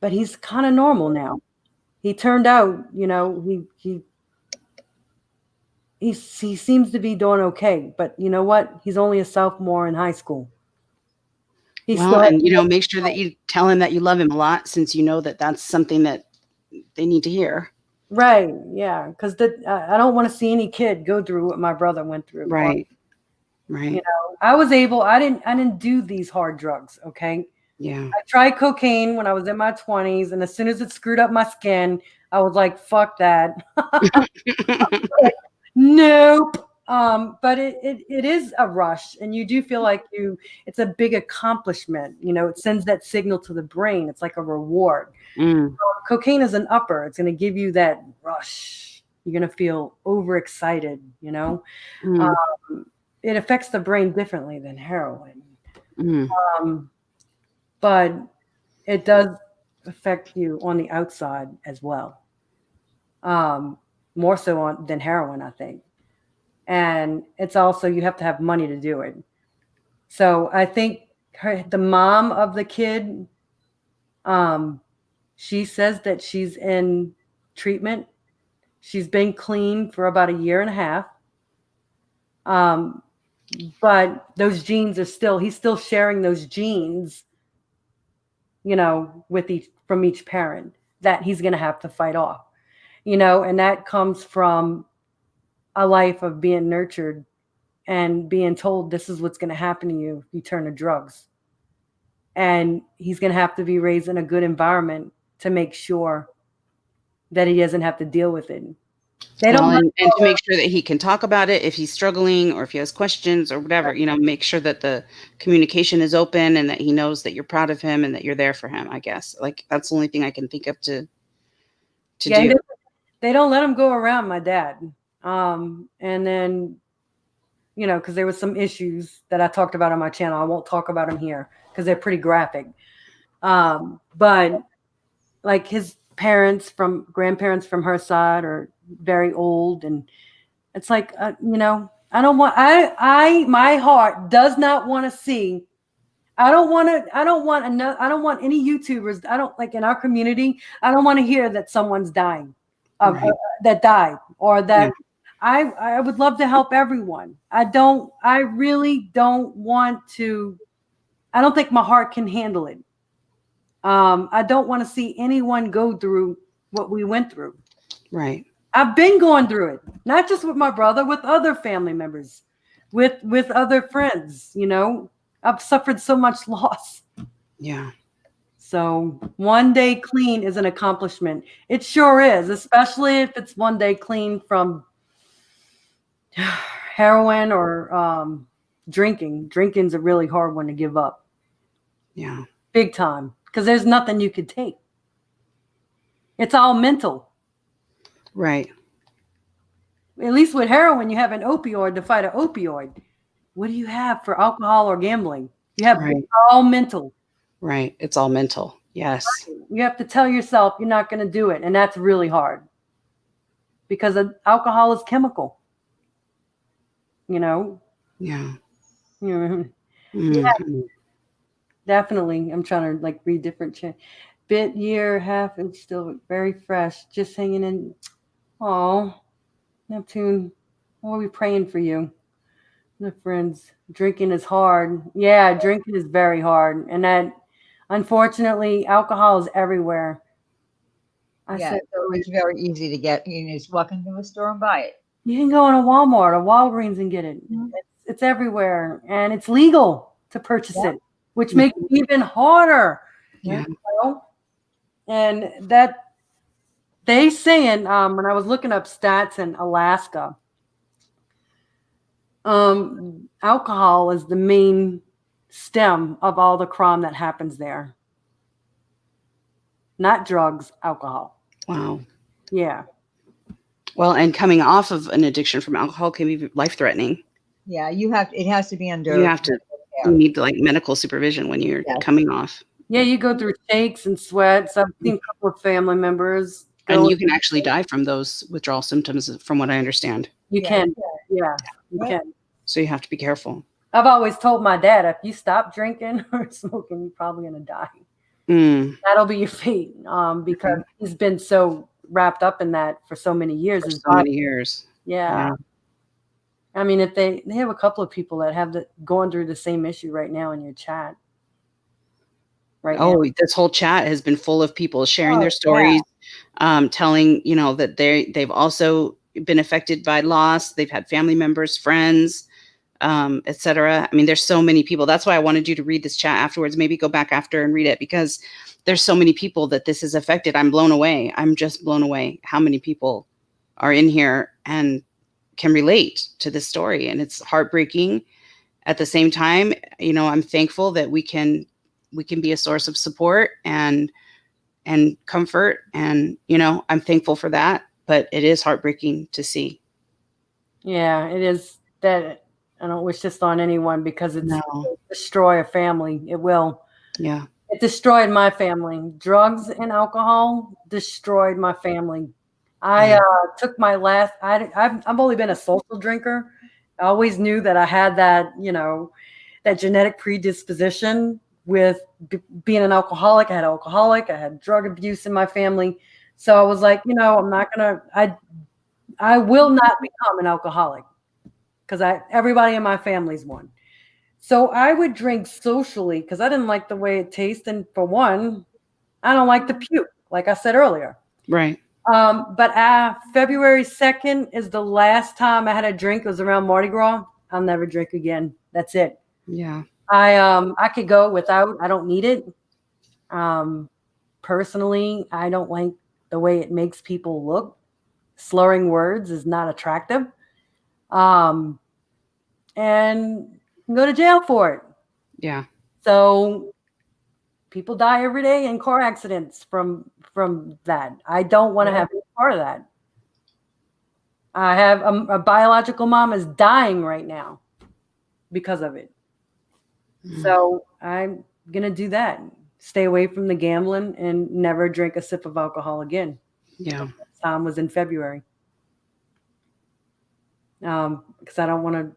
But he's kind of normal now. He turned out, you know, he seems to be doing okay. But you know what? He's only a sophomore in high school. He's Well, still and make sure that you tell him that you love him a lot, since you know that that's something that they need to hear. right, yeah. Because I don't want to see any kid go through what my brother went through. Right. Right. You know, I didn't do these hard drugs. Okay. Yeah. I tried cocaine when I was in my 20s, and as soon as it screwed up my skin, I was like, "Fuck that." Nope. But it is a rush, and you do feel like it's a big accomplishment. You know, it sends that signal to the brain. It's like a reward. Mm. Cocaine is an upper. It's going to give you that rush. You're going to feel overexcited. You know, Mm. it affects the brain differently than heroin. Mm. But it does affect you on the outside as well. More so than heroin, I think. And it's also, you have to have money to do it. So I think the mom of the kid, she says that she's in treatment. She's been clean for about 1.5 years. But those genes are he's still sharing those genes, you know, from each parent that he's going to have to fight off, you know, and that comes from a life of being nurtured and being told this is what's going to happen to you if you turn to drugs. And he's going to have to be raised in a good environment to make sure that he doesn't have to deal with it. And to make sure that he can talk about it if he's struggling or if he has questions or whatever, make sure that the communication is open and that he knows that you're proud of him and that you're there for him, I guess. Like, that's the only thing I can think of to do. They don't let him go around my dad. And then, you know, because there was some issues that I talked about on my channel. I won't talk about them here because they're pretty graphic. But like his grandparents from her side are very old, and it's like, I don't want, my heart does not want to see. I don't want any YouTubers. I don't like in our community. I don't want to hear that someone's dying, Right. that died, or that. Yeah. I would love to help everyone. I really don't want to. I don't think my heart can handle it. I don't want to see anyone go through what we went through. Right. I've been going through it, not just with my brother, with other family members, with other friends. I've suffered so much loss. Yeah. So one day clean is an accomplishment. It sure is, especially if it's one day clean from heroin or drinking. Drinking's a really hard one to give up. Yeah. Big time. Because there's nothing you could take. It's all mental. Right. At least with heroin, you have an opioid to fight an opioid. What do you have for alcohol or gambling? You have Right. all mental. Right. It's all mental. Yes. You have to tell yourself you're not going to do it. And that's really hard. Because alcohol is chemical. Yeah. Mhm. Mhm. Yeah. Definitely. I'm trying to read different bit, year, half, and still very fresh. Just hanging in. Oh, Neptune. What are we praying for you? My friends, drinking is hard. Yeah, drinking is very hard. And that, unfortunately, alcohol is everywhere. Yeah, so it's very easy to get. You can just walk into a store and buy it. You can go in a Walmart or Walgreens and get it. It's everywhere. And it's legal to purchase it, which makes it even harder. Yeah. And that they saying, when I was looking up stats in Alaska, alcohol is the main stem of all the crime that happens there. Not drugs, alcohol. Wow. Yeah. Well, and coming off of an addiction from alcohol can be life-threatening. Yeah, it has to be under. You have to. You need medical supervision when you're coming off. Yeah, you go through shakes and sweats. I've seen a couple of family members. And you can actually die from those withdrawal symptoms, from what I understand. You can. Yeah, you can. So you have to be careful. I've always told my dad, if you stop drinking or smoking, you're probably going to die. That'll be your fate, because he's been so wrapped up in that for so many years. Many years. Yeah. I mean, if they have a couple of people that have going through the same issue right now in your chat. Now. This whole chat has been full of people sharing their stories, telling, that they've also been affected by loss. They've had family members, friends, etc. I mean, there's so many people. That's why I wanted you to read this chat afterwards. Maybe go back after and read it, because there's so many people that this has affected. I'm blown away. I'm just blown away how many people are in here and can relate to this story. And it's heartbreaking. At the same time, I'm thankful that we can be a source of support and comfort. And, I'm thankful for that, but it is heartbreaking to see. Yeah, it is. That I don't wish this on anyone, because it'll destroy a family. It will. Yeah. It destroyed my family. Drugs and alcohol destroyed my family. I took my last, I've only been a social drinker. I always knew that I had that, that genetic predisposition with being an alcoholic. I had drug abuse in my family. So I was like, I'm not going to, I will not become an alcoholic, because everybody in my family's one. So I would drink socially because I didn't like the way it tasted. And for one, I don't like the puke, like I said earlier. Right. But February 2nd is the last time I had a drink. It was around Mardi Gras. I'll never drink again. That's it. Yeah. I could go without. I don't need it. Personally, I don't like the way it makes people look. Slurring words is not attractive. And go to jail for it. Yeah. So people die every day in car accidents from that. I don't want to have any part of that. I have a biological mom is dying right now because of it. So I'm going to do that. stay away from the gambling and never drink a sip of alcohol again. Yeah. Time was in February. Because I don't want to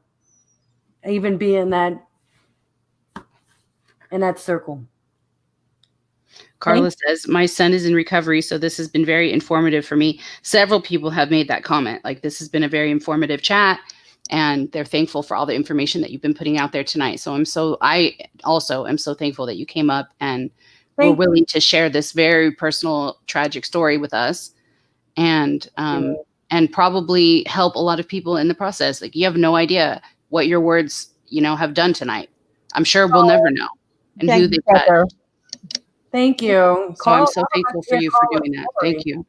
even be in that circle. Carla says, my son is in recovery, so this has been very informative for me. Several people have made that comment. Like, this has been a very informative chat, and they're thankful for all the information that you've been putting out there tonight. So I also am so thankful that you came up and were willing to share this very personal, tragic story with us, and probably help a lot of people in the process. Like, you have no idea what your words, have done tonight. I'm sure we'll never know, and who they've touched. Thank you. So I'm so thankful for you for doing that. Thank you.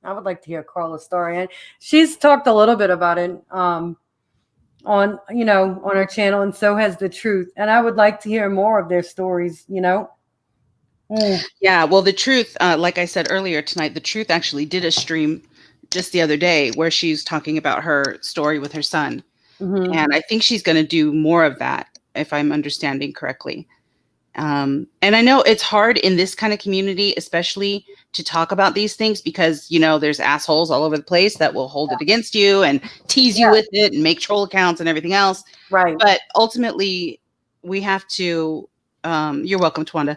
I would like to hear Carla's story. And she's talked a little bit about it on her channel, and so has The Truth. And I would like to hear more of their stories, Yeah, well, The Truth, like I said earlier tonight, The Truth actually did a stream just the other day where she's talking about her story with her son. Mm-hmm. And I think she's going to do more of that, if I'm understanding correctly. And I know it's hard in this kind of community, especially to talk about these things because, there's assholes all over the place that will hold it against you and tease you with it and make troll accounts and everything else. Right. But ultimately, we have to, you're welcome, Twanda.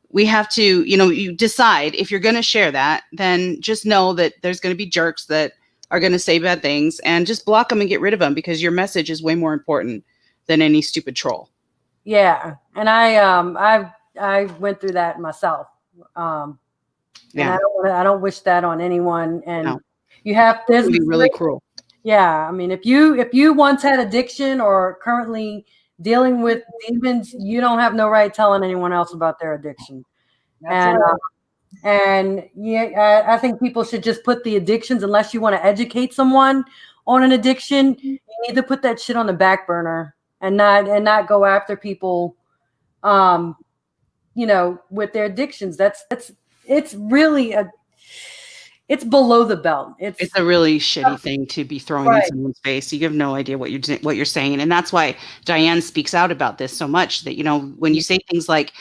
We have to, you decide if you're going to share that, then just know that there's going to be jerks that are going to say bad things, and just block them and get rid of them because your message is way more important than any stupid troll. Yeah, and I went through that myself. And I don't wish that on anyone. And there's really cruel. Yeah, I mean, if you once had addiction or currently dealing with demons, you don't have no right telling anyone else about their addiction. I think people should just put the addictions, unless you want to educate someone on an addiction, you need to put that shit on the back burner. And not go after people, with their addictions. It's really it's below the belt. It's a really shitty thing to be throwing in someone's face. You have no idea what you're saying, and that's why Diane speaks out about this so much. That when you say things like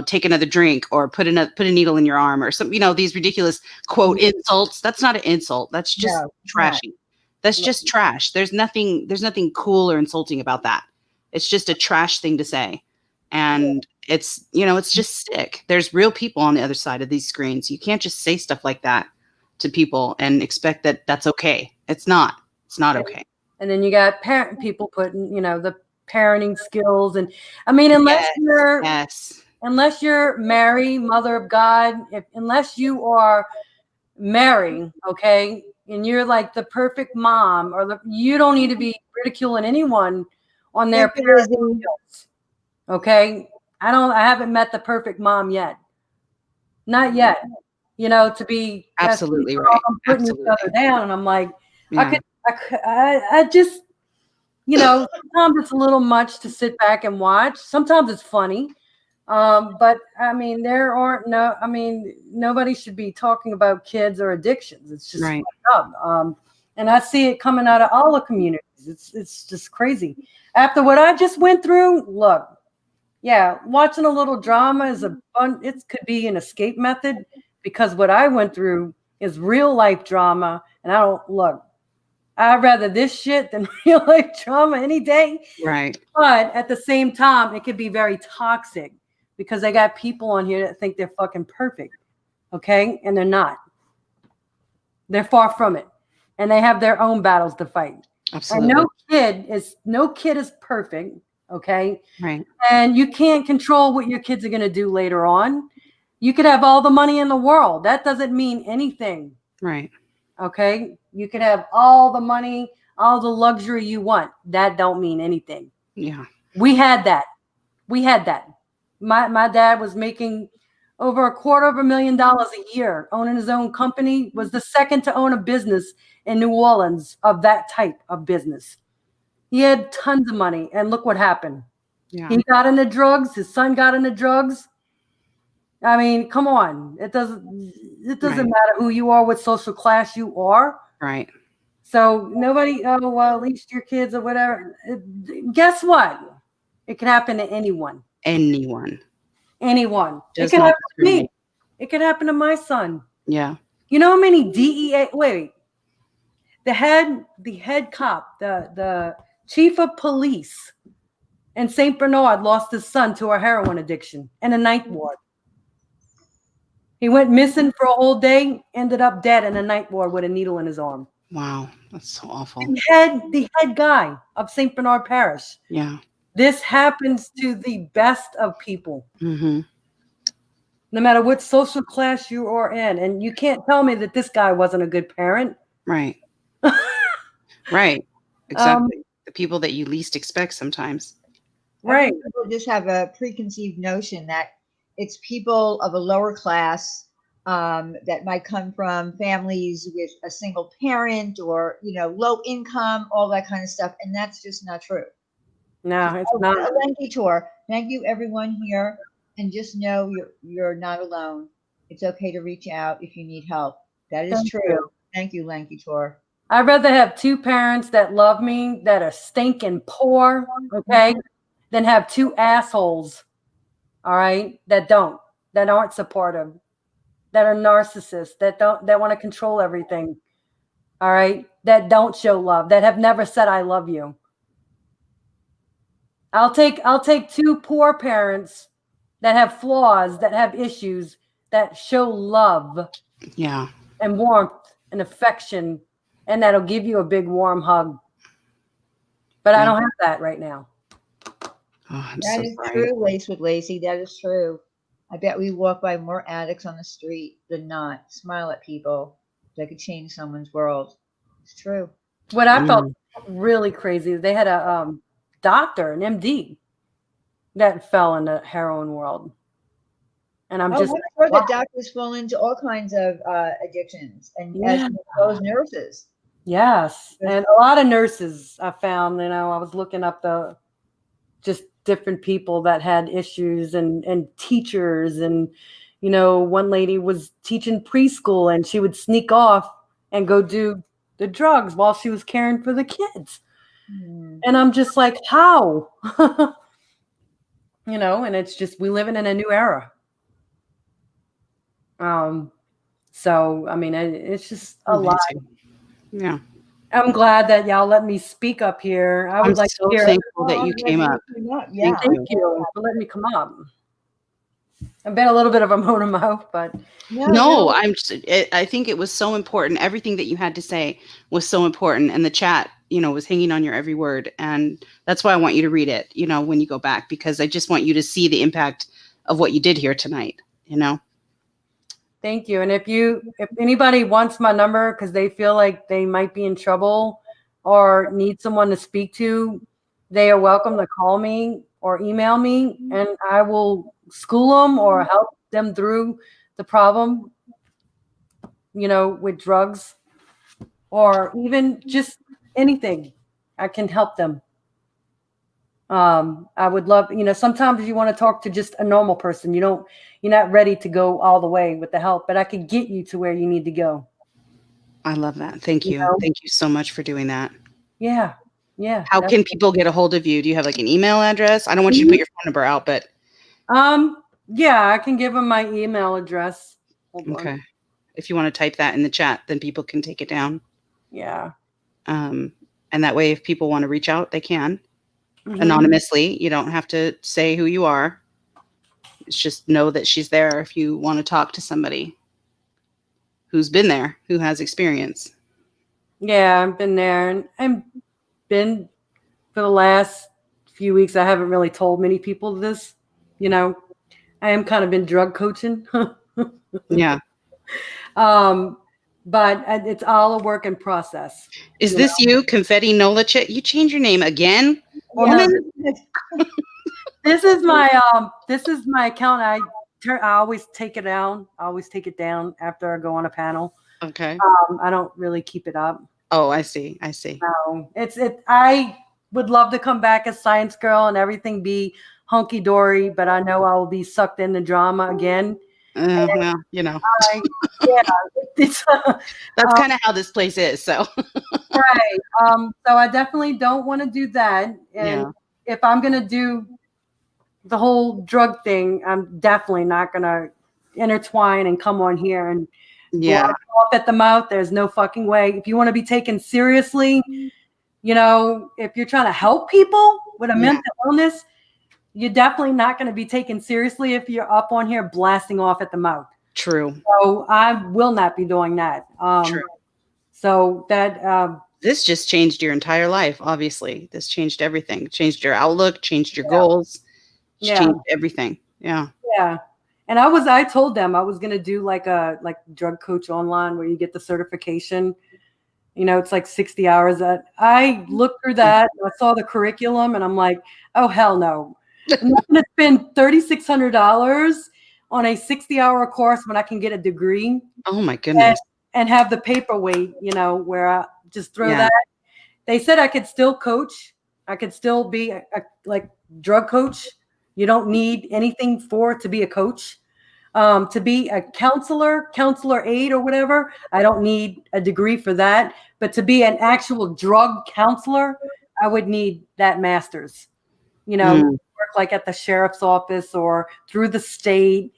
take another drink or put a needle in your arm or some these ridiculous quote insults. That's not an insult. That's just trashy. That's just trash. There's nothing cool or insulting about that. It's just a trash thing to say. And it's, it's just sick. There's real people on the other side of these screens. You can't just say stuff like that to people and expect that that's okay. It's not okay. And then you got people putting, the parenting skills. And I mean, unless you're Mary, Mother of God, unless you are Mary, okay, and you're like the perfect mom, you don't need to be ridiculing anyone on their parenting skills. Okay. I haven't met the perfect mom yet. Not yet. To be absolutely right. I'm putting each other down, and I'm like, I just, sometimes it's a little much to sit back and watch. Sometimes it's funny. But I mean, nobody should be talking about kids or addictions. It's just up. And I see it coming out of all the communities. It's just crazy. After what I just went through, look, watching a little drama is it could be an escape method, because what I went through is real life drama. And I'd rather this shit than real life drama any day. Right. But at the same time, it could be very toxic because they got people on here that think they're fucking perfect. Okay. And they're not. They're far from it. And they have their own battles to fight. Absolutely. And no kid is perfect. Okay. Right. And you can't control what your kids are going to do later on. You could have all the money in the world. That doesn't mean anything. Right. Okay. You could have all the money, all the luxury you want. That don't mean anything. Yeah. We had that. My dad was making over $250,000 a year, owning his own company, was the second to own a business in New Orleans of that type of business. He had tons of money, and look what happened. Yeah. He got into drugs. His son got into drugs. I mean, come on. It doesn't matter who you are, what social class you are. Right. So nobody, at least your kids or whatever. Guess what? It can happen to anyone. Anyone. anyone. It Does could not happen to me. discriminate. It could happen to my son. Yeah. You know how many DEA? Wait, the head cop, the chief of police in St. Bernard lost his son to a heroin addiction in a ninth ward. He went missing for a whole day, ended up dead in a ninth ward with a needle in his arm. Wow. That's so awful. The head guy of St. Bernard Parish. Yeah. This happens to the best of people. Mm-hmm. No matter what social class you are in. And you can't tell me that this guy wasn't a good parent. Right. Right. Exactly. The people that you least expect sometimes. Right. People just have a preconceived notion that it's people of a lower class that might come from families with a single parent or, low income, all that kind of stuff. And that's just not true. No, it's not. Thank you, Tor. Thank you, everyone here. And just know you're not alone. It's okay to reach out if you need help. That is true. You. Thank you, Lanky Tor. I'd rather have two parents that love me, that are stinking poor, okay, than have two assholes, all right, that aren't supportive, that are narcissists, that want to control everything, all right, that don't show love, that have never said I love you. I'll take two poor parents that have flaws, that have issues, that show love, and warmth and affection, and that'll give you a big warm hug. But I don't have that right now. Oh, that is true, Lace with Lacey. That is true. I bet we walk by more addicts on the street than not. Smile at people. That could change someone's world. It's true. What I felt really crazy, they had a doctor, an MD, that fell in the heroin world. And I'm just sure that doctors fall into all kinds of addictions, and as those nurses. Yes, and a lot of nurses I found. I was looking up the just different people that had issues, and teachers, and one lady was teaching preschool, and she would sneak off and go do the drugs while she was caring for the kids. And I'm just like, how? And it's just, we living in a new era. So I mean, it's just a lot. Yeah. I'm glad that y'all let me speak up here. I'm so thankful that you came up. Yeah, thank you for letting me come up. I've been a little bit of a motor mouth, but I think it was so important. Everything that you had to say was so important, and the chat, was hanging on your every word, and that's why I want you to read it, when you go back, because I just want you to see the impact of what you did here tonight. Thank you. And if anybody wants my number because they feel like they might be in trouble or need someone to speak to, they are welcome to call me or email me, and I will school them or help them through the problem, with drugs or even just anything. I can help them. I would love, sometimes you want to talk to just a normal person. You're not ready to go all the way with the help, but I could get you to where you need to go. I love that. Thank you. Thank you so much for doing that. Yeah. Yeah. How can people get a hold of you? Do you have like an email address? I don't want you to put your phone number out, but. Yeah, I can give them my email address. Okay. If you want to type that in the chat, then people can take it down. Yeah. And that way, if people want to reach out, they can. Anonymously. You don't have to say who you are. It's just know that she's there if you want to talk to somebody who's been there, who has experience. Yeah, I've been there, and I've been for the last few weeks. I haven't really told many people this. I am kind of been drug coaching. Yeah. But it's all a work in process. Is this you, Confetti Nola? You change your name again? This is my account. I always take it down. I always take it down after I go on a panel. Okay. I don't really keep it up. Oh, I see. No, I would love to come back as Science Girl and everything be hunky dory, but I know I will be sucked in the drama again. Well, it's that's kind of how this place is. So right. So I definitely don't want to do that. And if I'm gonna do the whole drug thing, I'm definitely not going to intertwine and come on here and Yeah. off at the mouth. There's no fucking way. If you want to be taken seriously, if you're trying to help people with a mental illness, you're definitely not going to be taken seriously if you're up on here blasting off at the mouth. True. So I will not be doing that. True. So that this just changed your entire life. Obviously, this changed everything. Changed your outlook. Changed your goals. Changed everything. Yeah. Yeah. And I told them I was going to do like drug coach online where you get the certification. It's like 60 hours. I looked through that. I saw the curriculum and I'm like, oh, hell no. I'm not going to spend $3,600 on a 60-hour course when I can get a degree. Oh my goodness. And have the paperweight, where I just throw that. They said I could still coach. I could still be a drug coach. You don't need anything to be a coach. To be a counselor aide or whatever, I don't need a degree for that. But to be an actual drug counselor, I would need that master's, work like at the sheriff's office or through the state,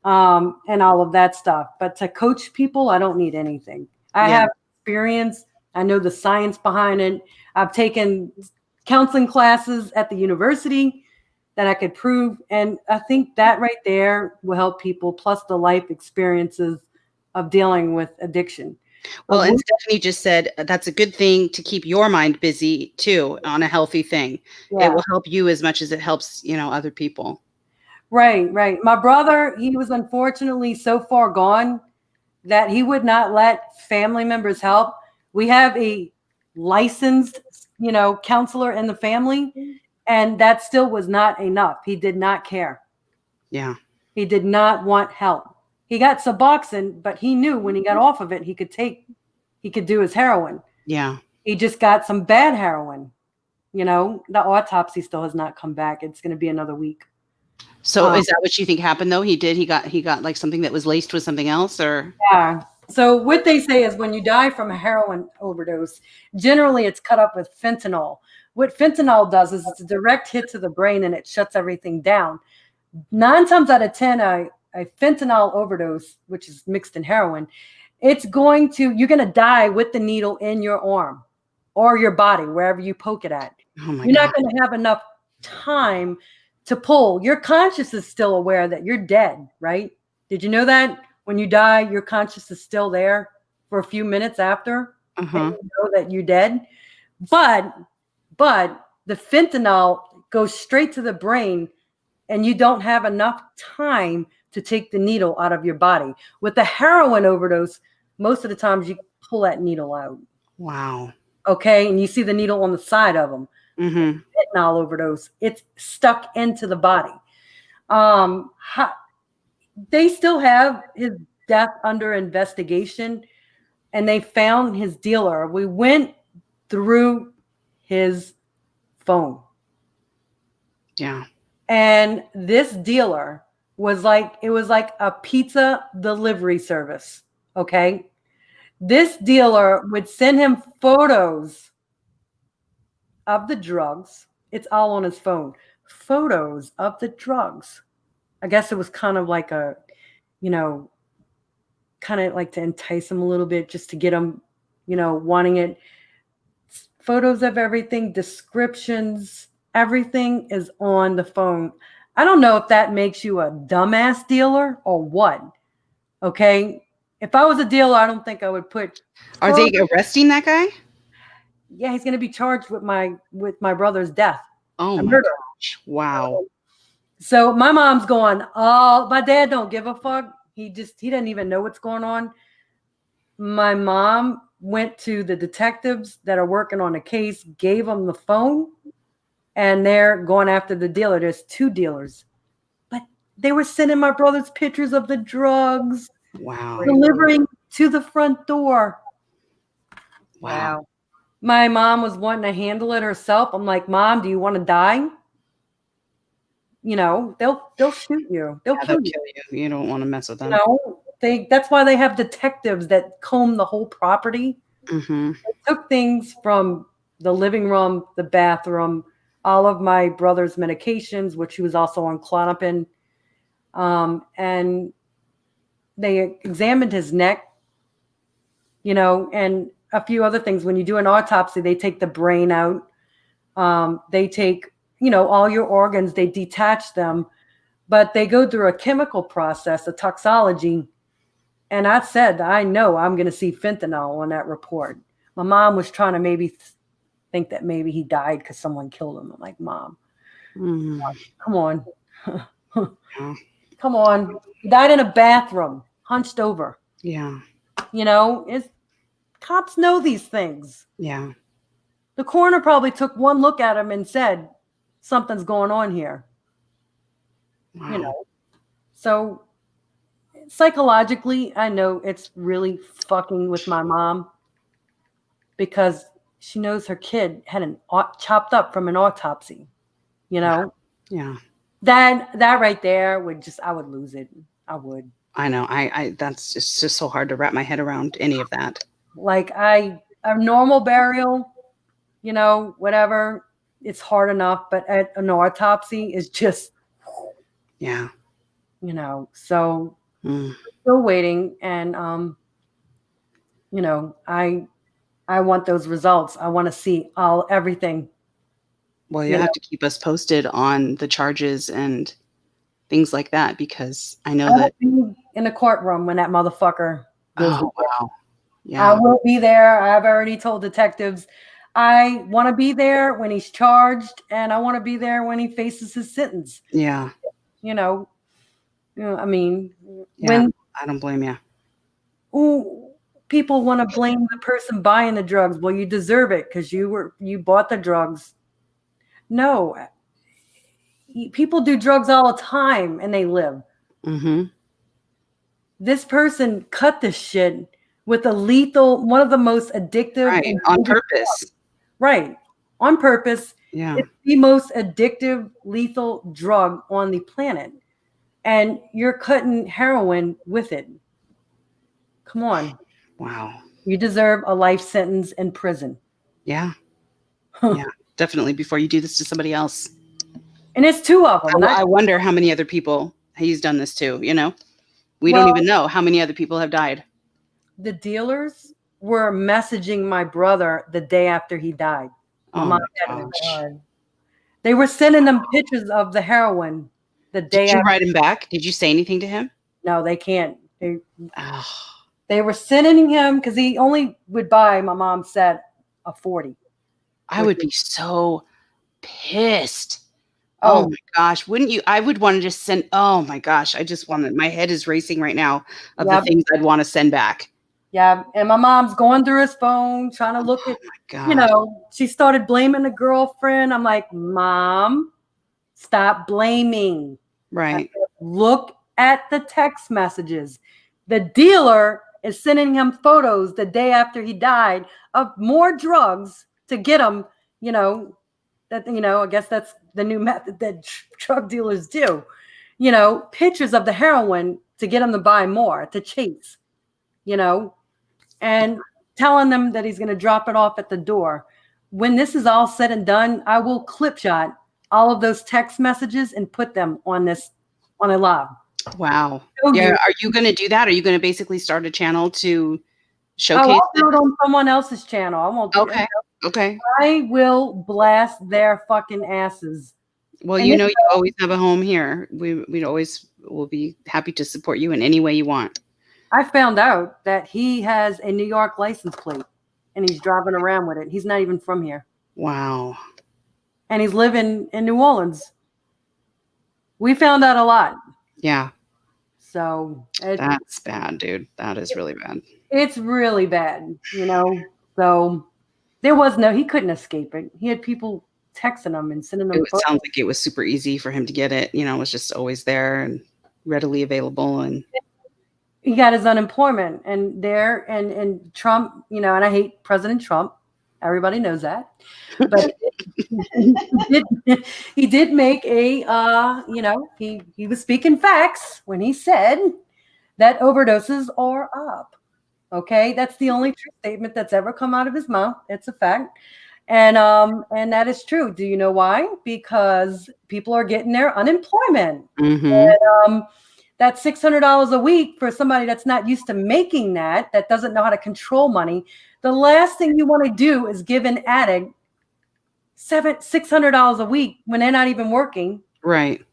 and all of that stuff. But to coach people, I don't need anything. I have experience. I know the science behind it. I've taken counseling classes at the university that I could prove. And I think that right there will help people, plus the life experiences of dealing with addiction. Well, and Stephanie just said that's a good thing to keep your mind busy too, on a healthy thing. Yeah. It will help you as much as it helps, other people. Right. My brother, he was unfortunately so far gone that he would not let family members help. We have a licensed, counselor in the family. And that still was not enough. He did not care. Yeah. He did not want help. He got Suboxone, but he knew when he got off of it, he could do his heroin. Yeah. He just got some bad heroin. The autopsy still has not come back. It's going to be another week. So is that what you think happened though? He got like something that was laced with something else, or? Yeah. So what they say is when you die from a heroin overdose, generally it's cut up with fentanyl. What fentanyl does is it's a direct hit to the brain and it shuts everything down. 9 times out of 10, a fentanyl overdose, which is mixed in heroin, you're going to die with the needle in your arm or your body, wherever you poke it at. Oh my You're God. not going to have enough time to pull. Your conscious is still aware that you're dead, right? Did you know that when you die, your conscious is still there for a few minutes after and you know that you're dead? But the fentanyl goes straight to the brain and you don't have enough time to take the needle out of your body. With the heroin overdose, most of the times you pull that needle out. Wow. Okay. And you see the needle on the side of them. Fentanyl overdose, it's stuck into the body. They still have his death under investigation and they found his dealer. We went through his phone. Yeah. And this dealer was like a pizza delivery service. Okay. This dealer would send him photos of the drugs. It's all on his phone. Photos of the drugs. I guess it was kind of like kind of like to entice him a little bit, just to get him, wanting it. Photos of everything, descriptions, everything is on the phone. I don't know if that makes you a dumbass dealer or what. Okay. If I was a dealer, I don't think I would put. Are they arresting that guy? Yeah, he's going to be charged with my brother's death. Oh my gosh. Wow. So my mom's going, oh, my dad don't give a fuck. He doesn't even know what's going on. My mom went to the detectives that are working on the case, gave them the phone, and they're going after the dealer. There's 2 dealers. But they were sending my brother's pictures of the drugs. Wow. Delivering to the front door. Wow. My mom was wanting to handle it herself. I'm like, Mom, do you want to die? They'll shoot you. They'll kill you. You don't want to mess with them. That's why they have detectives that comb the whole property. They took things from the living room, the bathroom, all of my brother's medications, which he was also on Klonopin. And they examined his neck, and a few other things. When you do an autopsy, they take the brain out. They take, all your organs, they detach them, but they go through a chemical process, a toxology. And I said, I know I'm going to see fentanyl on that report. My mom was trying to maybe think that maybe he died because someone killed him. I'm like, Mom, come on. Come on. He died in a bathroom, hunched over. Yeah. Cops know these things. Yeah. The coroner probably took one look at him and said, something's going on here. Wow. So psychologically, I know it's really fucking with my mom because she knows her kid had chopped up from an autopsy, Yeah. That right there I would lose it. I would. I know. I that's just so hard to wrap my head around any of that. Like a normal burial, whatever, it's hard enough, but an autopsy is just, Yeah. So still waiting. And, I want those results. I want to see everything. Well, you have to keep us posted on the charges and things like that, because I know that in the courtroom when that motherfucker goes. Oh, wow. Yeah. I will be there. I've already told detectives I want to be there when he's charged, and I want to be there when he faces his sentence. Yeah. I mean, when I don't blame you. People want to blame the person buying the drugs. Well, you deserve it because you bought the drugs. No, people do drugs all the time and they live. Mm-hmm. This person cut this shit with one of the most addictive. Right, on purpose. Right, on purpose. Yeah. It's the most addictive, lethal drug on the planet. And you're cutting heroin with it. Come on. Wow. You deserve a life sentence in prison. Yeah. Yeah, definitely, before you do this to somebody else. And it's two of them. I wonder how many other people he's done this to, We don't even know how many other people have died. The dealers were messaging my brother the day after he died. Oh, my gosh. They were sending them pictures of the heroin the day after. Did you write him back? Did you say anything to him? No, they can't. They were sending him because he only would buy, my mom said, a 40. I would be so pissed. Oh my gosh. Wouldn't you? I would want to just send. Oh my gosh. My head is racing right now of the things I'd want to send back. Yeah. And my mom's going through his phone, trying to look at, she started blaming the girlfriend. I'm like, Mom, stop blaming. Right. Look at the text messages. The dealer is sending him photos the day after he died of more drugs to get him, I guess that's the new method that drug dealers do, pictures of the heroin to get him to buy more, to chase, and telling them that he's going to drop it off at the door. When this is all said and done, I will clip shot all of those text messages and put them on a log. Wow. Yeah. Are you going to do that? Are you going to basically start a channel to showcase? I'll do it on someone else's channel. I won't. Okay. Okay. I will blast their fucking asses. Well, you always have a home here. We always will be happy to support you in any way you want. I found out that he has a New York license plate and he's driving around with it. He's not even from here. Wow. And he's living in New Orleans. We found out a lot. Yeah. So that's bad, dude. That is really bad. It's really bad, So he couldn't escape it. He had people texting him and sending them photos. It sounds like it was super easy for him to get it. It was just always there and readily available. And he got his unemployment and Trump, and I hate President Trump. Everybody knows that. But he did make he was speaking facts when he said that overdoses are up. Okay, that's the only true statement that's ever come out of his mouth. It's a fact. And that is true. Do you know why? Because people are getting their unemployment. Mm-hmm. That $600 a week for somebody that's not used to making that doesn't know how to control money. The last thing you want to do is give an addict $600 a week when they're not even working. Right.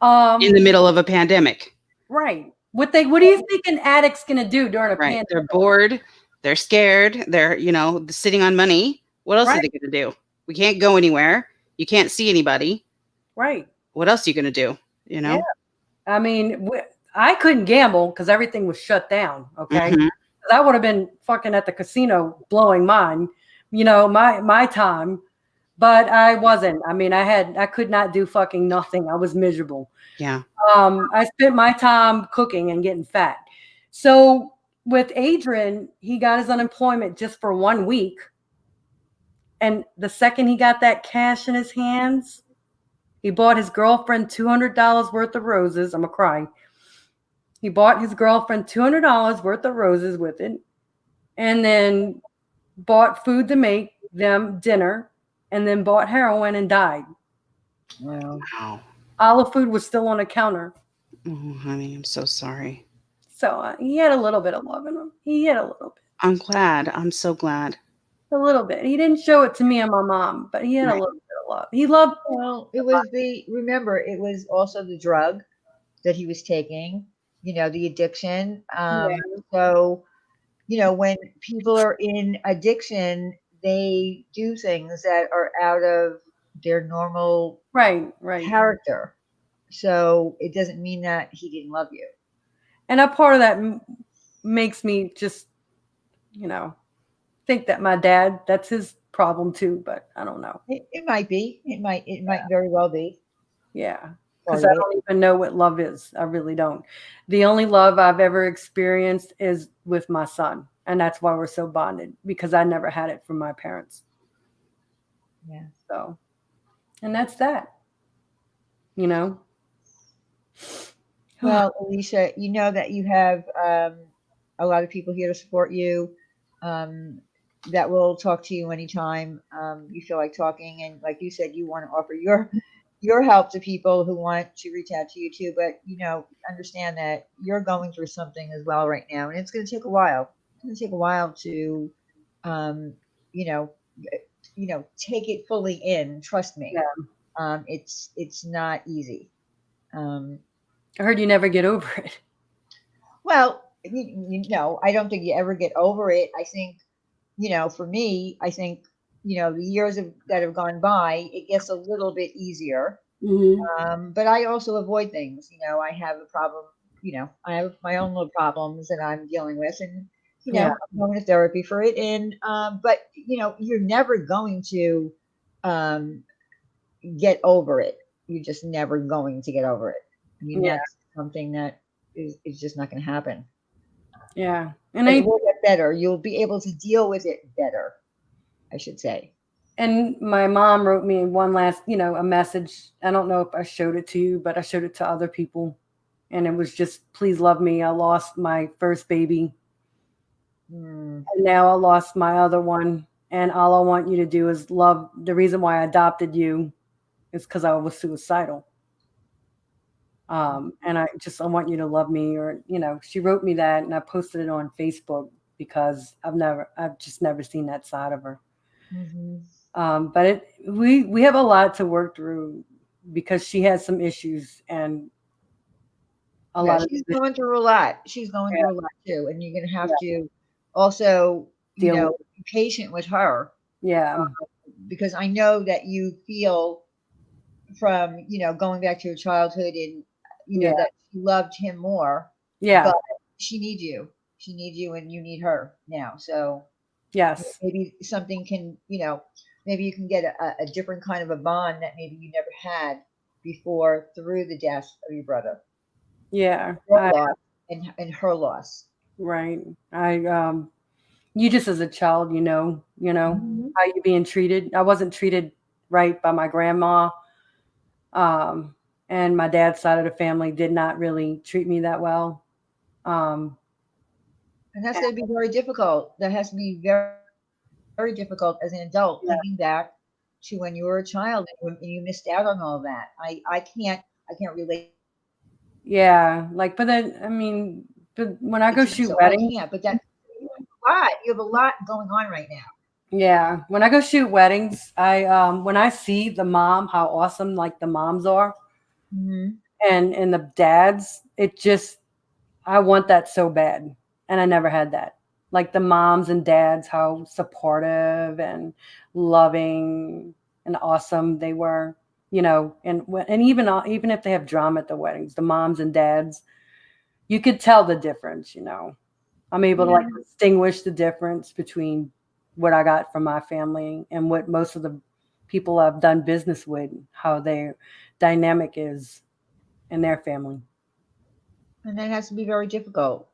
In the middle of a pandemic. Right. What do you think an addict's going to do during a pandemic? They're bored. They're scared. They're, sitting on money. What else are they going to do? We can't go anywhere. You can't see anybody. Right. What else are you going to do? Yeah. I mean, I couldn't gamble because everything was shut down. Okay. Mm-hmm. I would have been fucking at the casino blowing mine, my time, but I wasn't. I mean, I could not do fucking nothing. I was miserable. Yeah. I spent my time cooking and getting fat. So with Adrian, he got his unemployment just for 1 week. And the second he got that cash in his hands, he bought his girlfriend $200 worth of roses. I'm going to cry. He bought his girlfriend $200 worth of roses with it, and then bought food to make them dinner, and then bought heroin and died. Wow. All the food was still on the counter. Oh, honey, I'm so sorry. So he had a little bit of love in him. He had a little bit. I'm glad. I'm so glad. A little bit. He didn't show it to me and my mom, but he had a little bit of love. He loved. Well, it was also the drug that he was taking, the addiction. So, when people are in addiction, they do things that are out of their normal right character. So it doesn't mean that he didn't love you. And a part of that makes me just, think that my dad, that's his problem too, but I don't know. It might be. It might very well be. Yeah. Because I don't even know what love is. I really don't. The only love I've ever experienced is with my son. And that's why we're so bonded, because I never had it from my parents. Yeah. So, and that's that, Well, Alicia, you know that you have a lot of people here to support you, that will talk to you anytime you feel like talking. And like you said, you want to offer your help to people who want to reach out to you too. But, understand that you're going through something as well right now. And it's going to take a while. It's going to take a while to, take it fully in. Trust me. Yeah. It's not easy. I heard you never get over it. Well, I don't think you ever get over it. I think, for me, I think, the years that have gone by, it gets a little bit easier. Mm-hmm. But I also avoid things. I have a problem. I have my own little problems that I'm dealing with, and I'm going to therapy for it. And but you're never going to get over it. You're just never going to get over it. I mean, that's something that is just not going to happen. Yeah. And it will get better. You'll be able to deal with it better, I should say. And my mom wrote me one last, a message. I don't know if I showed it to you, but I showed it to other people. And it was just, please love me. I lost my first baby. And now I lost my other one. And all I want you to do is love. The reason why I adopted you is because I was suicidal. And I want you to love me, or, she wrote me that, and I posted it on Facebook because I've just never seen that side of her. Mm-hmm. But we have a lot to work through because she has some issues and she's going through a lot. She's going through a lot too. And you're going to have to also, be patient with her. Yeah. Because I know that you feel from, going back to your childhood and, that she loved him more. Yeah. But she needs you. She needs you and you need her now. So yes, maybe something can, maybe you can get a different kind of a bond that maybe you never had before through the death of your brother. Yeah. Loss and her loss. Right. You just as a child, Mm-hmm. how you being treated. I wasn't treated right by my grandma. And my dad's side of the family did not really treat me that well. And that's going to be very difficult. That has to be very very difficult as an adult Yeah. thinking back to when you were a child and you missed out on all that. I can't relate Yeah. Like, but then, I mean, but when I go to that, shoot so I weddings, can't. But that you have a lot going on right now. yeah, when I go shoot weddings, when I see the mom, how awesome like the moms are Hmm. and the dads, it just I want that so bad. And I never had that. Like the moms and dads, how supportive and loving and awesome they were, and even if they have drama at the weddings, the moms and dads, you could tell the difference, I'm able to like Yeah. distinguish the difference between what I got from my family and what most of the people I've done business with, how their dynamic is in their family. And that has to be very difficult.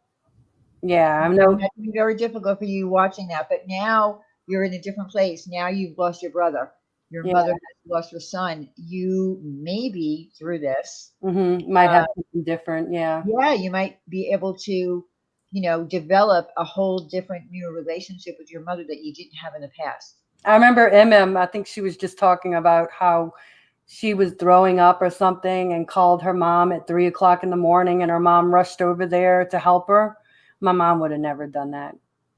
Yeah, I know. That can be very difficult for you watching that. But now you're in a different place. Now you've lost your brother. Your Yeah, mother has lost her son. You maybe through this, might uh, have something different. Yeah, yeah, you might be able to, develop a whole different new relationship with your mother that you didn't have in the past. I remember I think she was just talking about how she was throwing up or something and called her mom at 3 o'clock in the morning, and her mom rushed over there to help her. My mom would have never done that,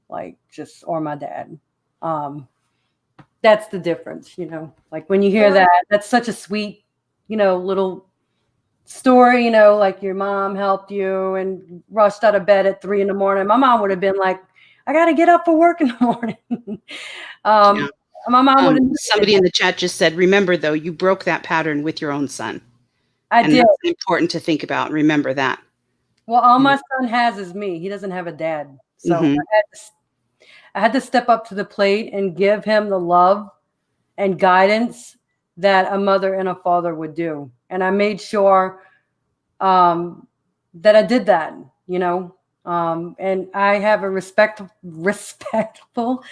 like or my dad. Um, that's the difference, like when you hear Yeah. that, that's such a sweet, little story, like your mom helped you and rushed out of bed at 3 in the morning. My mom would have been like, I got to get up for work in the morning. Yeah. um, my mom would have. Somebody in the chat just said, remember though, you broke that pattern with your own son. I And did. that's important to think about. Remember that. Well, all my son has is me. He doesn't have a dad. So Mm-hmm. I had to step up to the plate and give him the love and guidance that a mother and a father would do. And I made sure that I did that, and I have a respectful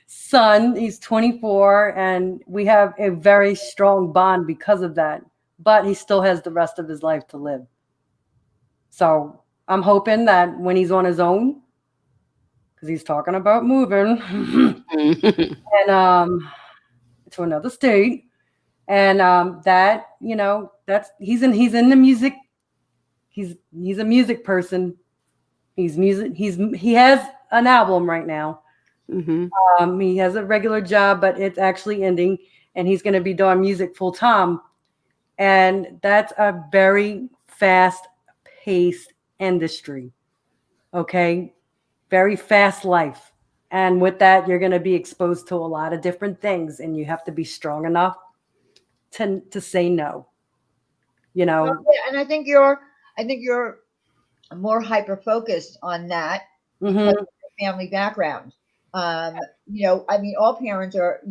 son. He's 24, and we have a very strong bond because of that. But he still has the rest of his life to live. So I'm hoping that when he's on his own, because he's talking about moving and to another state, and that that's he's in the music. He's a music person. He has an album right now. Mm-hmm. He has a regular job, but it's actually ending, and he's going to be doing music full time. And that's a very fast-paced industry. Okay, very fast life, and with that, you're going to be exposed to a lot of different things, and you have to be strong enough to say no. Well, yeah, and I think you're more hyper focused on that because Hmm. of your family background. I mean, all parents are,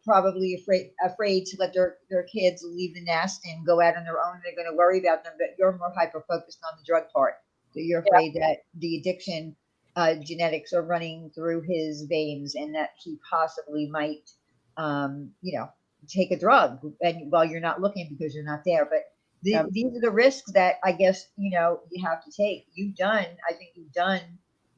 probably afraid to let their kids leave the nest and go out on their own. They're going to worry about them, but you're more hyper focused on the drug part. So you're Yeah, afraid that the addiction genetics are running through his veins and that he possibly might, um, you know, take a drug and while you're not looking because you're not there. But yeah, these are the risks that I guess you have to take. I think you've done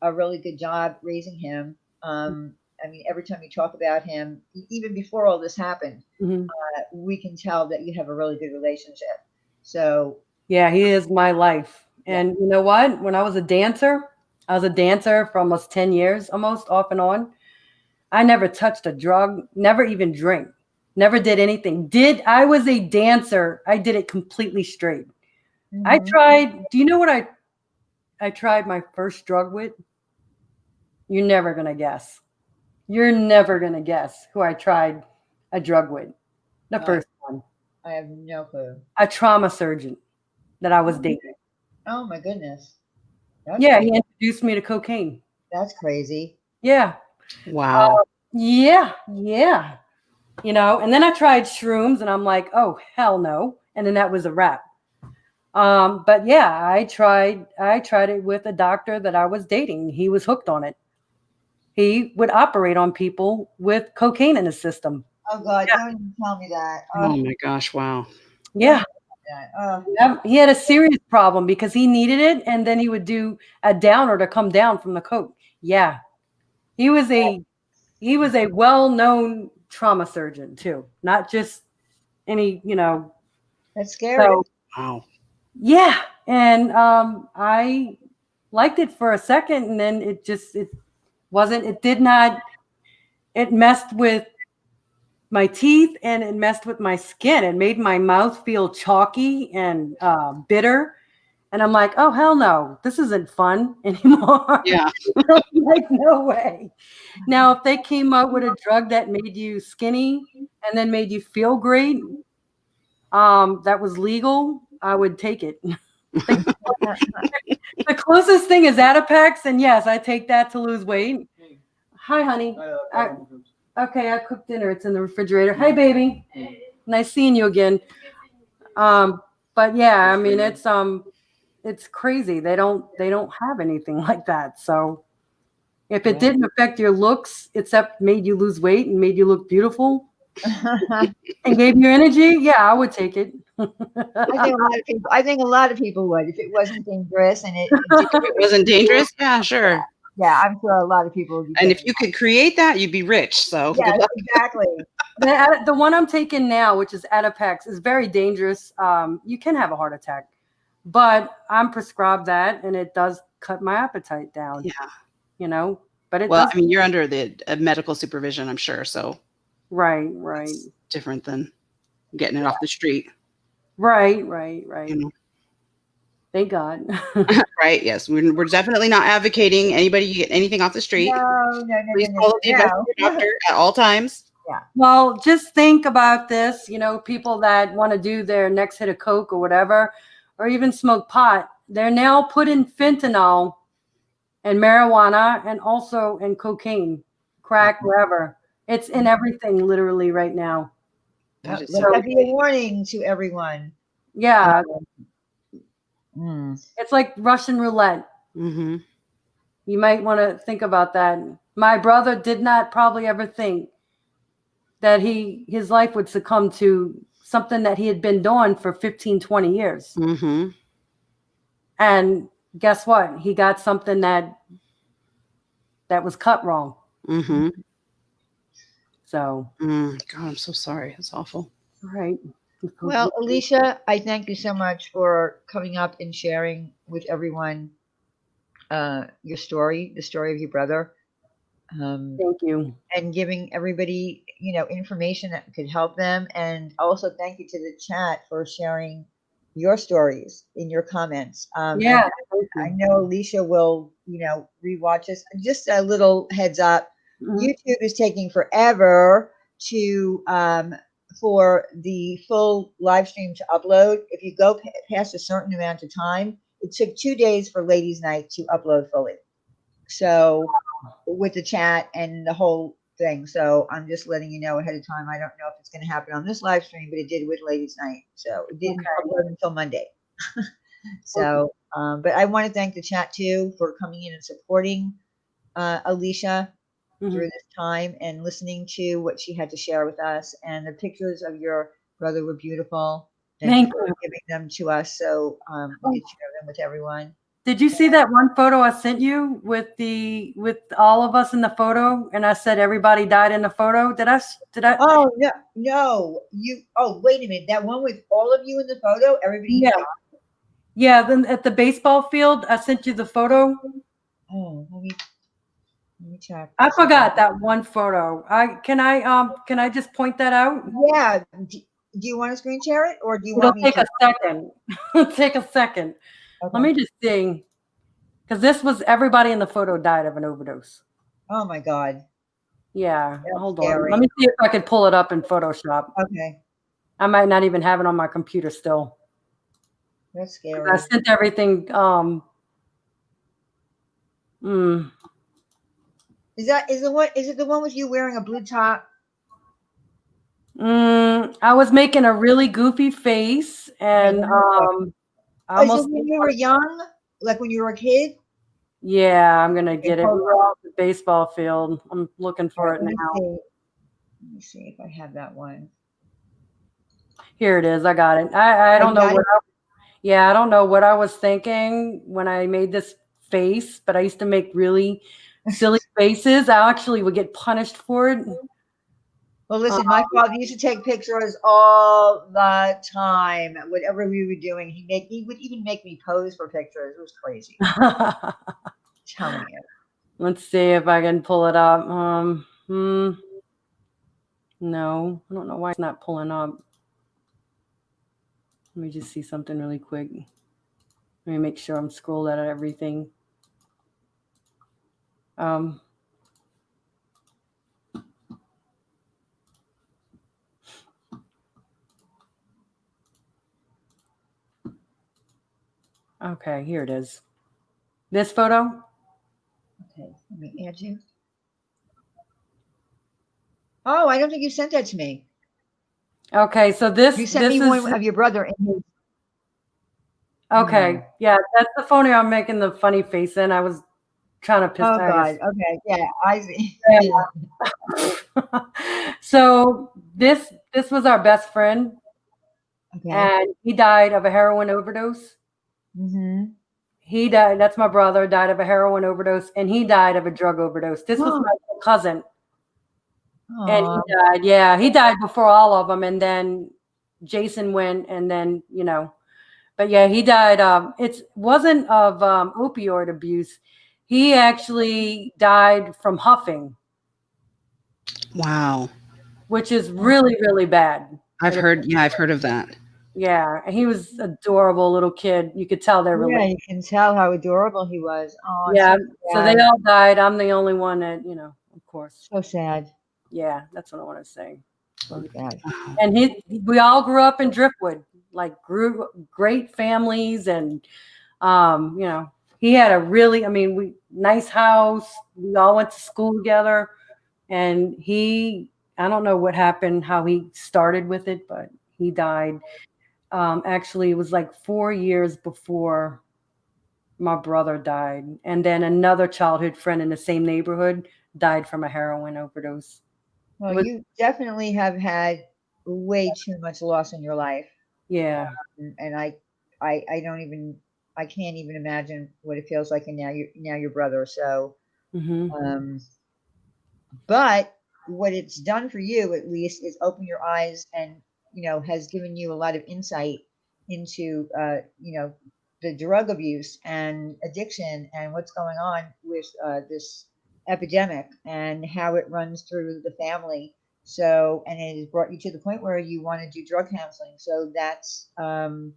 a really good job raising him. I mean, every time you talk about him, even before all this happened, hmm we can tell that you have a really good relationship. So yeah. He is my life, yeah. and you know what? When I was a dancer for almost 10 years, almost off and on. I never touched a drug, never even drank, never did anything. I was a dancer. I did it completely straight. I Hmm. tried, do you know what I tried my first drug with? You're never going to guess. You're never going to guess who I tried a drug with. The Uh, first one, I have no clue. a trauma surgeon that I was Oh, dating. oh my goodness, that's Yeah, crazy. he introduced me to cocaine. That's crazy. Yeah. Wow. Yeah. Yeah. And then I tried shrooms and I'm like, oh, hell no. And then that was a wrap. But yeah, I tried it with a doctor that I was dating. He was hooked on it. He would operate on people with cocaine in his system. Oh God, don't even tell me that. Oh my gosh. Wow. Don't Yeah. even tell me that. Oh, He had a serious problem because he needed it, and then he would do a downer to come down from the coke. Yeah. He was a He was a well-known trauma surgeon too, not just any, That's scary. So Wow. yeah, and I liked it for a second, and then it wasn't. It did not. It messed with my teeth, and it messed with my skin. It made my mouth feel chalky and bitter. And I'm like, oh, hell no, this isn't fun anymore. Yeah. Like, no way. Now, if they came out with a drug that made you skinny and then made you feel great, that was legal, I would take it. The closest thing is Adipex, and yes, I take that to lose weight. Hi, honey. Okay, I cooked dinner. It's in the refrigerator. Hi, baby. Nice seeing you again. But yeah, I mean, it's crazy. They don't have anything like that. So if it didn't affect your looks, except made you lose weight and made you look beautiful and gave you energy, yeah, I would take it. I think a lot of people would if it wasn't dangerous and If it wasn't dangerous, yeah, sure. Yeah, I'm sure a lot of people would be. And if you could create that, you'd be rich. So yeah, exactly. The one I'm taking now, which is Adipex, is very dangerous. You can have a heart attack, but I'm prescribed that, and it does cut my appetite down. Yeah, but it. Well, does. I mean, you're under the medical supervision, I'm sure. So right. It's different than getting it off the street. Right. Thank God. Right. Yes. We're definitely not advocating anybody get anything off the street. No. Please follow the advice of your doctor at all times. Yeah. Well, just think about this, people that want to do their next hit of Coke or whatever, or even smoke pot, they're now putting fentanyl and marijuana and also in cocaine, crack, wherever. It's in everything literally right now. Let that be a warning to everyone. Yeah. It's like Russian roulette. Mm-hmm. You might want to think about that. My brother did not probably ever think that his life would succumb to something that he had been doing for 15, 20 years. Mm-hmm. And guess what? He got something that was cut wrong. Mm-hmm. So. God, I'm so sorry. That's awful. Right. Well, Alicia, I thank you so much for coming up and sharing with everyone your story, the story of your brother. Thank you. And giving everybody, information that could help them. And also thank you to the chat for sharing your stories in your comments. Yeah. I know Alicia will, rewatch this. Just a little heads up. Mm-hmm. YouTube is taking forever to for the full live stream to upload. If you go past a certain amount of time, it took 2 days for Ladies Night to upload fully. So with the chat and the whole thing. So I'm just letting you know ahead of time. I don't know if it's going to happen on this live stream, but it did with Ladies Night. So it didn't upload until Monday. So, but I want to thank the chat too for coming in and supporting Alicia through this time and listening to what she had to share with us. And the pictures of your brother were beautiful. Thank you for giving them to us so we could share them with everyone. Did you see that one photo I sent you with all of us in the photo? And I said everybody died in the photo. Did I? Oh no! Wait a minute. That one with all of you in the photo. Everybody. Yeah. Yeah. Then at the baseball field, I sent you the photo. Oh, let me check. I forgot that one photo. Can I just point that out? Yeah. Do you want to screen share it, or do you It'll want me take a second? Take a second. Okay. Let me just see, because this was everybody in the photo died of an overdose. Oh my God. Yeah. Hold on. Let me see if I could pull it up in Photoshop. Okay. I might not even have it on my computer still. That's scary. I sent everything. Is it the one with you wearing a blue top? I was making a really goofy face, and is it when you were young, like when you were a kid? Yeah, I'm gonna get it. We're off the baseball field. I'm looking for it now. Let me see if I have that one. Here it is. I got it. I don't know what. I don't know what I was thinking when I made this face, but I used to make really silly faces. I actually would get punished for it. Well, listen, my father used to take pictures all the time. Whatever we were doing, he would even make me pose for pictures. It was crazy. I'm telling you. Let's see if I can pull it up. No, I don't know why it's not pulling up. Let me just see something really quick. Let me make sure I'm scrolled out of everything. Okay, here it is. This photo? Okay, let me add you. Oh, I don't think you sent that to me. Okay, so this You sent me is one of your brother in his. okay. Yeah, that's the photo I'm making the funny face in. I was trying to piss. Oh God. Okay. Yeah. I see. So this was our best friend, Okay. and he died of a heroin overdose. Mm-hmm. He died. That's my brother. Died of a heroin overdose, and he died of a drug overdose. This was my cousin, and Aw. he died. Yeah, he died before all of them, and then Jason went, and then but yeah, he died. It wasn't of opioid abuse. He actually died from huffing. Wow. Which is really, really bad. I've heard of that. Yeah, he was adorable little kid. You could tell they were. Yeah, you can tell how adorable he was. Oh, Yeah, so they sad. all died. I'm the only one that of course. So sad. Yeah, that's what I want to say. So sad. And we all grew up in Driftwood, like great families, and he had a really, nice house. We all went to school together, and I don't know what happened, how he started with it, but he died. Actually, it was like 4 years before my brother died. And then another childhood friend in the same neighborhood died from a heroin overdose. Well, you definitely have had way too much loss in your life. Yeah. And I don't even, I can't even imagine what it feels like. And now your brother. So, but what it's done for you, at least, is open your eyes and, has given you a lot of insight into, the drug abuse and addiction and what's going on with this epidemic and how it runs through the family. So, and it has brought you to the point where you want to do drug counseling. So that's, I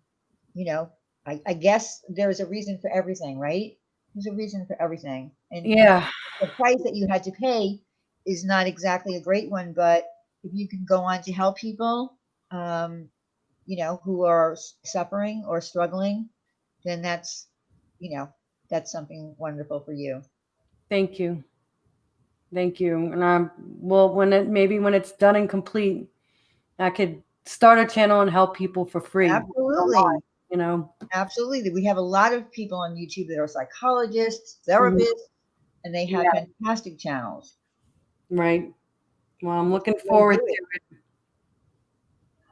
guess there's a reason for everything, right? There's a reason for everything. And Yeah. the price that you had to pay is not exactly a great one, but if you can go on to help people, who are suffering or struggling, then that's something wonderful for you. Thank you. Thank you. And when it's done and complete, I could start a channel and help people for free. Absolutely. Absolutely. We have a lot of people on YouTube that are psychologists, therapists, and they have fantastic channels. Right. Well, I'm looking forward to it.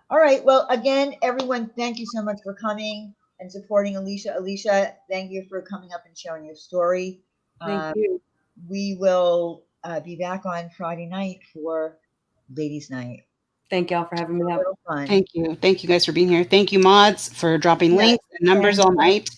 All right. Well, again, everyone, thank you so much for coming and supporting Alicia. Alicia, thank you for coming up and sharing your story. Thank you. We will be back on Friday night for Ladies' Night. Thank y'all for having me up. Thank you. Thank you guys for being here. Thank you, mods, for dropping links and numbers all night.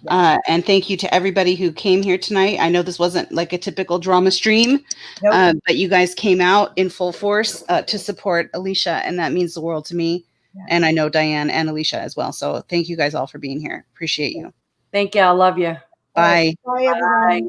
And thank you to everybody who came here tonight. I know this wasn't like a typical drama stream, but you guys came out in full force to support Alicia, and that means the world to me. Yeah. And I know Diane and Alicia as well. So thank you guys all for being here. Appreciate you. Thank you. I love you. Bye. Bye, everyone. Bye.